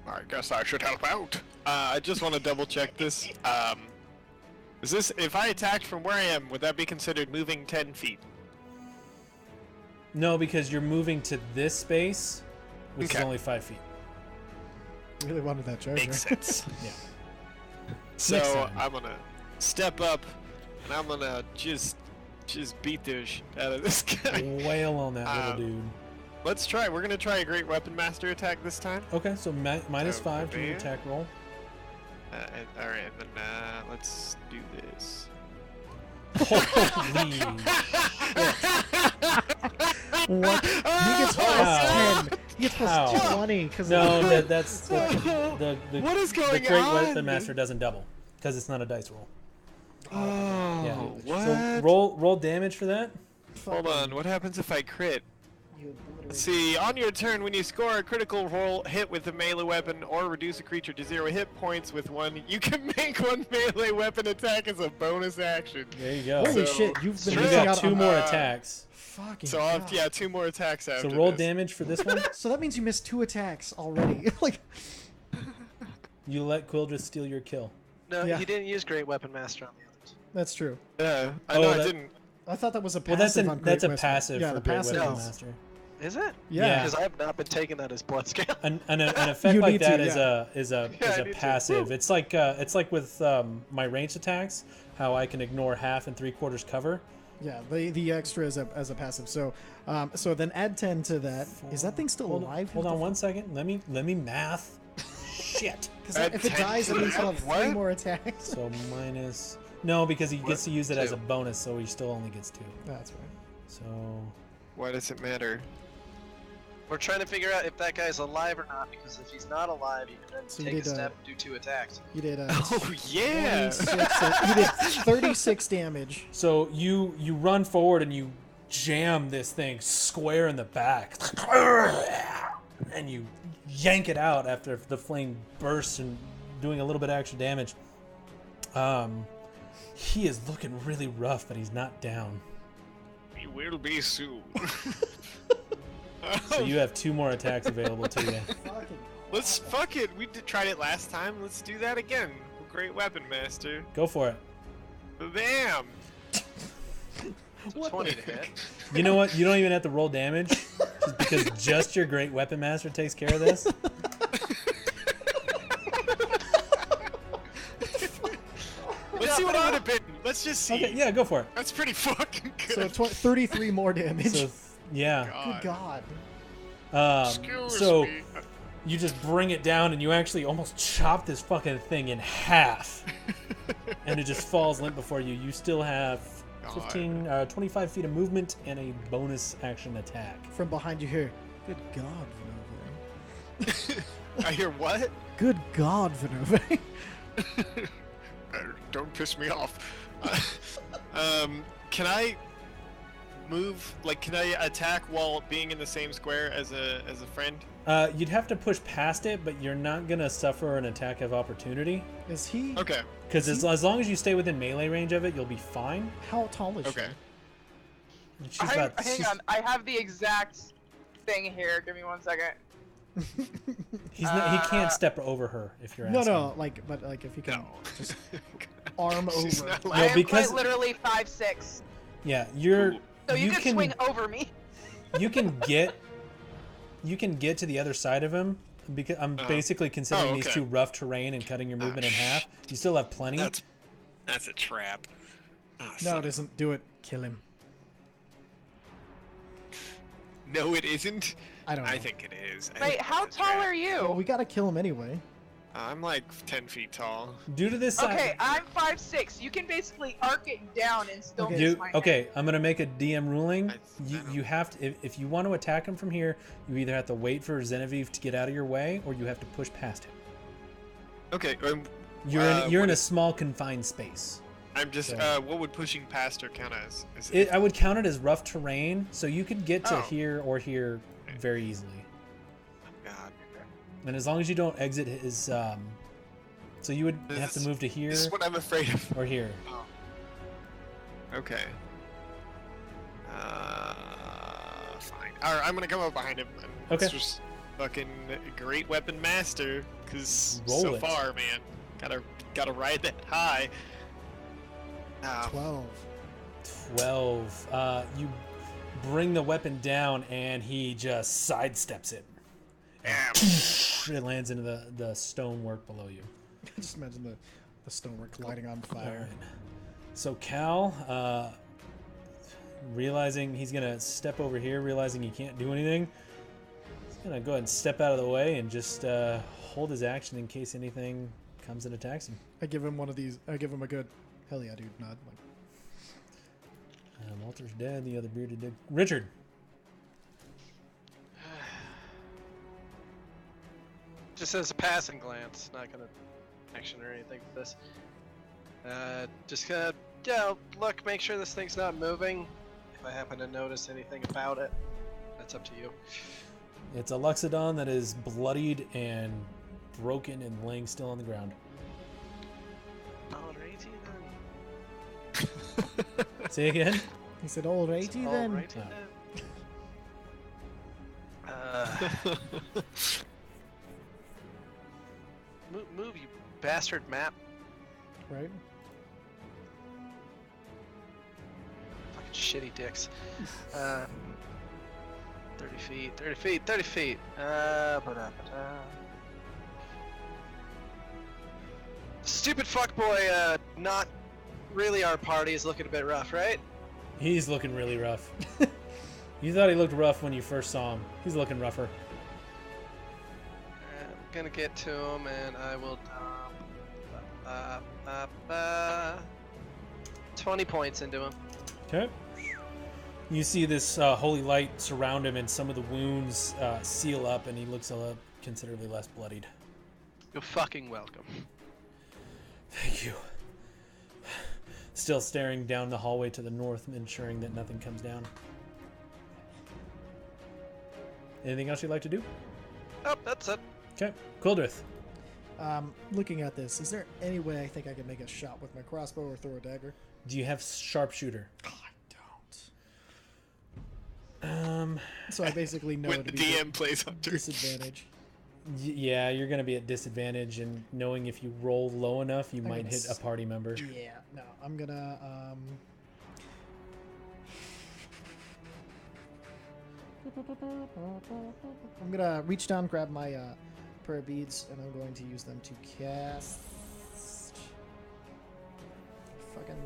I guess I should help out. I just want to double check this. Is this, if I attacked from where I am, would that be considered moving 10 feet? No, because you're moving to this space, which is Okay. only 5 feet. Really wanted that charger. Makes sense. Yeah. So Next time. I'm gonna step up, and I'm gonna just beat the shit out of this guy. Wail on that little dude. Let's try. We're gonna try a Great Weapon Master attack this time. Okay, so minus So, 5 to your yeah. attack roll. All right, and then let's do this. Holy What? He gets plus Wow. 10. He gets plus How? 20 because No, that's the What is the going Great on? Weapon Master doesn't double because it's not a dice roll. Oh, Yeah. what? So roll damage for that. Hold on. What happens if I crit? You obliterate. Let's see, on your turn, when you score a critical roll hit with a melee weapon or reduce a creature to 0 hit points with one, you can make one melee weapon attack as a bonus action. There you go. Holy So- shit, you've So been you missing got out 2 on more uh, attacks. fucking So I'll have, God. yeah, 2 more attacks after So roll this. damage for this one. So that means you missed 2 attacks already. Like, You let Quildris steal your kill. No, Yeah. he didn't use Great Weapon Master on the others. that's true. Yeah, I Oh, know I that- didn't. I thought that was a Well, passive on Great that's a Weapon. passive Yeah, for the Great passive. Weapon No. Master. Is it? Yeah. Because I have not been taking that as blood scale. An effect You like need that to, is yeah. is a Yeah, I is a need to. passive. Woo. It's like with my ranged attacks, how I can ignore half and 3/4 cover. Yeah, the extra as a passive. So so then add 10 to that. Is that thing still Hold alive? Hold on 1 second. Let me math. Shit. Because Add if it 10 dies, to it means he'll that? have 3 What? more attacks. So minus. No, because he gets to use it as a 2. bonus, so he still only gets 2. That's right. So Why does it matter? We're trying to figure out if that guy's alive or not, because if he's not alive, you can then So you take a did, step and do 2 attacks. You did Oh yeah. 26, you did 36 damage. so you run forward and you jam this thing square in the back, and you yank it out after the flame bursts and doing a little bit of extra damage. He is looking really rough, but he's not down. He will be soon. So you have 2 more attacks available to you. Let's fuck it. We tried it last time. Let's do that again. Great weapon, master. Go for it. Bam! 20 to hit. You know what? You don't even have to roll damage, just because just your great weapon master takes care of this. Let's see what it would have been. Let's just see. Okay, yeah, go for it. That's pretty fucking good. So 33 more damage. So, yeah. Good God. Excuse So me. you just bring it down, and you actually almost chop this fucking thing in half, and it just falls limp before you. You still have 25 feet of movement and a bonus action attack. From behind you here. Good God, Vinove. I hear what? Good God, Vinove. Don't piss me off. Can I move? Like, can I attack while being in the same square as a friend? You'd have to push past it, but you're not gonna suffer an attack of opportunity. Is he? Okay. Because as long as you stay within melee range of it, you'll be fine. How tall is Okay. She's about, Hang on, I have the exact thing here. Give me 1 second. he can't step over her if you're she? No, asking. no, but if you can No. just arm She's over. not No, I am because- quite literally 5'6", Yeah, you're. so you can swing over me. You can get to the other side of him because I'm basically considering these okay. 2 rough terrain and cutting your movement in half. You still have plenty. That's a trap. Oh, No, son it isn't. Do it. Kill him. No, it isn't. I don't know. I think it is. Wait, how tall are Well, you? we gotta kill him anyway. I'm like 10 feet tall. Due to this side. Okay, I'm 5'6". You can basically arc it down and still Okay. miss my head. Okay, I'm gonna make a DM ruling. I You, don't- you have to if you want to attack him from here, you either have to wait for Genevieve to get out of your way, or you have to push past him. Okay, You're what in a is- small confined space. I'm just. So- What would pushing past her count as? Is I would count it as rough terrain, so you could get to Oh. here or here very easily. God. And as long as you don't exit his, so you would This have to is- move to here This is what I'm afraid of. or here. Okay. Fine. Alright, I'm gonna come up behind him. And Okay. It's just fucking great weapon master. Cause Roll so it. far, man, gotta ride that high. 12. 12. You bring the weapon down, and he just sidesteps it. Damn. It lands into the stonework below you. Just imagine the stonework lighting on All fire. right. So Cal, realizing he's gonna step over here, realizing he can't do anything, he's gonna go ahead and step out of the way and just hold his action in case anything comes and attacks him. I give him one of these. I give him a good, hell yeah, dude, nod. Like, Walter's dead. The other bearded dude. Richard. Just as a passing glance, not gonna action or anything with this. Just gonna, look, make sure this thing's not moving. If I happen to notice anything about it, that's up to you. It's a Luxodon that is bloodied and broken and laying still on the ground. Alrighty Say again. he said, "Alrighty then. then." Alrighty then. Move, you bastard map. Right? Fucking shitty dicks. 30 feet, 30 feet, 30 feet. Stupid fuckboy, not really our party, is looking a bit rough, right? He's looking really rough. You thought he looked rough when you first saw him. He's looking rougher. I'm gonna get to him and I will dump 20 points into him. Okay. You see this holy light surround him, and some of the wounds seal up, and he looks considerably less bloodied. You're fucking welcome. Thank you. Still staring down the hallway to the north, ensuring that nothing comes down. Anything else you'd like to do? Oh, that's it. Okay. Quildrith. Looking at this, is there any way I think I can make a shot with my crossbow or throw a dagger? Do you have sharpshooter? Oh, I don't. So I basically know When to the be DM plays Hunter. disadvantage. Yeah, you're gonna be at disadvantage, and knowing if you roll low enough, you I'm might gonna hit a party member. Yeah, no, I'm gonna I'm gonna reach down, grab my prayer beads, and I'm going to use them to cast fucking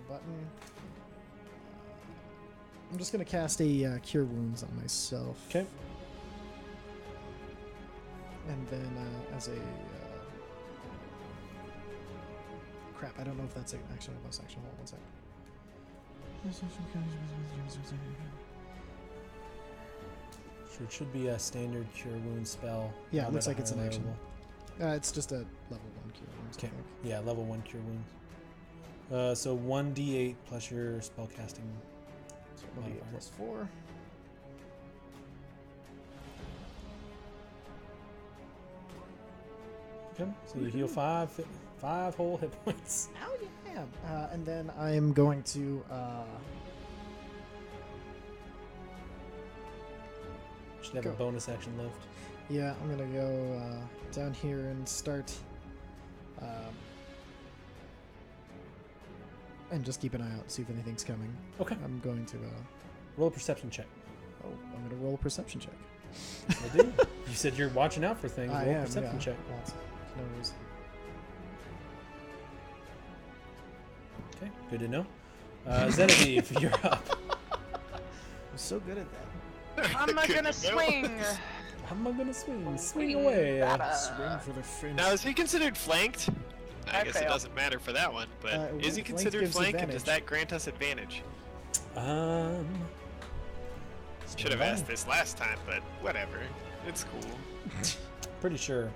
button. I'm just gonna cast a cure wounds on myself. Okay. And then as a crap, I don't know if that's an action or bonus action. Hold on one second. So it should be a standard cure wound spell. Yeah, it not looks at a like it's an higher action. level. It's just a level 1 cure wounds, Okay. I think. Yeah, level 1 cure wounds. So 1d8 plus your spellcasting. So it'll be a Modifiers. +4. Okay. So you heal five whole hit points. Hell yeah! And then I am going to Should have Go. a bonus action left. yeah, I'm gonna go down here and start and just keep an eye out, see if anything's coming. Okay. I'm going to Roll a perception check. I'm gonna roll a perception check. I do. You said you're watching out for things. I Roll a am, perception yeah. check. Lots. No worries. Okay. Good to know. Zenevieve, you're up. I'm so good at that. I'm not Good gonna to know. swing. How am I gonna swing? Swing Swing away. Swing for the finish. Now, is he considered flanked? I I guess it fail. doesn't matter for that one, but is he flanked considered gives flanked, and does advantage. that grant us advantage? Should have asked this last time, but whatever. It's cool. Pretty sure.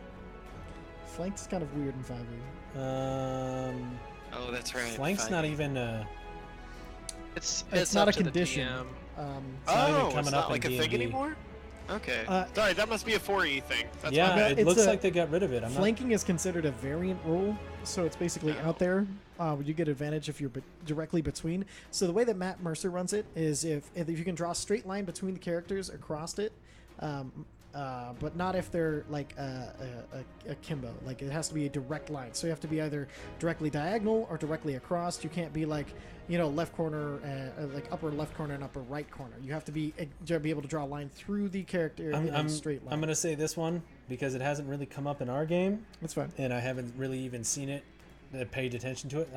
Flanked is kind of weird in 5e. Oh, that's right. Flank's not even. It's not up a to the condition. DM. not even Oh, coming it's up not in like a thing D&D. anymore? Okay. Uh, Sorry, that must be a 4E thing. That's Yeah, my bad. it It's looks a- like they got rid of it. I'm Flanking is considered a variant rule, so it's basically Oh. out there. You get advantage if you're directly between. So the way that Matt Mercer runs it is if you can draw a straight line between the characters across it, but not if they're like a kimbo. Like it has to be a direct line. So you have to be either directly diagonal or directly across. You can't be like left corner, like upper left corner and upper right corner. You have to be able to draw a line through the character in a straight line. I'm gonna say this one because it hasn't really come up in our game, That's fine. and I haven't really even seen it, paid attention to it.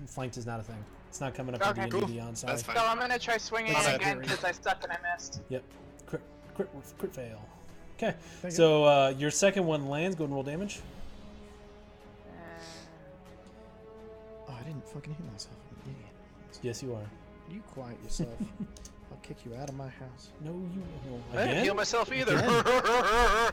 Flanked is not a thing. It's not coming up Okay, in cool. D&D Beyond. Sorry. That's fine. So I'm gonna try swinging That's again okay. because I suck and I missed. Yep. Crit fail. Okay. Thank you. So your second one lands. Go and roll damage. Oh, I didn't fucking hit myself. I'm an idiot. Yes, you are. You quiet yourself. I'll kick you out of my house. No, you will. I didn't heal Again? myself either.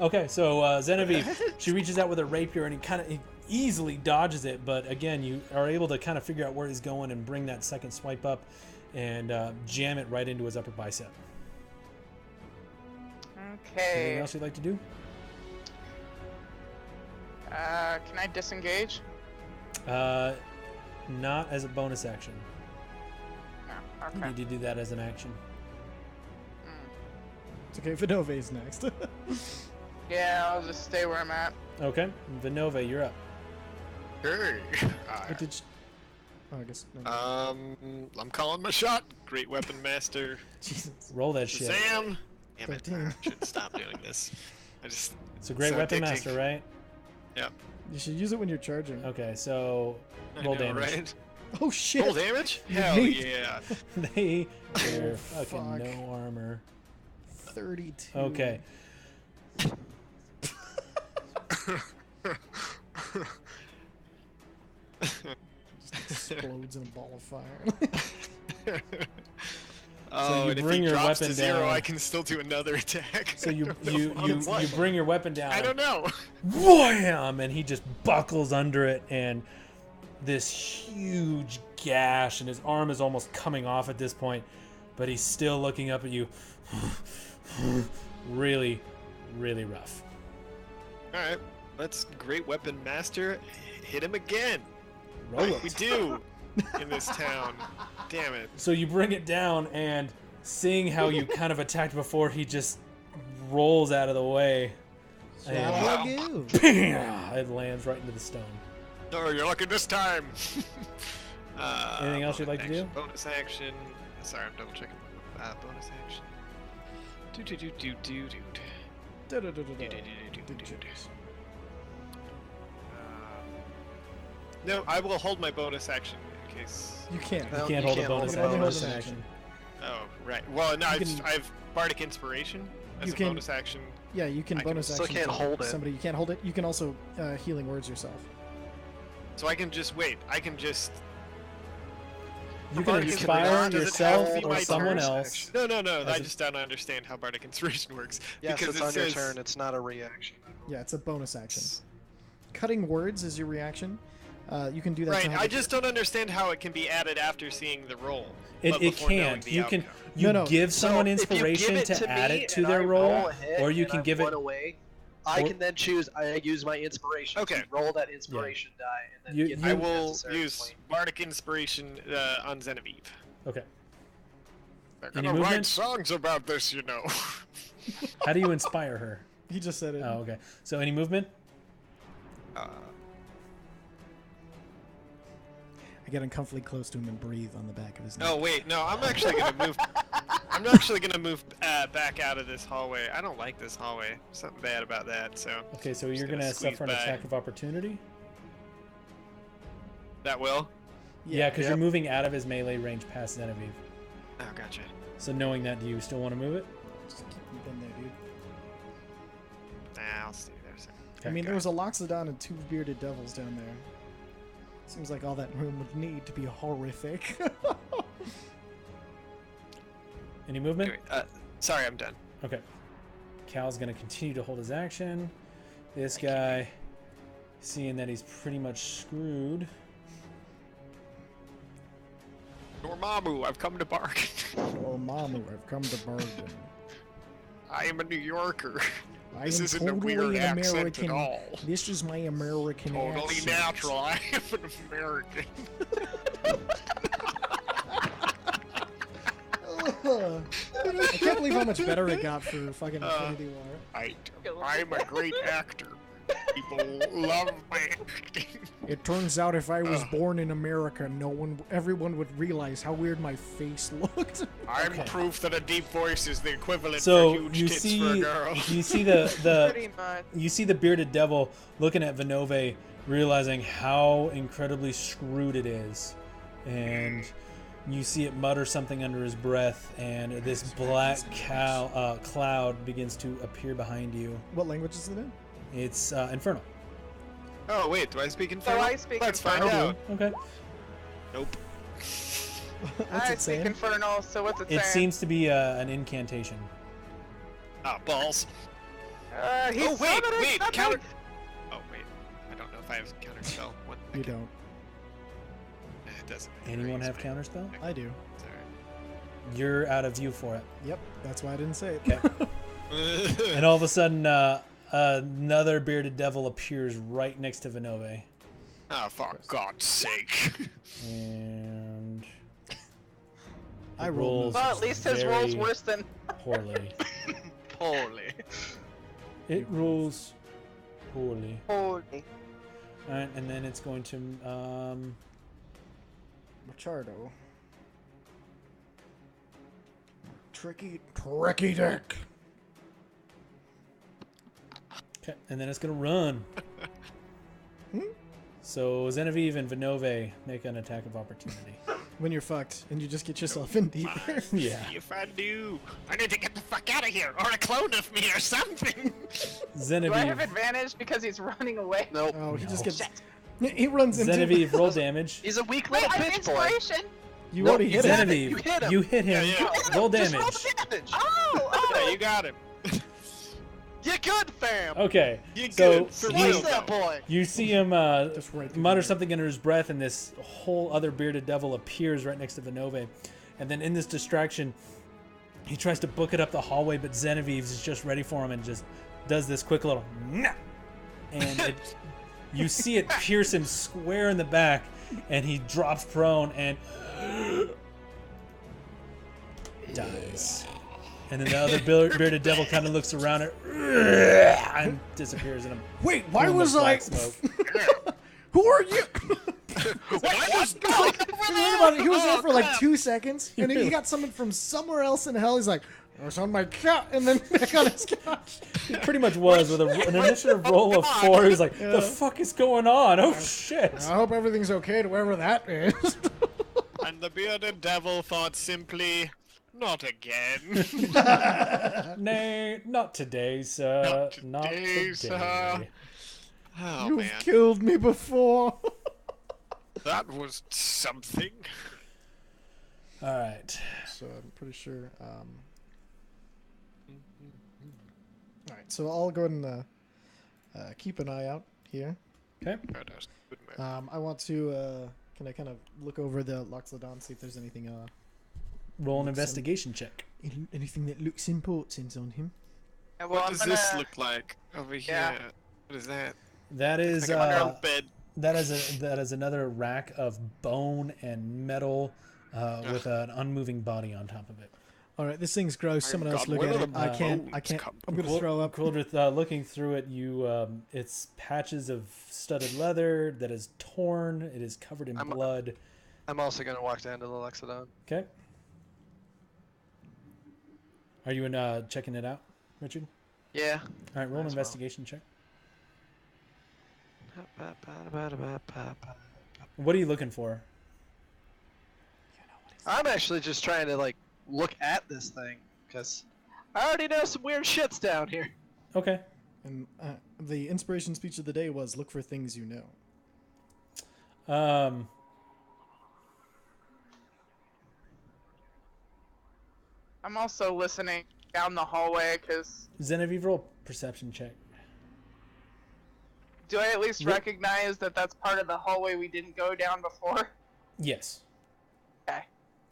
Okay, so Zenevieve, she reaches out with her rapier and he easily dodges it, but again, you are able to kind of figure out where he's going and bring that second swipe up and jam it right into his upper bicep. Anything Okay. else you'd like to do? Can I disengage? Not as a bonus action. No. You Okay. need to do that as an action. It's okay, Vinove's next. Yeah, I'll just stay where I'm at. Okay, Vinova, you're up. Hey. But did oh, I guess. No. I'm calling my shot. Great weapon master. Jesus. Roll that shit. Shazam! Damn it. 13. I should stop doing this. It's a great so weapon addicting. master, right? Yep. You should use it when you're charging. Okay, so I roll know, damage. right? Oh shit! Roll damage? You Hell need- yeah. They wear Oh, fucking fuck. no armor. 32. Okay. Just explodes in a ball of fire. Oh, you and bring if he your drops weapon to zero, down. I can still do another attack. So you I don't know what. you bring your weapon down. I don't know. Wham! And he just buckles under it, and this huge gash, and his arm is almost coming off at this point, but he's still looking up at you, really, really rough. All right, let's Great Weapon Master hit him again. Roll Like we it. do in this town. Damn it. So you bring it down, and seeing how you kind of attacked before, he just rolls out of the way. And Shabagoo. it lands right into the stone. Oh, you're lucky this time. Anything else you'd like to do? Bonus action. Sorry, I'm double checking. Bonus action. No, I will hold my bonus action in case. You can't. You No, can't you hold a can't hold bonus a action. bonus action. Oh, right. Well, no, You can- I've Bardic Inspiration as You a can- bonus action. Yeah, you can I can- bonus still action. can't to hold it. Somebody you can't hold it. You can also healing words yourself. So I can just wait. I can just. You can Bardic inspire Inspiration, does it have yourself to be or my someone turn? else. No, As I a- just don't understand how Bardic Inspiration works. Yes, because it's it on your says, turn. It's not a reaction. Yeah, it's a bonus action. Cutting words is your reaction. You can do that. to Right, help I with- just don't understand how it can be added after seeing the roll. It but it before knowing can't. the You can outcome. you give So, someone if you give inspiration it to add me it to and their I roll, a hit or you and can I'm give it. one away, I or- can then choose. I use my inspiration Okay. to roll that inspiration die, and then You- get you- I the will necessary use point. Bardic Inspiration on Genevieve. Okay. They're Any gonna write movement? songs about this, you know. How do you inspire her? He just said it. Oh, okay. So any movement? I get uncomfortably close to him and breathe on the back of his neck. Oh wait, no, I'm actually gonna move. I'm actually gonna move back out of this hallway. I don't like this hallway. Something bad about that. So Okay, so Just you're gonna gonna squeeze suffer an by. attack of opportunity. that will. Yeah, because you're Yep. moving out of his melee range past Genevieve. Oh, gotcha. So knowing that, do you still want to move it? Just keep him in there, dude. Nah, I'll stay there. So. I mean, there was a Loxodon and 2 bearded devils down there. Seems like all that room would need to be horrific. Any movement? Anyway, sorry, I'm done. Okay. Cal's gonna continue to hold his action. This guy, seeing that he's pretty much screwed. Dormammu, I've come to bargain. Oh, Mamu, I've come to bargain. I am a New Yorker. I This am isn't a totally weird an accent American. at all. This is my American Totally accent. natural. I am an American. I can't believe how much better it got for fucking Infinity War. I'm a great actor. People love my acting. It turns out if I was born in America, everyone would realize how weird my face looked. I'm proof that a deep voice is the equivalent So for huge you tits see, for a girl. you see the Pretty much. you see the bearded devil looking at Vinove, realizing how incredibly screwed it is, and you see it mutter something under his breath, and this black cloud begins to appear behind you. What language is it in? It's infernal. Oh wait, do I speak So infernal? I speak Let's find infernal. out. Okay. Nope. What's I it speak saying? infernal. So what's it It saying? seems to be an incantation. Ah, balls. He's Oh wait, summoning wait, something! counter. Oh wait, I don't know if I have counter spell. What? You don't. It doesn't. matter. Anyone Use have my- counterspell? I do. It's alright. You're out of view for it. Yep, that's why I didn't say it. Okay. And all of a sudden, another bearded devil appears right next to Vinove. Oh, for God's sake. And I it rolled rolls Well, at least his roll's very worse than. poorly. Holy. It rolls poorly. Holy. Alright, and then it's going to Machardo. Tricky dick. okay, and then it's gonna run. So Genevieve and Vinove make an attack of opportunity. When you're fucked and you just get yourself in deeper. Yeah. If I do, I need to get the fuck out of here, or a clone of me, or something. Do I have Genevieve, advantage because he's running away? Nope. Oh, he just No. gets. He runs into. Genevieve, roll damage. He's a weak Wait, little I have bitch boy. inspiration. You already hit him. Genevieve, You hit him. you hit him. Yeah, Roll Just damage. roll the damage. Oh, Yeah, you got him. You good, fam. Okay, You so good for he- real, Slice that though. boy. you see him Just right through mutter the- something under his breath, and this whole other bearded devil appears right next to Vinove. And then in this distraction, he tries to book it up the hallway, but Genevieve is just ready for him and just does this quick little "Nah," and you see it pierce him square in the back, and he drops prone and dies. And then the other bearded devil kind of looks around it and disappears in a Wait, why plume of was black I? smoke. Who are you? What is Think about it. He was there for like 2 seconds, and then he got someone from somewhere else in hell. He's like, "I was on my couch," and then back on his couch. He pretty much was with an initiative roll of 4. He was like, "The fuck is going on? Oh shit!" I hope everything's okay to wherever that is. And the bearded devil thought simply, not again. Nay, not today, sir. Not today, sir. Oh, You've man. killed me before. That was something. All right. So I'm pretty sure. All right, so I'll go ahead and keep an eye out here. Okay. Good man. I want to. Can I kind of look over the Loxodon, see if there's anything Roll an investigation check. anything that looks important on him? Yeah, well, What I'm does gonna... this look like over here? Yeah. What is that? That is Like a bunk bed. that is another rack of bone and metal with an unmoving body on top of it. All right, this thing's gross. Someone else God, look where at do it. the I can't. bones come I'm gonna Quil- throw up. Quildrith, looking through it, it's patches of studded leather that is torn. It is covered in blood. I'm also gonna walk down to the Loxodon. Okay. Are you checking it out, Richard? Yeah. All right, roll an Might as well. investigation check. What are you looking for? I'm actually just trying to like look at this thing because I already know some weird shit's down here. Okay. And the inspiration speech of the day was look for things you know. I'm also listening down the hallway because Zenevieve, roll perception check. do I at least Yep. recognize that that's part of the hallway we didn't go down before? Yes. Okay.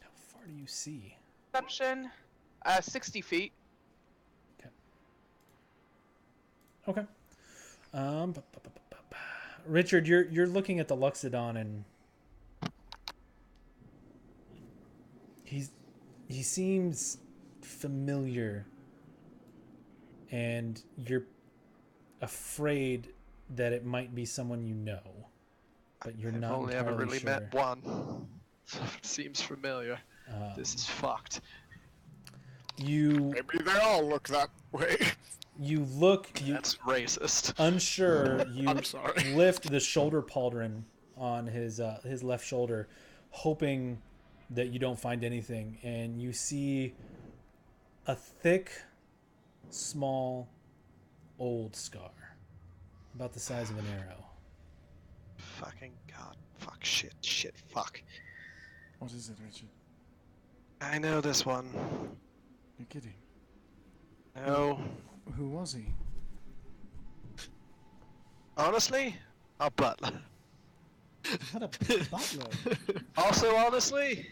How far do you see? Perception, 60 feet. Okay. Richard, you're looking at the Loxodon and he seems familiar, and you're afraid that it might be someone you know, but you're I've not only ever entirely really sure. met one. So it seems familiar. This is fucked. You Maybe they all look that way. you look you That's racist. unsure. You I'm sorry. lift the shoulder pauldron on his left shoulder, hoping that you don't find anything, and you see a thick, small, old scar, about the size of an arrow. Fucking god. Fuck. Shit. Fuck. What is it, Richard? I know this one. You're kidding. No. Who was he? Honestly, a butler. What a butler. Also, honestly,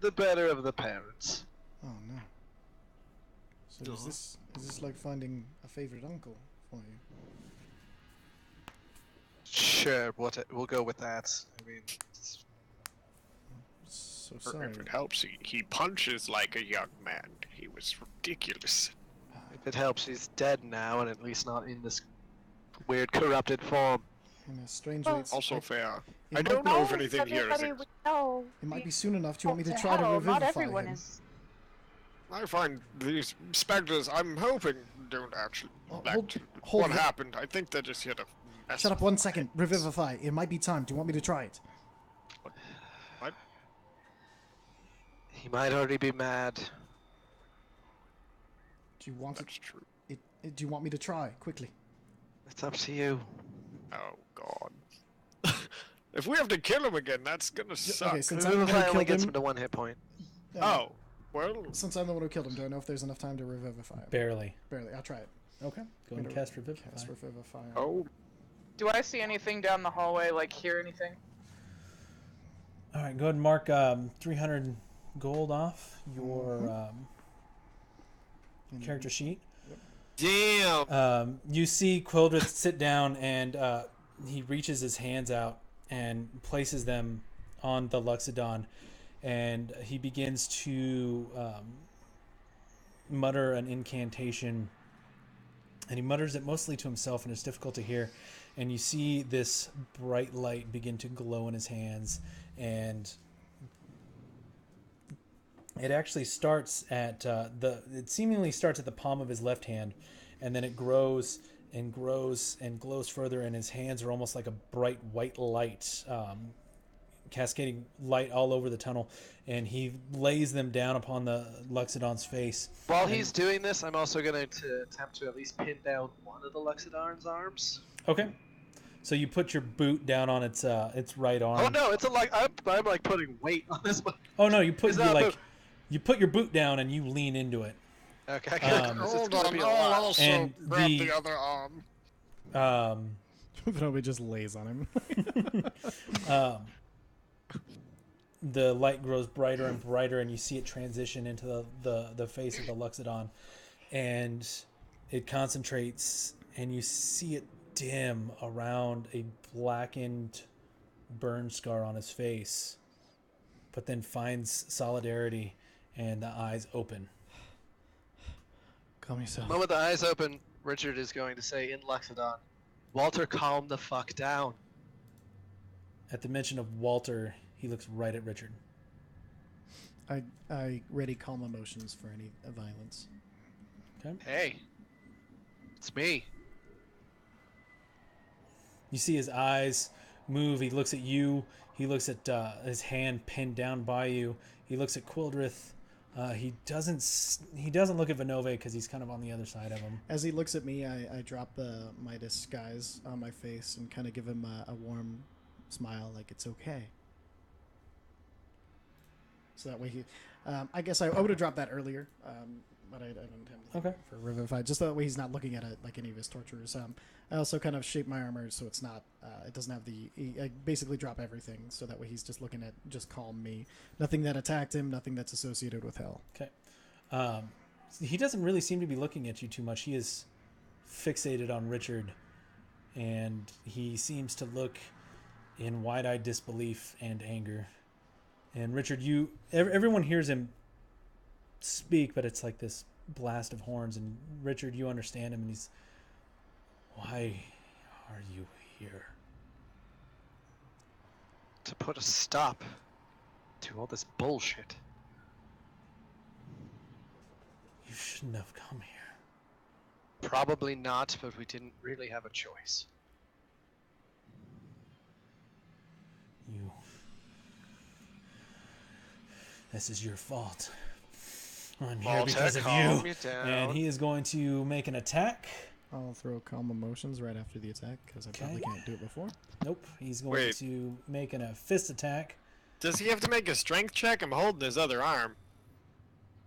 the better of the parents. Oh no. So is this like finding a favorite uncle for you? Sure, we'll go with that. I mean, So Or sorry. if it helps, he punches like a young man. He was ridiculous. if it helps, he's dead now, and at least not in this weird corrupted form. In a strange way, it's Also like- fair. it I might don't be- know if anything here is. Everybody would know. It might be soon enough. Do you want me to What try the to hell? revivify Not everyone him? is. I find these specters, I'm hoping, don't actually Oh, act hold what it. happened. I think they're just here to mess Shut up 1 second. Revivify. It might be time. Do you want me to try it? What? He might already be mad. Do you want That's true. it? Do you want me to try quickly? It's up to you. Oh, God. If we have to kill him again, that's gonna suck. Okay, since I'm the one Revivify who only killed gets him. him to 1 hit point. Oh, well, Since I'm the one who killed him, do I know if there's enough time to revivify him? Barely. Barely. I'll try it. Okay. Go and Gonna cast Revivify. Cast revivify. oh, Do I see anything down the hallway, like hear anything? All right, go ahead and mark 300 gold off your character sheet. Damn. You see Quildrith sit down, and he reaches his hands out and places them on the Luxodon, and he begins to mutter an incantation, and he mutters it mostly to himself, and it's difficult to hear. And you see this bright light begin to glow in his hands, and it actually starts at it seemingly starts at the palm of his left hand, and then it grows and grows and glows further, and his hands are almost like a bright white light, cascading light all over the tunnel, and he lays them down upon the Luxodon's face. While he's doing this, I'm also going to attempt to at least pin down one of the Luxodon's arms. Okay. So you put your boot down on its right arm. Oh no, it's I'm like putting weight on this one. Oh no, you put It's you not a like boot. you put your boot down and you lean into it. Okay, Um, it's Hold gonna on, be a I'll lot. also And grab the- the other arm. Um, Nobody just lays on him. the light grows brighter and brighter, and you see it transition into the face of the Luxodon, and it concentrates, and you see it dim around a blackened burn scar on his face, but then finds solidarity, and the eyes open. Calm yourself. The moment the eyes open, Richard is going to say in Luxodon, Walter, calm the fuck down. At the mention of Walter, he looks right at Richard. I ready calm emotions for any violence. Okay. Hey, it's me. You see his eyes move. He looks at you. He looks at his hand pinned down by you. He looks at Quildrith. He doesn't look at Vinove because he's kind of on the other side of him. As he looks at me, I drop my disguise on my face and kind of give him a warm smile, like it's okay. So that way he, I guess I would have dropped that earlier, but I don't have anything Okay. for Revivify. Just that way he's not looking at it like any of his torturers. I also kind of shape my armor so it's not, it doesn't have I basically drop everything so that way he's just looking at just calm me. Nothing that attacked him, nothing that's associated with hell. Okay. He doesn't really seem to be looking at you too much. He is fixated on Richard, and he seems to look in wide-eyed disbelief and anger. And Richard, everyone hears him speak, but it's like this blast of horns. And Richard, you understand him, and he's, why are you here? To put a stop to all this bullshit. You shouldn't have come here. Probably not, but we didn't really have a choice. This is your fault. I'm here Walter, because of calm you. you down. And he is going to make an attack. I'll throw calm emotions right after the attack because I probably Okay. can't do it before. Nope. He's going Wait. to make a fist attack. Does he have to make a strength check? I'm holding his other arm.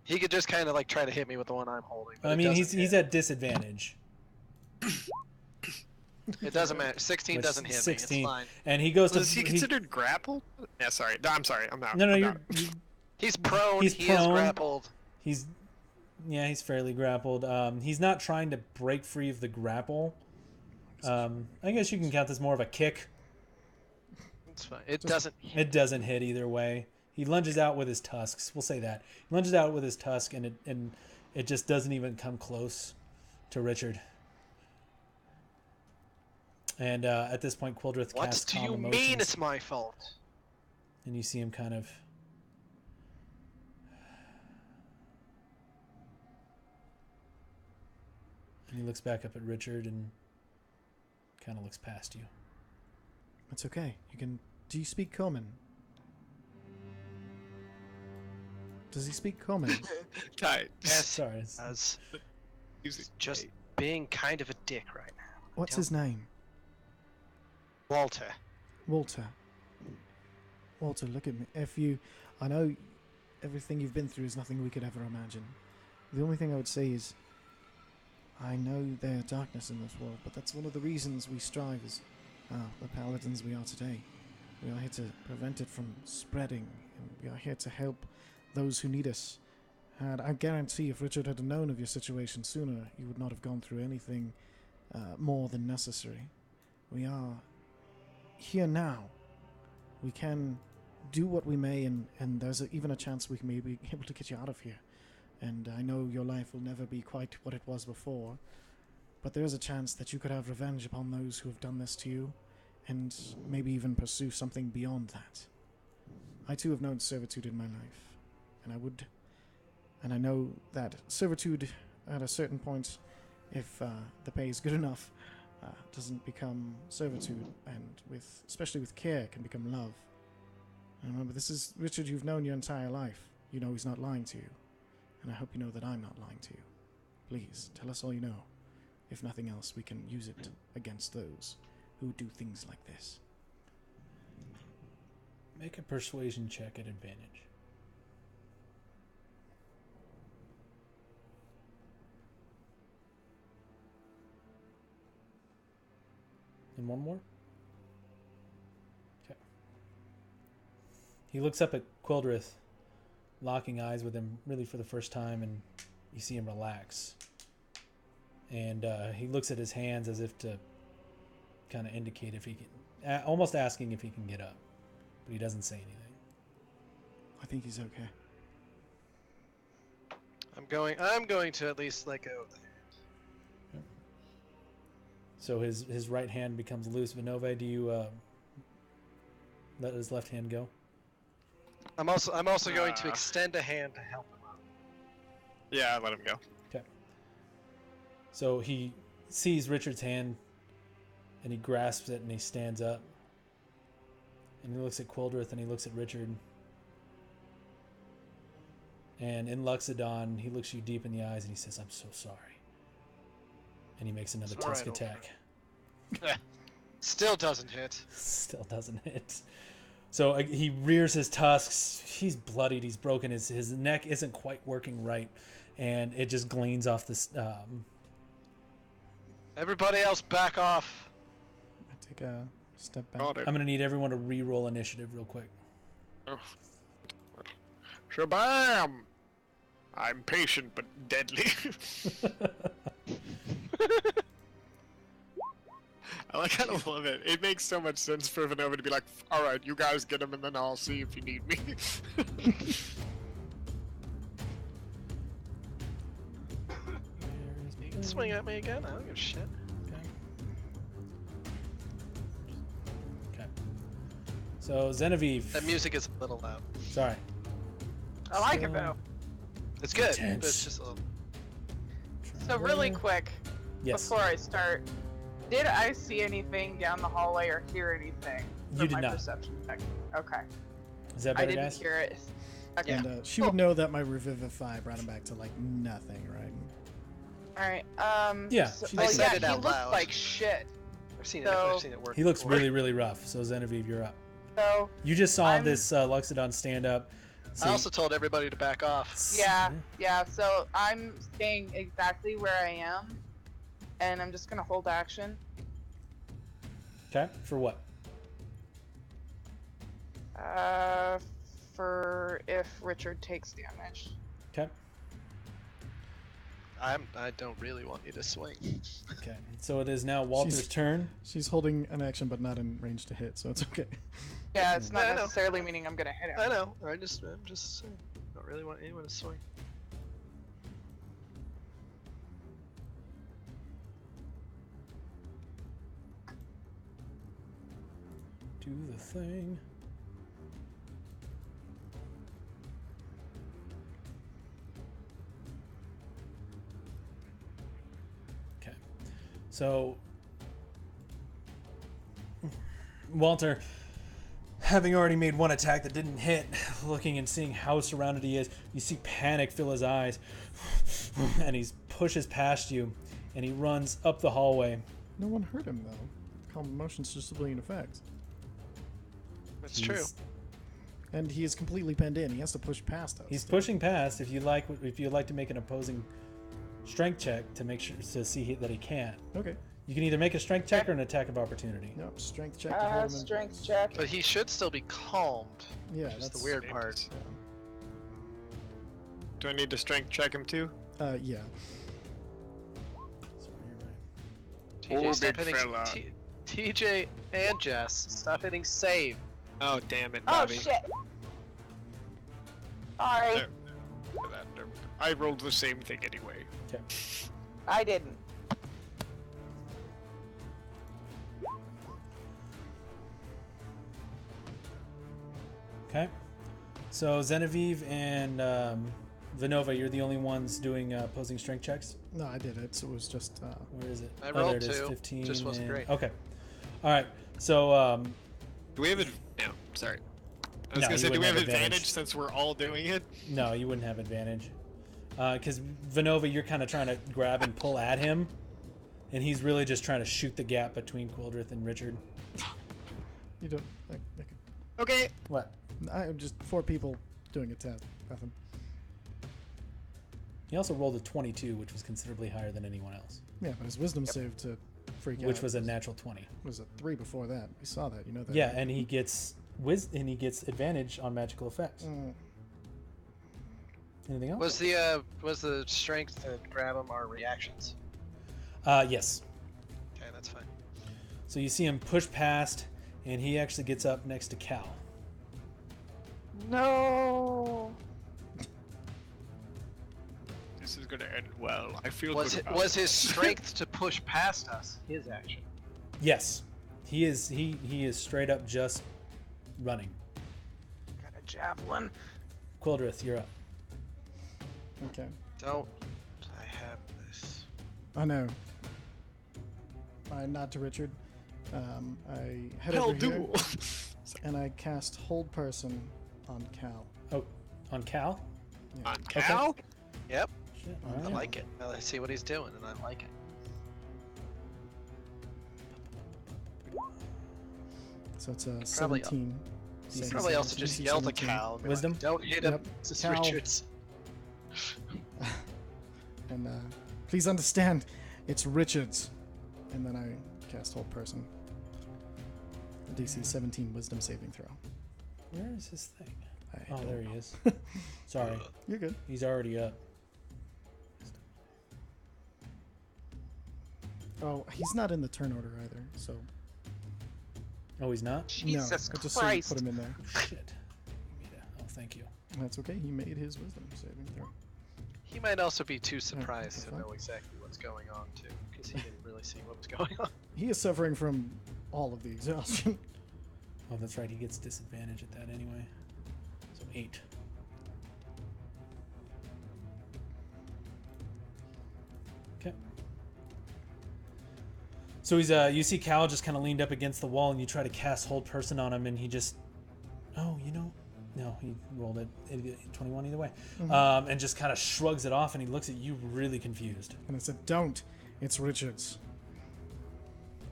He could just kind of like try to hit me with the one I'm holding. But I it mean, doesn't he's hit. at disadvantage. It doesn't matter. 16 Which doesn't hit 16. me. It's fine. And he goes to. Is he considered grappled? Yeah, sorry. No, I'm sorry. I'm not. No, I'm you're. not. He's prone. He's He is prone. grappled. He's. Yeah, he's fairly grappled. He's not trying to break free of the grapple. I guess you can count this more of a kick. It's fine. It doesn't hit. It doesn't hit either way. He lunges out with his tusks. We'll say that. He lunges out with his tusk, and it just doesn't even come close to Richard. And at this point, Quildrith What casts do Calm you Emotions, mean it's my fault? and you see him kind of. And he looks back up at Richard and kind of looks past you. It's okay. You can. Do you speak Common? Does he speak Common? Tight. Yes, Sorry. it's- as He's just being kind of a dick right now. What's his name? Walter. Walter. Walter, look at me. I know everything you've been through is nothing we could ever imagine. The only thing I would say is, I know there's darkness in this world, but that's one of the reasons we strive as the paladins we are today. We are here to prevent it from spreading, and we are here to help those who need us. And I guarantee if Richard had known of your situation sooner, you would not have gone through anything more than necessary. We are here now. We can do what we may, and there's even a chance we may be able to get you out of here. And I know your life will never be quite what it was before, but there is a chance that you could have revenge upon those who have done this to you, and maybe even pursue something beyond that. I too have known servitude in my life, and I know that servitude at a certain point, if the pay is good enough, doesn't become servitude, and especially with care, can become love. And remember, this is Richard you've known your entire life. You know he's not lying to you, and I hope you know that I'm not lying to you. Please, tell us all you know. If nothing else, we can use it against those who do things like this. Make a persuasion check at advantage. And one more? Okay. He looks up at Quildrith, locking eyes with him really for the first time, and you see him relax. And he looks at his hands as if to kind of indicate if he can, almost asking if he can get up. But he doesn't say anything. I think he's okay. I'm going to at least let go of that. So his right hand becomes loose. Vinove, do you let his left hand go? I'm also going to extend a hand to help him out. Yeah, I let him go. Okay. So he sees Richard's hand, and he grasps it, and he stands up. And he looks at Quildrith, and he looks at Richard. And in Luxodon, he looks you deep in the eyes, and he says, "I'm so sorry." And he makes another tusk attack. Still doesn't hit. Still doesn't hit. So he rears his tusks. He's bloodied. He's broken. His neck isn't quite working right, and it just gleans off this. Everybody else, back off. I take a step back. Got it. I'm gonna need everyone to re-roll initiative real quick. Oh. Shabam! I'm patient but deadly. I kind of love it. It makes so much sense for Vinova to be like, "Alright, you guys get him and then I'll see if you need me." You can swing at me again, I don't give a shit. Okay. So Genevieve. That music is a little loud. Sorry. I like it though. It's good, Intense. but it's just a little... So really quick, Yes. before I start, did I see anything down the hallway or hear anything? You from did my not. Perception check? Okay. Is that I better, didn't guys? hear it. Okay. And she would know that my Revivify brought him back to like nothing, right? Alright, Yeah, so, she oh said yeah, it he out looks loud. like shit. I've seen So- it work. He looks before. really, really rough. So Genevieve, you're up. So, You just saw I'm- this Luxodon stand up. I also told everybody to back off. yeah, so I'm staying exactly where I am, and I'm just gonna hold action. Okay. For what? For if Richard takes damage. Okay. I don't really want you to swing. Okay. So it is now Walter's She's- turn. She's holding an action, but not in range to hit, so it's okay. Yeah, it's not I know. necessarily meaning I'm gonna hit him. I know. I'm just saying. I don't really want anyone to swing. Do the thing. Okay. So Walter, having already made one attack that didn't hit, looking and seeing how surrounded he is, you see panic fill his eyes, and he pushes past you, and he runs up the hallway. No one hurt him though. Calm emotions to civilian effects. That's true. And he is completely penned in. He has to push past us. He's pushing past. If you'd like to make an opposing strength check to make sure to see that he can't, Okay. you can either make a strength check or an attack of opportunity. Nope. Strength check to hold him in Strength place. check. But he should still be calmed. Yeah, Which is that's the weird part. Do I need to strength check him too? Yeah. Sorry, you're right. TJ, Oh, stop big hitting. fella. TJ and Jess, stop hitting save. Oh damn it, Oh Bobby. shit! Sorry, There. I rolled the same thing anyway. Okay. I didn't. Okay. So Genevieve and Vinova, you're the only ones doing opposing strength checks. No, I did it. So it was just. Where is it? I there rolled it is, 2, 15. just wasn't and- great. Okay. All right. So Do we have no, sorry. I was No, gonna you say, do we wouldn't have have advantage advantage. since we're all doing it? no, you wouldn't have advantage. Because Vinova, you're kind of trying to grab and pull at him, and he's really just trying to shoot the gap between Quildrith and Richard. You don't. Like, Okay. What? I'm just 4 people doing a test. Nothing. He also rolled a 22, which was considerably higher than anyone else, Yeah, but his wisdom save to freak out. which was a natural 20. Was a 3 before that. We saw that. You know that. Yeah, and he gets advantage on magical effects. Mm, Anything else? Was the strength to grab him our reactions? Yes. Okay, that's fine. So you see him push past, and he actually gets up next to Cal. No. This is gonna end well. I feel Was good it about was it. his strength to push past us his action? Yes, he is. He is straight up just running. Got a javelin. Quildrith, you're up. okay. Don't I have this? I know. I nod to Richard. I head Hell over here duel. and I cast Hold Person on Cal. Oh, on Cal. On Cal? Yep, Shit, I alright. like it. I see what he's doing, and I like it. So it's a Probably- 17. You DC probably also 17, just DC yelled at 17. Cal. and be Wisdom? Like, don't hit him. Yep. This is Cal. Richards. And please understand, it's Richards. And then I cast Hold Person. DC 17 Wisdom saving throw. Where is his thing? I Oh, don't there know. he is. Sorry, You're good. he's already up. Oh, he's not in the turn order either. So Oh, he's not. Jesus no, I just Christ. put him in there. Shit. Oh, thank you. That's okay. He made his Wisdom saving throw. He might also be too surprised that's to fine. know exactly what's going on too, because he didn't really see what was going on. He is suffering from all of the exhaustion. Oh, that's right. He gets disadvantage at that anyway. So 8. Okay. So he's you see Cal just kind of leaned up against the wall, and you try to cast Hold Person on him, and he just, no, he rolled it 21 either way, and just kind of shrugs it off, and he looks at you really confused. And I said, "Don't. It's Richards."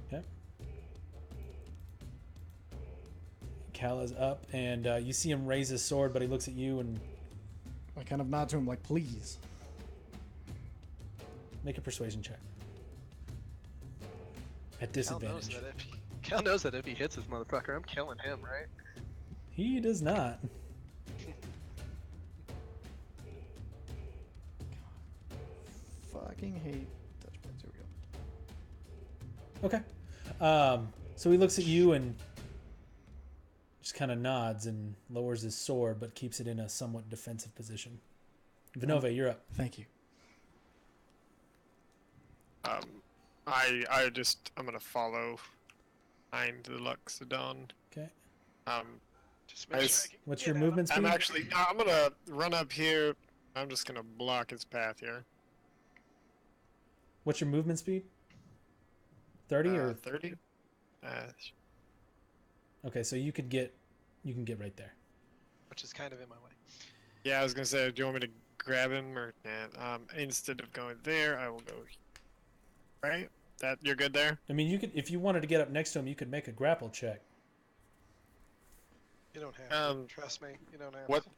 Okay. Cal is up, and you see him raise his sword, but he looks at you and I kind of nod to him like, "Please." make a persuasion check. At Cal knows disadvantage. Cal knows that if he hits this motherfucker, I'm killing him, right? He does not. Fucking hate touch points. Here we go. Okay. So he looks at you and just kind of nods and lowers his sword, but keeps it in a somewhat defensive position. Vinova, you're up. Thank you. I'm gonna follow behind the Luxodon. Okay. Just I make s- sure I can What's get your at movement speed? I'm gonna run up here. I'm just gonna block his path here. What's your movement speed? 30 or 30? okay, so you can get right there. him, which is kind of in my way. Yeah, I was gonna say, do you want me to grab him or nah? Instead of going there, I will go. Right? That you're good there? I mean, you could if you wanted to get up next to him, you could make a grapple check. You don't have to. Um, Trust me, you don't have what- to.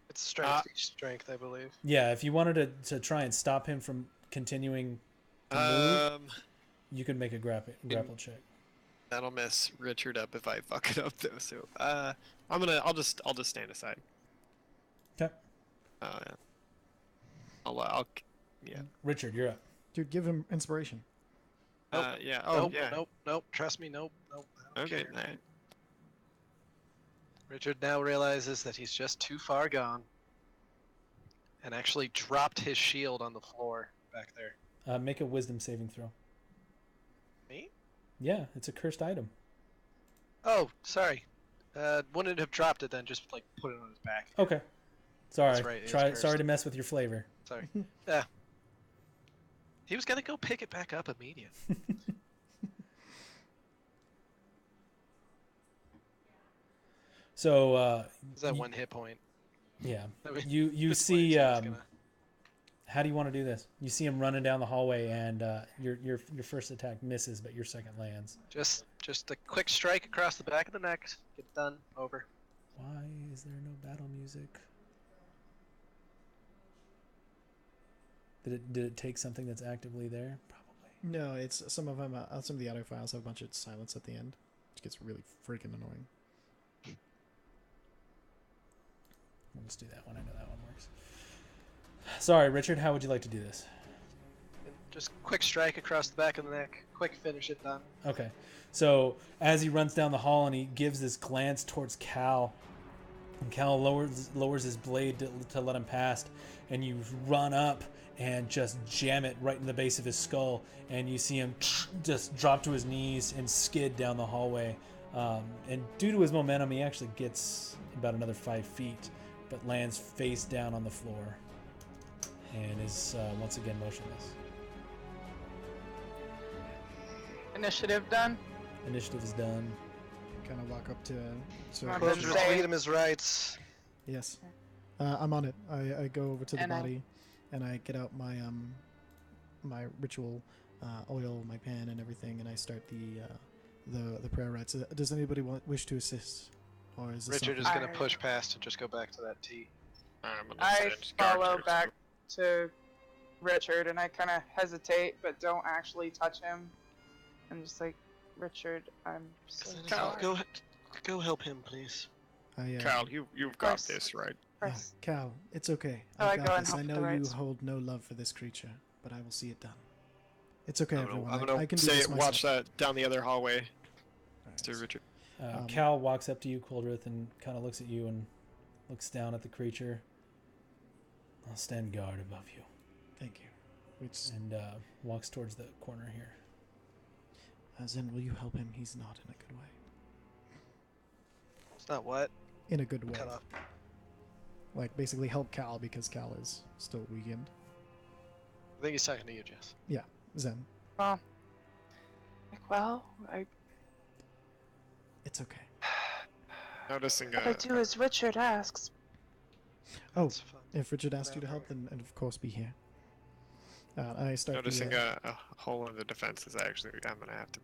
It's strength, strength, I believe. Yeah, if you wanted to try and stop him from continuing to move, you could make a grapple check. That'll mess Richard up if I fuck it up though. So I'll just stand aside. Okay. Oh yeah. I'll yeah. Richard, you're up. Dude, give him inspiration. Yeah. Oh nope, yeah. nope. Trust me, nope. I don't Okay. care. Alright. Richard now realizes that he's just too far gone, and actually dropped his shield on the floor back there. Make a wisdom saving throw. Me? Yeah, it's a cursed item. Oh, sorry. Wouldn't have dropped it then. Just like put it on his back. Okay. Sorry. That's right, it is Sorry cursed. to mess with your flavor. Sorry. Yeah. He was gonna go pick it back up immediately. So Is that 1 hit point? yeah, I mean, you this see. way, so he's gonna- How do you want to do this? You see him running down the hallway, and your first attack misses, but your second lands. Just a quick strike across the back of the neck. Get done. Over. Why is there no battle music? Did it take something that's actively there? Probably. No, it's some of them. Some of the audio files have a bunch of silence at the end, which gets really freaking annoying. We'll just do that one. I know that one works. Sorry, Richard. How would you like to do this? Just quick strike across the back of the neck. Quick finish it. Done. Okay. So as he runs down the hall and he gives this glance towards Cal, and Cal lowers his blade to let him pass, and you run up and just jam it right in the base of his skull, and you see him just drop to his knees and skid down the hallway. And due to his momentum, he actually gets about another 5 feet, but lands face down on the floor and is once again motionless. Initiative done. Initiative is done. Kind of walk up to. So Well, Close then Richard, say- lead him his rights. yes, I'm on it. I go over to the And I- body, and I get out my my ritual oil, my pen, and everything, and I start the prayer rites. Does anybody wish to assist, or is this Richard is something- gonna push past and just go back to that T. I'm gonna I say just guard follow there, so- back to Richard, and I kind of hesitate, but don't actually touch him. I'm just like, Richard, I'm so Cal, sorry. Go help him, please. I, Cal, you've got course. this, right? Chris. Cal, it's okay. Oh, I I've go got and this. I help know the you rites. hold no love for this creature, but I will see it done. It's okay, I'm everyone. gonna I can do say this watch myself. that down the other hallway Alright, to Richard. Cal walks up to you, Quildrith, and kind of looks at you and looks down at the creature. I'll stand guard above you. Thank you. Which, And walks towards the corner here. Zen, will you help him? He's not in a good way. It's not what? In a good way. Cut off. Like, basically help Cal because Cal is still weakened. I think he's talking to you, Jess. Yeah, Zen. Well, It's okay. Noticing what I do as Richard asks. Oh, It's fine. if Richard asked you to help, then of course be here. I start noticing the, a hole in the defenses. I'm gonna have to.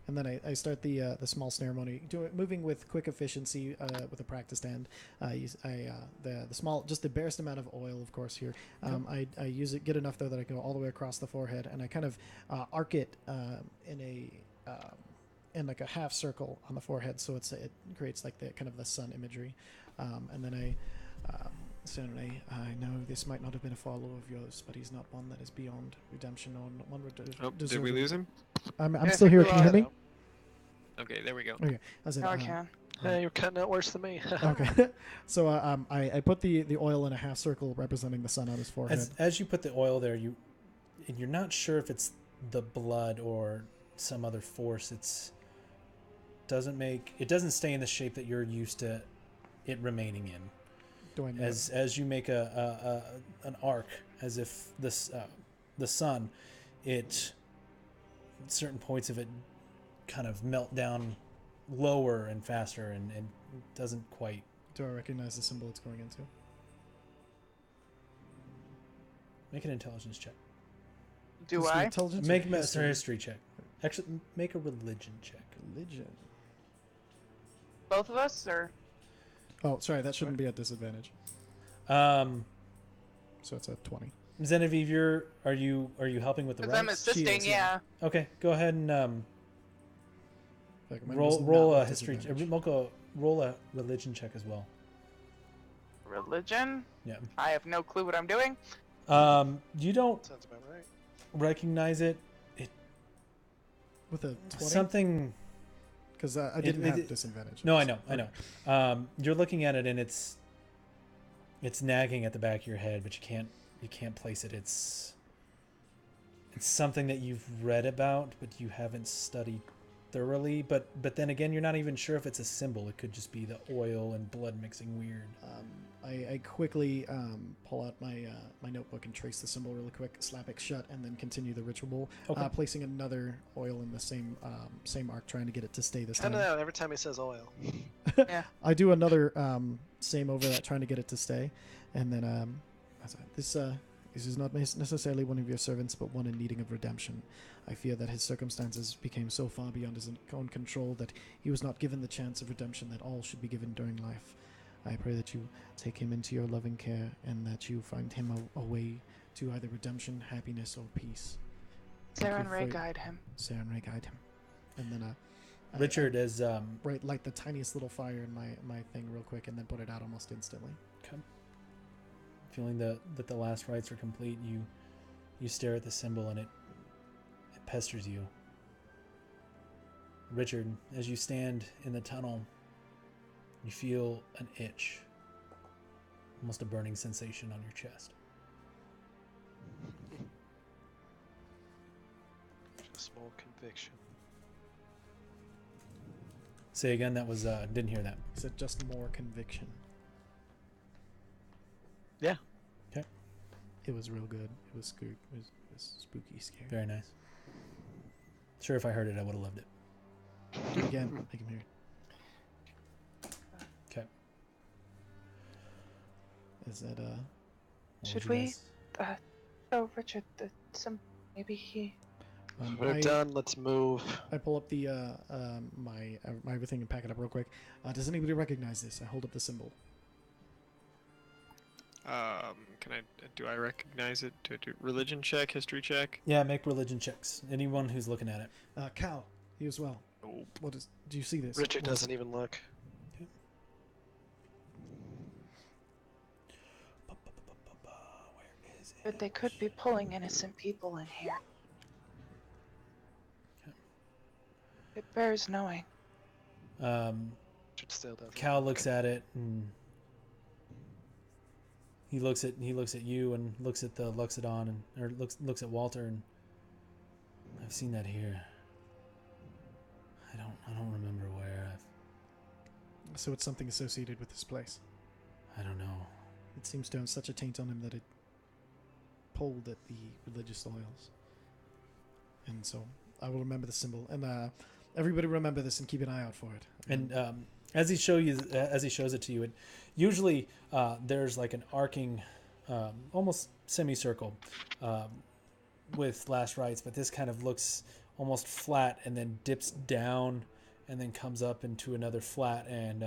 and then I start the small ceremony, moving with quick efficiency with a practiced hand. The small, just the barest amount of oil, of course. Here, I use it, get enough though that I go all the way across the forehead, and I kind of arc it in like a half circle on the forehead, so it creates like the kind of the sun imagery, and then I know this might not have been a follower of yours, but he's not one that is beyond redemption or one Oh, did we deserving. lose him? I'm Yeah, still here. we Can you hear me? Okay, there we go. Okay. I said, Now I can. You're cutting out worse than me. okay. So I put the oil in a half circle representing the sun on his forehead. As you put the oil there, you're not sure if it's the blood or some other force. It doesn't stay in the shape that you're used to it remaining in. Do I know? As you make an arc, as if the sun, certain points of it kind of melt down lower and faster, and doesn't quite. Do I recognize the symbol it's going into? Make an intelligence check. Do Is it I? Intelligence or Make a history? history check. Actually, make a religion check. Religion. Both of us, or Oh, sorry. That shouldn't be at disadvantage. Um, So it's a 20. Genevieve, are you helping with the because I'm rites? She assisting? is, Yeah. yeah. Okay, go ahead and Like, mine was roll not a with history. disadvantage. Roll a religion check as well. Religion? Yeah. I have no clue what I'm doing. You don't Sounds about right. recognize it. With a 20? Something. Because I didn't have disadvantage. No, I know. You're looking at it, and it's nagging at the back of your head, but you can't place it. It's something that you've read about, but you haven't studied thoroughly. But then again, you're not even sure if it's a symbol. It could just be the oil and blood mixing weird. I quickly pull out my notebook and trace the symbol really quick, slap it shut, and then continue the ritual, Okay. placing another oil in the same arc, trying to get it to stay this I time. don't know. Every time he says oil. Yeah. I do another same over that, trying to get it to stay, and then this is not necessarily one of your servants, but one in needing of redemption. I fear that his circumstances became so far beyond his own control that he was not given the chance of redemption that all should be given during life. I pray that you take him into your loving care, and that you find him a way to either redemption, happiness, or peace. Sarah and you Ray for- guide him. Sarah and Ray guide him. And then Richard is light the tiniest little fire in my thing real quick, and then put it out almost instantly. feeling that the last rites are complete. You stare at the symbol, and it pesters you. Richard, as you stand in the tunnel, you feel an itch, almost a burning sensation on your chest. Just more conviction. Say again. That was didn't hear that. Is it just more conviction? Yeah. Okay. It was real good. It was good. It was spooky, scary. Very nice. Sure, if I heard it, I would have loved it. Again, I can hear it. Okay. Is that What Should would you we- guys- Oh, Richard, maybe he. We're done. Let's move. I pull up the my everything and pack it up real quick. Does anybody recognize this? I hold up the symbol. Do I recognize it? Do I do religion check, history check? Yeah, make religion checks. Anyone who's looking at it. Cal, you as well. Oh. What is? Do you see this? Richard What is doesn't even look. Where is it? But they could be pulling innocent people in here. It bears knowing. Richard still doesn't. Cal looks at it, and he looks at you, and looks at the Luxodon, or looks at Walter, and I've seen that here. I don't remember where. So it's something associated with this place. I don't know. It seems to have such a taint on him that it pulled at the religious oils. And so I will remember the symbol, and everybody remember this and keep an eye out for it. And as he shows it to you, it usually there's like an arcing, almost semicircle with last rites, but this kind of looks almost flat and then dips down and then comes up into another flat, and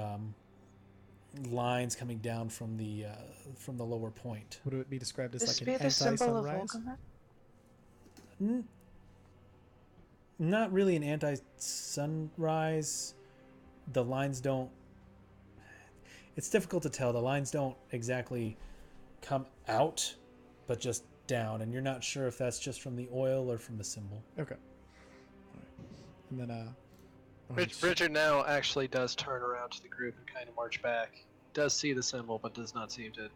lines coming down from the lower point. Would it be described as This like be an the symbol of anti-sunrise? Volgamut? Not really an anti-sunrise. The lines don't... It's difficult to tell. The lines don't exactly come out, but just down. And you're not sure if that's just from the oil or from the symbol. Okay. Alright. And then Richard now actually does turn around to the group and kind of march back. Does see the symbol, but does not seem to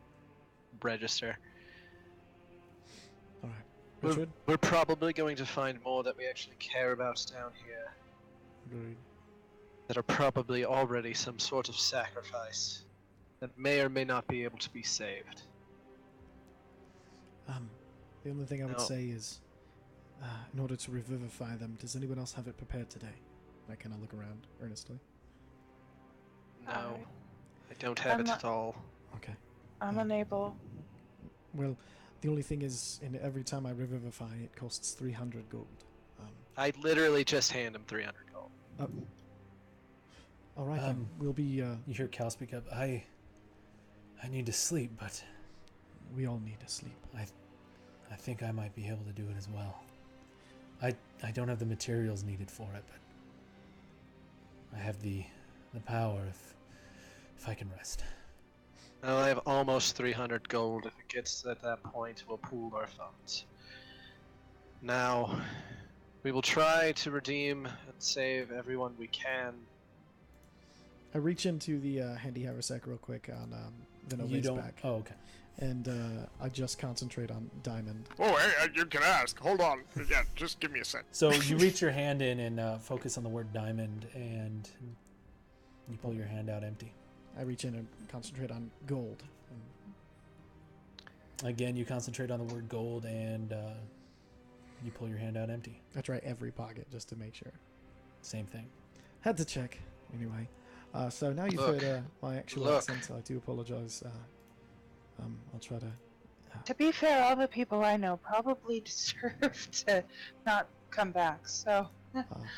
register. all right. Richard. We're probably going to find more that we actually care about down here. Agreed. That are probably already some sort of sacrifice that may or may not be able to be saved. The only thing I would No. say is, in order to revivify them, does anyone else have it prepared today? I kind of look around earnestly. No, Alright. I don't have I'm it not- at all. Okay. I'm Yeah. unable. Well, the only thing is, every time I revivify, it costs 300 gold. I literally just hand him 300 gold. All right, then. We'll be. You hear Cal speak up. I need to sleep, but We all need to sleep. I think I might be able to do it as well. I don't have the materials needed for it, but I have the power if I can rest. Well, I have almost 300 gold. If it gets at that point, we'll pool our funds. Now, we will try to redeem and save everyone we can. I reach into the handy haversack real quick on You Vinove's don't. back, Oh, okay. and I just concentrate on Diamond. Oh, hey, you can ask. Hold on. Yeah, just give me a sec. So you reach your hand in and focus on the word diamond, and you pull your hand out empty. I reach in and concentrate on gold. And Again, you concentrate on the word gold, and you pull your hand out empty. I try every pocket just to make sure. Same thing. Had to check. Anyway. So now you've Look. heard my actual Look. accent. I do apologize. I'll try to... To be fair, all the people I know probably deserve to not come back. So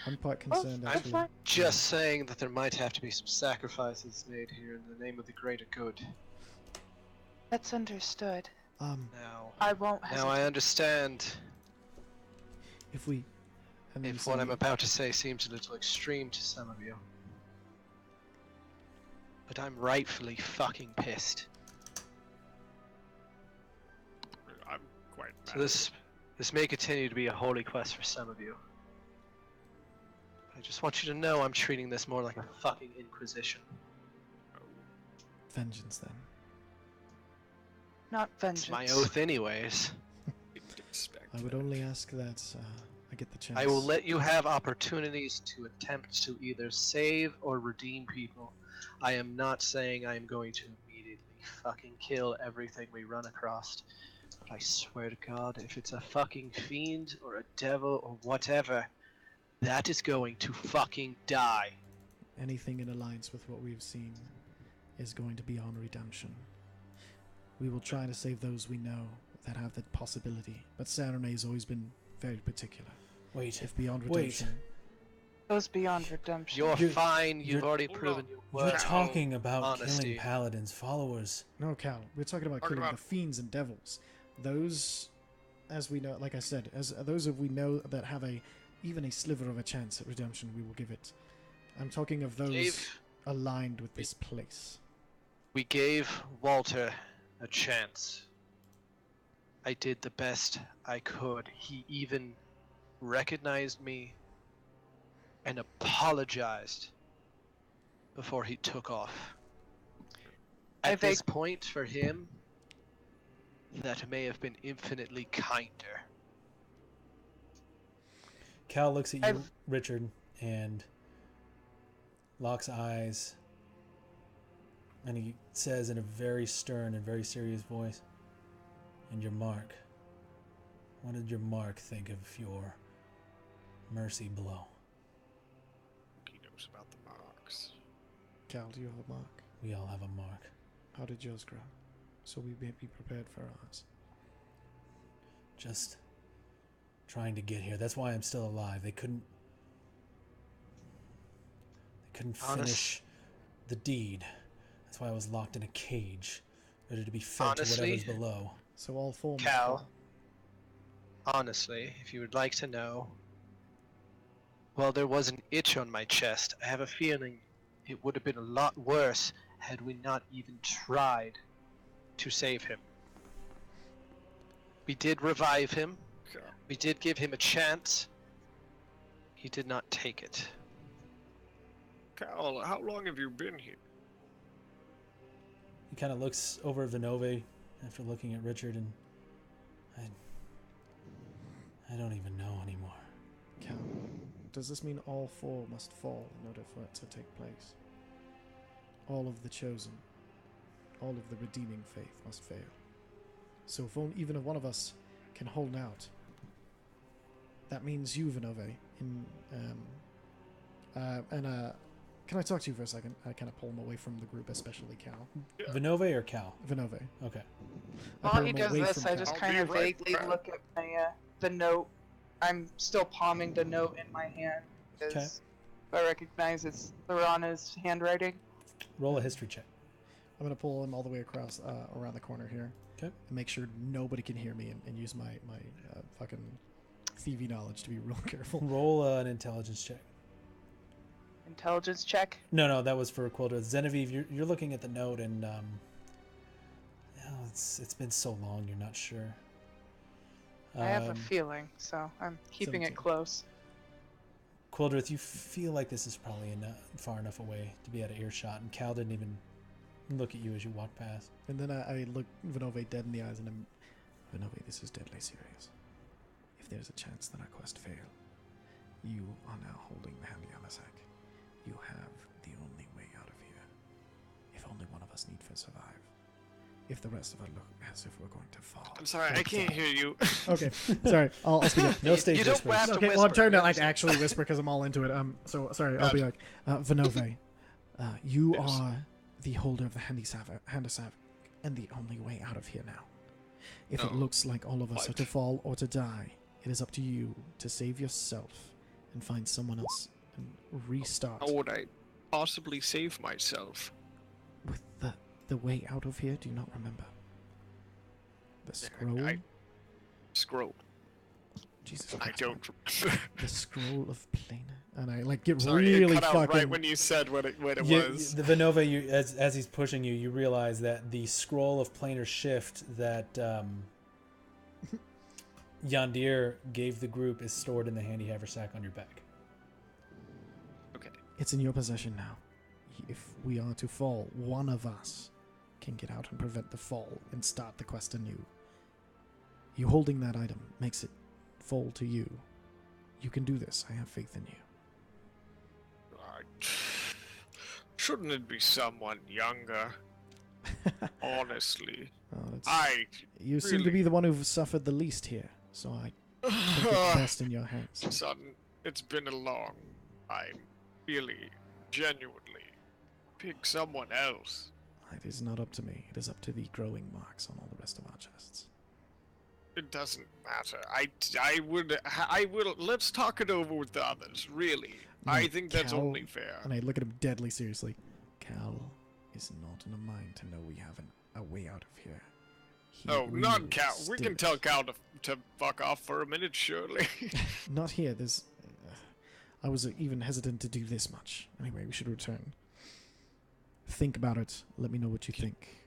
I'm quite Oh, concerned, I'm actually. fine. Just saying that there might have to be some sacrifices made here in the name of the greater good. that's understood. Now, I won't hesitate. now I understand If we... And then you if what say- I'm about to say seems a little extreme to some of you. But I'm rightfully fucking pissed. I'm quite mad. So this may continue to be a holy quest for some of you. I just want you to know I'm treating this more like a fucking inquisition. Vengeance, then. Not vengeance. It's my oath anyways. I would only ask that I get the chance. I will let you have opportunities to attempt to either save or redeem people. I am not saying I am going to immediately fucking kill everything we run across. But I swear to God, if it's a fucking fiend or a devil or whatever, that is going to fucking die. Anything in alliance with what we've seen is going to be on redemption. We will try to save those we know that have that possibility, but Sarene has always been very particular. Wait. If beyond Wait. redemption, Goes beyond redemption. You're You're- fine, you've you're- already Hold proven on. your You're worth. talking about honesty. killing paladins, followers. no, Cal, we're talking about Talking killing about- the fiends and devils. Those, as we know, like I said, as those of we know that have even a sliver of a chance at redemption, we will give it. I'm talking of those Dave, aligned with this place. we gave Walter a chance. I did the best I could. He even recognized me and apologized before he took off. I At this think- point, for him, that may have been infinitely kinder. Cal looks at you, I've- Richard, and locks eyes. And he says in a very stern and very serious voice, "And your mark. What did your mark think of your mercy blow?" He knows about the marks. Cal, do you have a mark? We all have a mark. How did yours grow? So we may be prepared for ours. Just trying to get here. That's why I'm still alive. They couldn't Honest- finish the deed. That's why I was locked in a cage, ready to be fed Honestly, to whatever's below. So all four. must Cal, fall. honestly, if you would like to know, well, there was an itch on my chest. I have a feeling it would have been a lot worse had we not even tried to save him. We did revive him. Okay. We did give him a chance. He did not take it. Cal, how long have you been here? He kind of looks over at Vinove after looking at Richard, and I don't even know anymore. Cal, does this mean all four must fall in order for it to take place? All of the chosen, all of the redeeming faith must fail. So if even if one of us can hold out, that means you, Vinove, can I talk to you for a second? I kind of pull him away from the group, especially Cal. Vinove or Cal? Vinove. Okay. I While pull he him does away this, from I Cal. just I'll kind be of right vaguely back. look at my the note. I'm still palming the note in my hand because I recognize it's Lorana's handwriting. Roll a history check. I'm gonna pull him all the way across around the corner here. Okay. And make sure nobody can hear me and use my fucking thievy knowledge to be real careful. Roll an intelligence check. Intelligence check. No, that was for Quildra. Zenevieve, you're looking at the note, and It's been so long. You're not sure. I have a feeling, so I'm keeping it 17. close. Quildrith, you feel like this is probably far enough away to be out of earshot, and Cal didn't even look at you as you walk past. And then I look Vinove dead in the eyes, and I'm, Vinove, this is deadly serious. If there's a chance that our quest fail, you are now holding the hand of Yamasak. You have the only way out of here. If only one of us need to survive. If the rest of us look as if we're going to fall. I'm sorry, I can't hear you. Okay, sorry. I'll speak up. No stage You don't whispers. have to Okay, whisper. well, I'm trying to like actually whisper because I'm all into it. So sorry. I'll be like, Vinove, you Yes. are the holder of the hand of Sav, and the only way out of here now. If it Oh, looks like all of us are what? to fall or to die, it is up to you to save yourself and find someone else and restart. How would I possibly save myself? With the way out of here, do you not remember? The scroll? Scroll. Jesus I Christ, don't. the scroll of Plana. And I like get Sorry, it really cut out fucking. right when you said what it was. The Vinova, you as he's pushing you, you realize that the scroll of planar shift that Yondir gave the group is stored in the handy haversack on your back. Okay. It's in your possession now. If we are to fall, one of us can get out and prevent the fall and start the quest anew. You holding that item makes it fall to you. You can do this. I have faith in you. Shouldn't it be someone younger? Honestly, Oh, that's, you seem to be the one who've suffered the least here, so I think it's best in your hands. Son, it's been a long time. Really, genuinely. Pick someone else. It is not up to me. It is up to the growing marks on all the rest of our chests. It doesn't matter. I will. Let's talk it over with the others. Really, No, I think that's Cal- only fair. And I look at him deadly seriously. Cal is not in a mind to know we have a way out of here. He Oh, not will Cal. We steal can it. tell Cal to fuck off for a minute, surely. Not here. There's. I was even hesitant to do this much. Anyway, we should return. Think about it. Let me know what you think.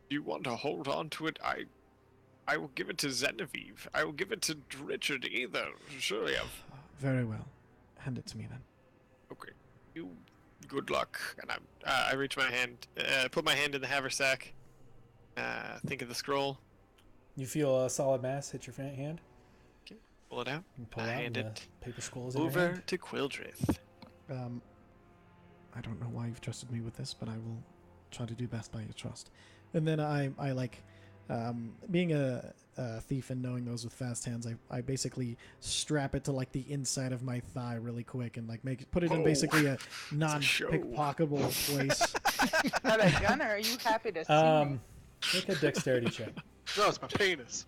You want to hold on to it? I will give it to Genevieve. I will give it to Richard either. Surely I've... Very well. Hand it to me then. Okay. You... Good luck. And I reach my hand, put my hand in the haversack. Think of the scroll. You feel a solid mass hit your hand. Pull it out. You pull I out hand and the it paper scroll is in your over hand. to Quildrith. I don't know why you've trusted me with this, but I will try to do best by your trust. And then I like, being a thief and knowing those with fast hands, I basically strap it to like the inside of my thigh really quick and like put it in basically a non-pickpocketable place. Are they gunner? Are you happy to see me? Make a dexterity check. No, it's my penis.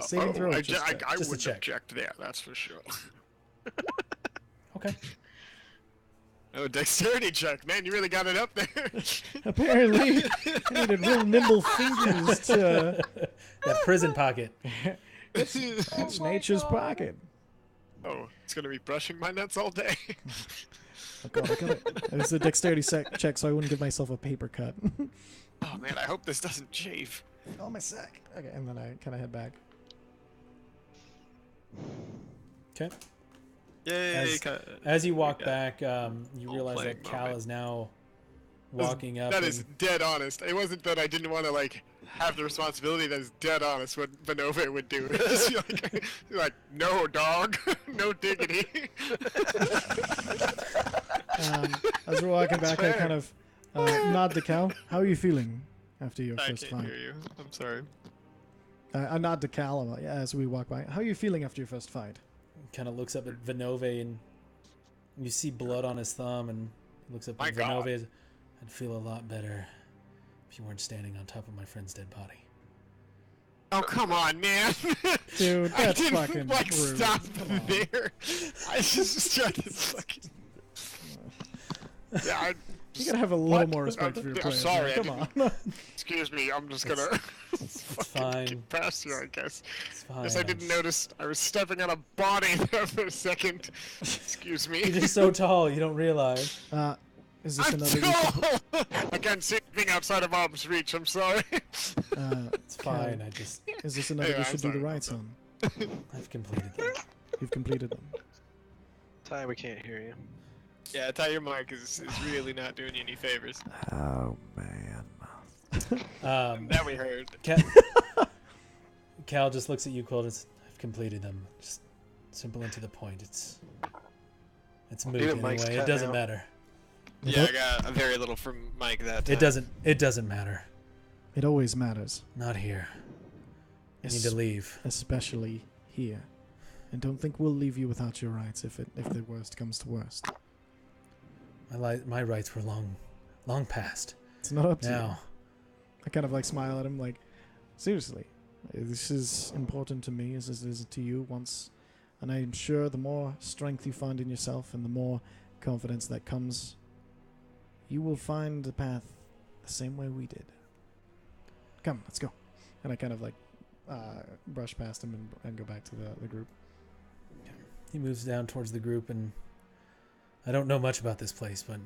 Saving throw. I, Just I, check. I Just a wouldn't check. object there, that's for sure. Okay. Oh, dexterity check, man, you really got it up there. Apparently, I needed real nimble fingers to. That prison pocket. It's nature's pocket. Oh, it's gonna be brushing my nuts all day. Oh god, I got it. It was a dexterity check, so I wouldn't give myself a paper cut. Oh man, I hope this doesn't chafe. Oh, my sack. Okay, and then I kind of head back. Okay. Yay! As you walk Yeah. back, you All realize playing that Cal moment. is now walking up. That is and- dead honest. It wasn't that I didn't want to like have the responsibility. That is dead honest. What Vinove would do. It's like, no dog, no diggity. As we're walking back, I fair. kind of nod to Cal. How are you feeling after your I first can't fight? hear you. I'm sorry. I nod to Cal I'm like, as we walk by. How are you feeling after your first fight? kind of looks up at Vinove, and you see blood on his thumb, and he looks up My at God. Vinove. I'd feel a lot better if you weren't standing on top of my friend's dead body. Oh come on, man! Dude, I that's didn't fucking like rude. stop Come on. there. I just tried to fucking. Yeah, I, You gotta have a little more respect for your I'm players. sorry, man. I Come on. excuse me. I'm just gonna fucking fine. get past you, I guess. It's fine. Guess I didn't notice I was stepping on a body there for a second. Excuse me. You're just so tall, you don't realize. Is this I'm another? You I can't see anything outside of arm's reach. I'm sorry. It's fine. I just Is this another Yeah, we I'm should do the sorry, rights I'm on? I've completed them. You've completed them. Ty, we can't hear you. Yeah, tell your mic is really not doing you any favors. Oh man. That we heard. Cal just looks at you, Cold. I've completed them. Just simple and to the point. It's moot Even Mike's anyway. It cut doesn't now. matter. Yeah, I got a very little from Mike that time. It doesn't matter. It always matters, Not here. I need to leave. especially here. And don't think we'll leave you without your rights if the worst comes to worst. My rights were long past. It's not up to you. Now, I kind of like smile at him, like, seriously, this is important to me as it is to you once. And I'm sure the more strength you find in yourself and the more confidence that comes, you will find the path the same way we did. Come, let's go. And I kind of like brush past him and go back to the group. he moves down towards the group, and I don't know much about this place, but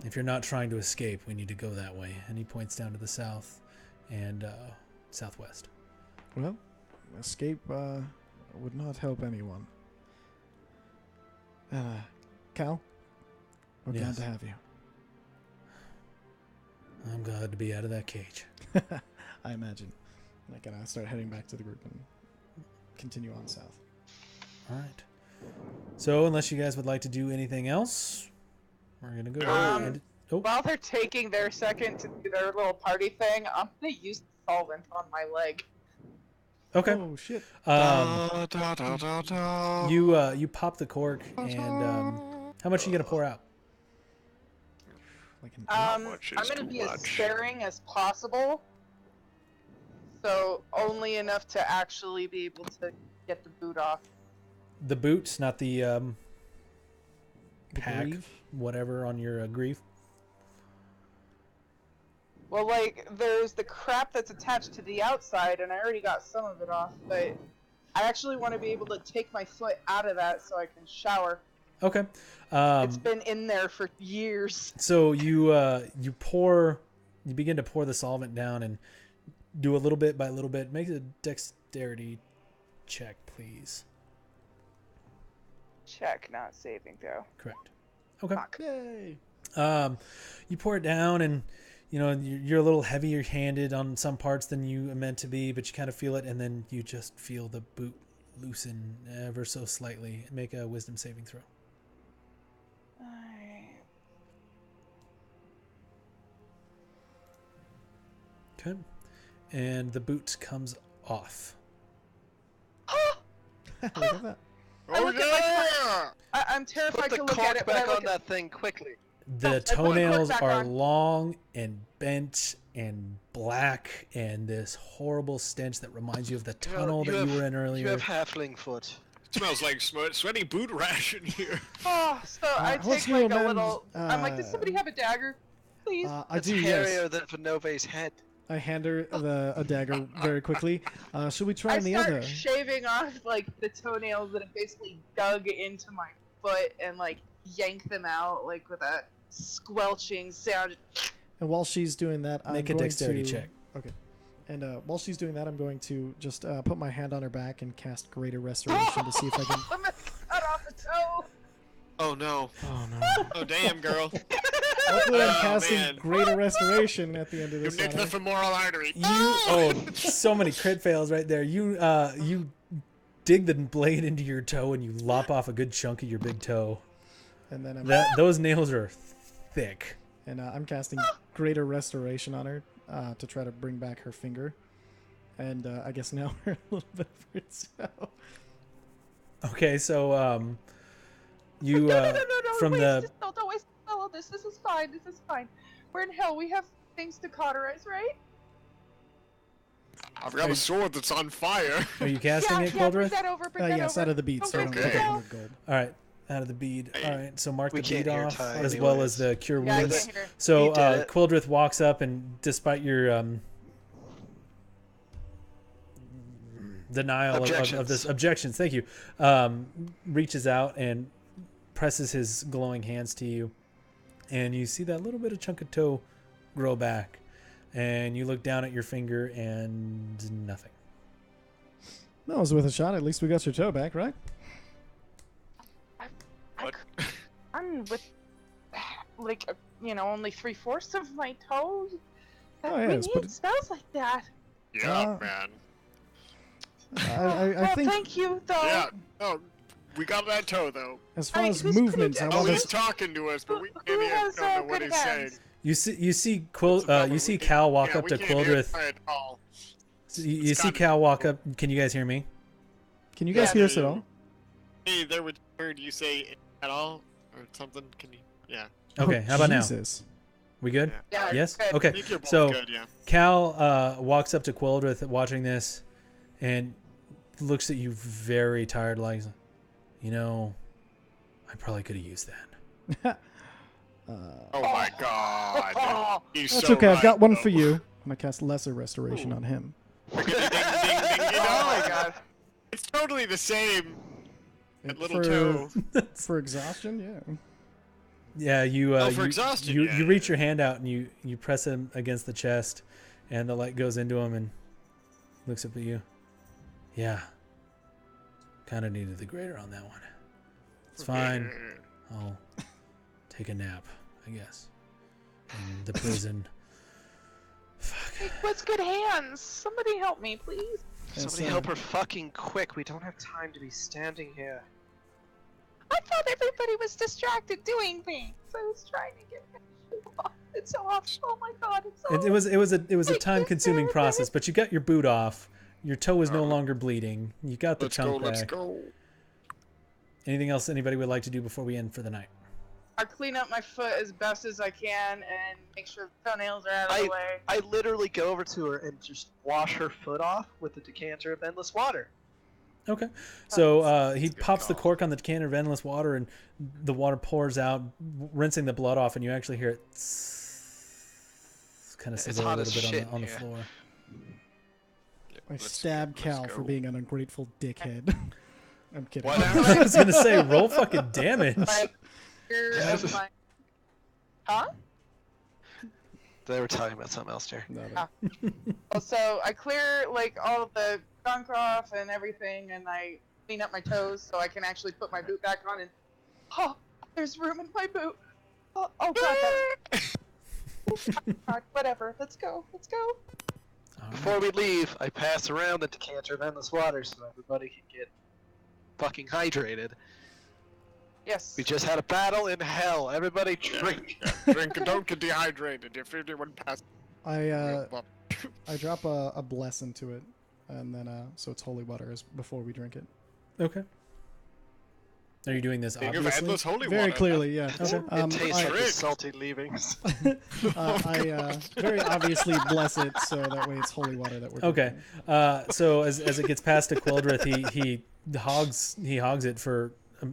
if you're not trying to escape, we need to go that way. And he points down to the south and southwest. Well, escape would not help anyone. Cal, we're glad Yes. to have you. I'm glad to be out of that cage. I imagine. And I kind of start heading back to the group and continue on south. All right. So, unless you guys would like to do anything else, we're gonna go. While they're taking their second to do their little party thing, I'm gonna use the solvent on my leg. Okay. Oh shit! You pop the cork, and how much are you gonna pour out? Like an much I'm is gonna too be as much. sparing as possible. So only enough to actually be able to get the boot off. The boots, not the the pack, greave? whatever on your greave. Well, like, there's the crap that's attached to the outside, and I already got some of it off, but I actually want to be able to take my foot out of that so I can shower. Okay. It's been in there for years. So you begin to pour the solvent down and do a little bit by little bit. Make a dexterity check, please. Check, not saving throw. Correct. Okay. Fuck. Yay! You pour it down, and you're a little heavier handed on some parts than you meant to be, but you kind of feel it, and then you just feel the boot loosen ever so slightly. Make a wisdom saving throw. Alright. Okay. And the boot comes off. Look at that. I Oh look at my yeah! I'm terrified Put the to look cork at it, but I back look on at that thing quickly. The I put the cork toenails back are on. long and bent and black, and this horrible stench that reminds you of the tunnel you that have- you were in You earlier. have halfling foot. Smells like sweaty boot rash in here. Oh, so I let's take like do a amend, little. I'm like, does somebody have a dagger? Please. I It's do. Yes. hairier than Vinove's head. I hand her a dagger very quickly. Should we try I on the start other? shaving off like the toenails that have basically dug into my foot and like yank them out like with a squelching sound. And while she's doing that, I'm Make a going dexterity to... check. Okay. And while she's doing that, I'm going to just put my hand on her back and cast Greater Restoration to see if I can... I'm gonna cut off a toe. Oh no. Oh no. Oh damn, girl. Luckily, I'm Oh, casting man. Greater Restoration at the end of You this. nicked on the her. femoral artery. So many crit fails right there. You dig the blade into your toe and you lop off a good chunk of your big toe. And then Those nails are thick. I'm casting Greater Restoration on her to try to bring back her finger. And I guess now we're a little bit of so. Okay, so you No, from wait, the just don't waste all of this. This is fine. This is fine. We're in hell. We have things to cauterize, right? I've got a sword that's on fire. are you casting it, bring Quildrith? that over. Bring that Yes, over. out of the bead, so I don't Okay. get 100 gold. All right, out of the bead. All right, so mark We the can't bead hear off Ty as well anyways. as the cure Yeah, I wounds. can't hear. So He did it. Quildrith walks up, and despite your denial of this Objections. objections, thank you, reaches out and presses his glowing hands to you, and you see that little bit of chunk of toe grow back, and you look down at your finger and nothing. That was worth a shot. At least we got your toe back, right? I'm with, like, only 3/4 of my toes. Oh, We yes, need but it- spells like that. Yeah, man. I think Thank you, though. Yeah. Oh, we got that toe though. as far Alright, as who's pretty movements, I good? Oh, want he's to. talking to us, but we Who maybe has, don't know what good he's hands? saying. You see It's a bummer. you see We Cal walk yeah, up we to can't hear Quildrith. it at all. You It's see kinda Cal walk difficult. up. Can you guys hear me? Can you guys Yeah, hear us at all? Hey, there was heard you say at all or something. Can you? Yeah. Okay, how about now? Jesus. We good? Yeah, Yes? good. I Okay. think you're both So good. Yeah. Cal walks up to Quildrith watching this and looks at you very tired, like, I probably could have used that. Oh my God. He's That's so okay. I've right, got one though. for you. I'm gonna cast Lesser Restoration on him. Ding, ding, ding, ding, ding. Oh my god. It's totally the same. That little for, toe. for exhaustion, yeah. Yeah, you Oh, for you, exhaustion, you, yeah, you yeah, reach your hand out and you press him against the chest, and the light goes into him and looks up at you. Yeah. Kind of needed the grater on that one. It's fine. I'll take a nap, I guess. In the prison. Fuck. What's good hands? Somebody help me, please. Somebody help her fucking quick. We don't have time to be standing here. I thought everybody was distracted doing things. I was trying to get my shoe off. It's off. Oh my god, it's off. It was a Thank you, time-consuming sir. process, but you got your boot off. Your toe is no longer bleeding. You got the Let's go. chunk Let's back. go. Anything else anybody would like to do before we end for the night? I clean up my foot as best as I can and make sure the toenails are out of the way. I literally go over to her and just wash her foot off with the decanter of endless water. Okay. So he good pops the call. cork on the decanter of endless water, and the water pours out, rinsing the blood off, and you actually hear it kind of It's sizzle a hot little as bit shit on the here. floor. I Let's- stab let's Cal for go. being an ungrateful dickhead. I'm kidding. I was gonna say roll fucking damage. My fear of my- Huh? They were talking about something else, Jerry. No, Ah. So I clear like all of the gunk off and everything, and I clean up my toes so I can actually put my boot back on. And oh, there's room in my boot. Oh god, that's God, whatever. Let's go. Let's go. All right. Before we leave, I pass around the decanter of endless water so everybody can get fucking hydrated. Yes. We just had a battle in hell. Everybody drink. Drink and don't get dehydrated. If everyone passes. I drop a bless into it, and then so it's holy water before we drink it. Okay. Are you doing this Think of obviously? endless holy Very water. clearly, yeah. Okay. It tastes like the Drink. salty leavings. I very obviously bless it, so that way it's holy water that we're Okay. drinking. So as it gets past to Quildrith, he hogs it for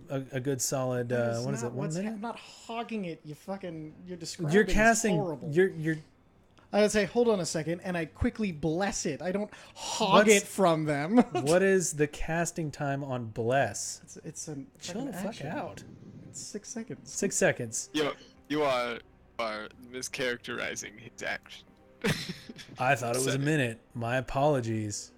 a good solid That what is not it? 1 what's minute? I'm not hogging it. You're describing. You're is casting. Horrible. You're. I would say, hold on a second, and I quickly bless it. I don't hog What's- it from them. What is the casting time on bless? It's an Chill the fucking fuck action. out. It's 6 seconds. 6 seconds. You are mischaracterizing his action. I thought it was a Said it. minute. My apologies.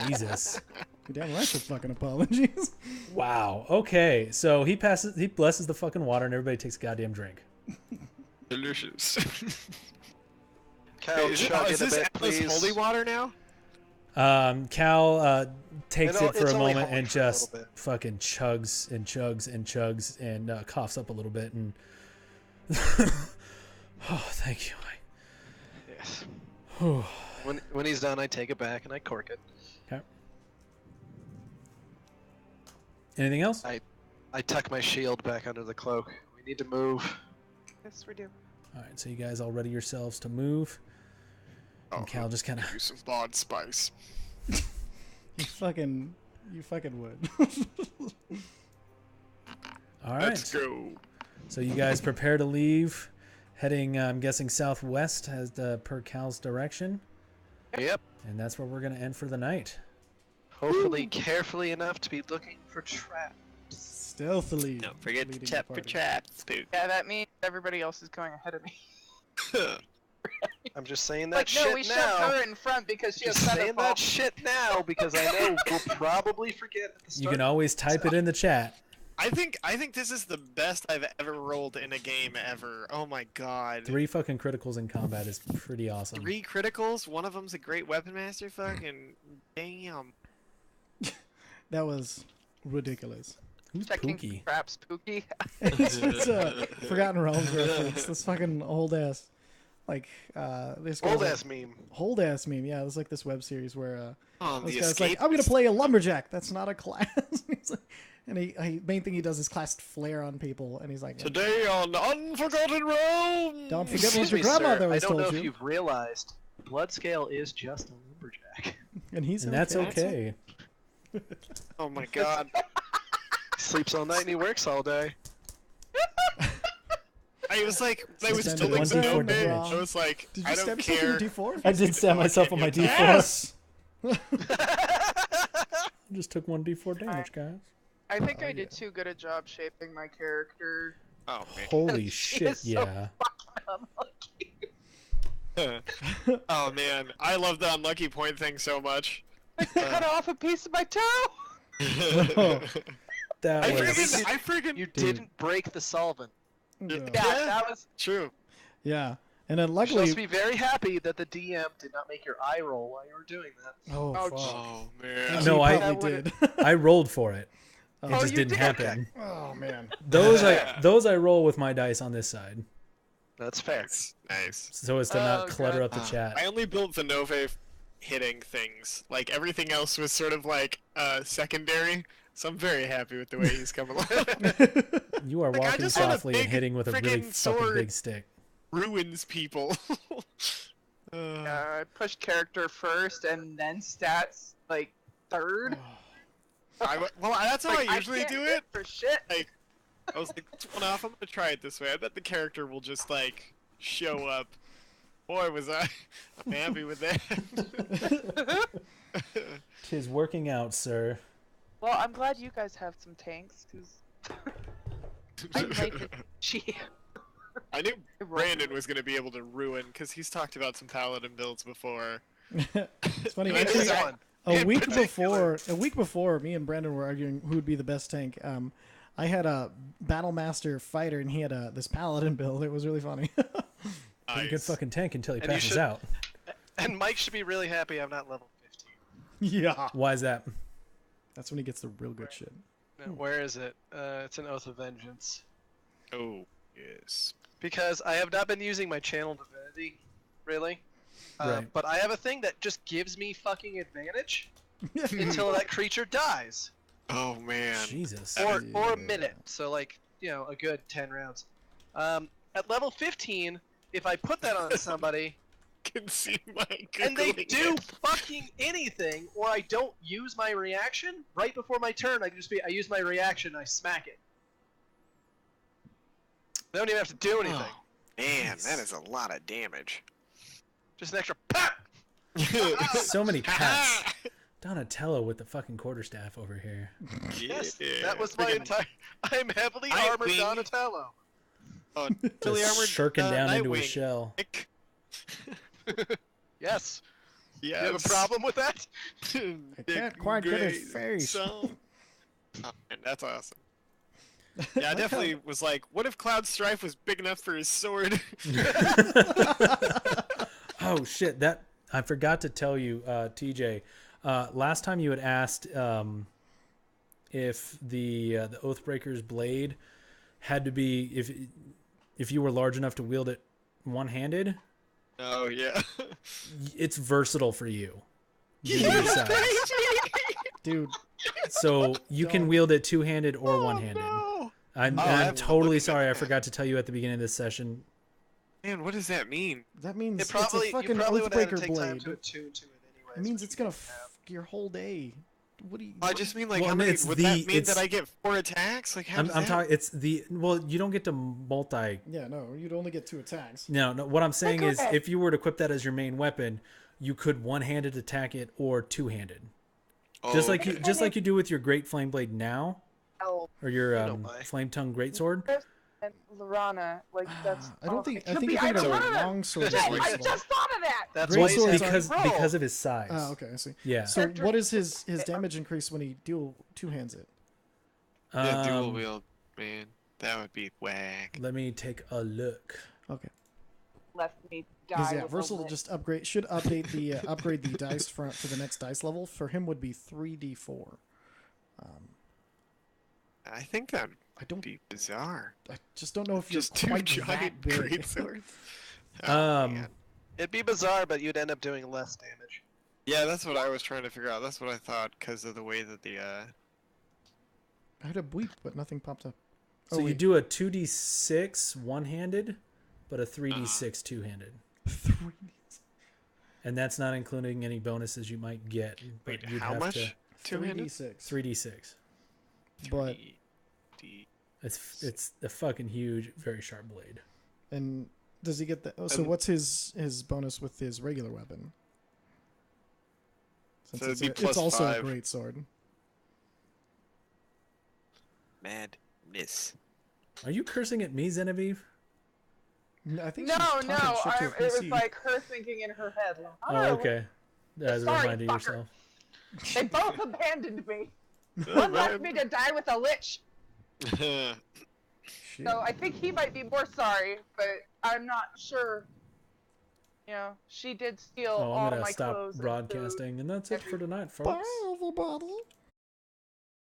Jesus. You're damn right for fucking apologies. Wow. Okay. So he blesses the fucking water, and everybody takes a goddamn drink. Delicious. Cal, Is chug it a this bit, endless please. holy water now? Cal takes You know, it for it's a only moment holy and for a little just bit. fucking chugs and chugs and chugs and coughs up a little bit and. Oh, thank you. Yes. Whew. When he's done, I take it back and I cork it. Okay. Anything else? I tuck my shield back under the cloak. We need to move. Yes, we do. All right. So you guys all ready yourselves to move? Oh, And Cal just kind of. use some bod spice. You fucking would. All Let's right. go. So you guys prepare to leave, heading, I'm guessing, southwest as per Cal's direction, Yep. and that's where we're gonna end for the night. Hopefully carefully enough to be looking for traps. Stealthily. Don't forget to leading the check for party. traps, Spook. Yeah, that means everybody else is going ahead of me. I'm just saying that Like, shit no, we now. shoved her in front because she has Just saying featherfall. that shit now because I know we'll probably forget at the start. You can always type it in the chat. I think this is the best I've ever rolled in a game ever. Oh my god. 3 fucking criticals in combat is pretty awesome. 3 criticals, one of them's a great weapon master. Fucking damn. That was ridiculous. Who's Checking Pookie? traps, Pookie. It's a Forgotten Realms reference. This fucking old ass, like this guy's Old like- ass meme. old ass meme. Yeah, it's like this web series where Oh, this the guy's like, escape. I'm gonna play a lumberjack. That's not a class. He's like, and he main thing he does is cast flare on people, and he's like, Today on Unforgotten Realms. don't forget Excuse what your me, sir. grandmother I has don't know told if you. you've realized, Bloodscale is just a lumberjack. And he's And that's okay. Oh my god. He sleeps all night and he works all day. I was like, I was Send building one some D4 note. damage. I was like, Did you I stab don't yourself care. in your D4? I did stab myself on my D4. Yes. I just took 1 D4 damage, guys. I think I did too good a job shaping my character. Oh Holy She shit, is so yeah. man. Oh man, I love the unlucky point thing so much. Cut off a piece of my toe. That I was... freaking. You didn't break the solvent. Yeah. Yeah, that was. True. Yeah. And then You're luckily, supposed to be very happy that the DM did not make your eye roll while you were doing that. oh, Oh, fuck. Oh man. No, He I- probably did. I rolled for it. It Oh, just you didn't did? happen. Oh man. Those I roll with my dice on this side, That's fair. Nice. so as to not Oh, clutter God. up the chat. I only built the Nove hitting things. Like everything else was sort of like secondary. So I'm very happy with the way he's coming along. You are Like, I walking just had a softly and big hitting with a really friggin' fucking sword. big stick. Ruins people. I pushed character first and then stats like third. Well, that's how Like, I usually can't do hit it. for shit. Like, I was like, that's one off. I'm gonna try it this way. I bet the character will just like show up. Boy, was I'm happy with that. Tis working out, sir. Well, I'm glad you guys have some tanks, because I might be cheap. I knew Brandon was gonna be able to ruin because he's talked about some paladin builds before. It's funny. Maybe Actually, that one. a in week particular. before, me and Brandon were arguing who would be the best tank. I had a battle master fighter, and he had this paladin build. It was really funny. Pretty good Nice. fucking tank until he And you passes should- out. And Mike should be really happy I'm not level 15. Yeah. Why is that? That's when he gets the real good shit. No, where is it? It's an Oath of Vengeance. Oh yes. Because I have not been using my channel divinity, really. Right. But I have a thing that just gives me fucking advantage until that creature dies. Oh man. Jesus. Or a minute. So like, a good 10 rounds. At level 15, if I put that on somebody Can see my and they googling do it. fucking anything, or I don't use my reaction right before my turn, I use my reaction, I smack it. They don't even have to do anything. Oh, man, that is a lot of damage. Just an extra pop. So many pets. Donatello with the fucking quarterstaff over here. Yes, Yeah, that was my friggin' entire. I'm heavily Nightwing. armored Donatello. Oh, Just fully armored shirking down into a Nightwing. shell. Nick. Yes. Yes. You have a problem with that? I can't quite get his face. Oh, man, that's awesome. Yeah, I definitely was like, what if Cloud Strife was big enough for his sword? Oh shit! That I forgot to tell you, TJ. Last time you had asked if the Oathbreaker's blade had to be if you were large enough to wield it one-handed. Oh yeah. It's versatile for you. Give me your size. Dude, So you can Don't. wield it two-handed or one-handed. No. I'm, Oh, I I'm haven't totally looked at sorry. I that. forgot to tell you at the beginning of this session. Man, what does that mean? that means It probably, it's a you fucking probably would have Oathbreaker to take time blade. to attune to it anyways. It means which it's you gonna didn't have. fuck your whole day. What do you? I just mean like Well, how no, many it's would the- that mean it's- that I get 4 attacks? Like how I'm does that... talking. It's the well. You don't get to multi. Yeah, no, you'd only get 2 attacks. No. What I'm saying is, okay. if you were to equip that as your main weapon, you could one-handed attack it or two-handed. Just like you do with your Great Flame Blade now. El Or your know why. flame tongue greatsword? and Lorana. Like that's. I don't oh, think. it I could think be you're thinking of either one a them. longsword. Shit, and I greatsword. just thought of that. That's why he's Greatsword having because roll. of his size. Oh, okay, I see. Yeah. So what is his damage increase when he two hands it? Yeah, dual Um, wield, man. That would be whack. Let me take a look. Okay. Left me Because die. yeah, with a Versal lit. just upgrade the upgrade the dice front to the next dice level. For him would be 3d4. I think that'd I don't. be bizarre. I just don't know if you're Just two quite giant that big. greatswords. Oh, Um, man. It'd be bizarre, but you'd end up doing less damage. Yeah, that's what I was trying to figure out. That's what I thought because of the way that the I had a bleep, but nothing popped up. So you do a 2d6 one-handed, but a 3d6 two-handed. 3D. And that's not including any bonuses you might get. But wait, you'd how have much? to 2-handed? 3d6. 3d6. But 3D. It's a fucking huge, very sharp blade. and does he get the? So what's his bonus with his regular weapon? Since So it'd be it's plus also 5. a great sword. Madness. Are you cursing at me, Genevieve? I think No, she's no. talking shit to her It was PC. like her thinking in her head. Like, Oh, okay. As a Sorry, reminder fucker. yourself. They both abandoned me. One left me to die with a lich. Shit. So I think he might be more sorry, but I'm not sure. You know, she did steal Oh, all I'm gonna my stop clothes. and food. broadcasting, and that's it for tonight, folks. Bye, everybody.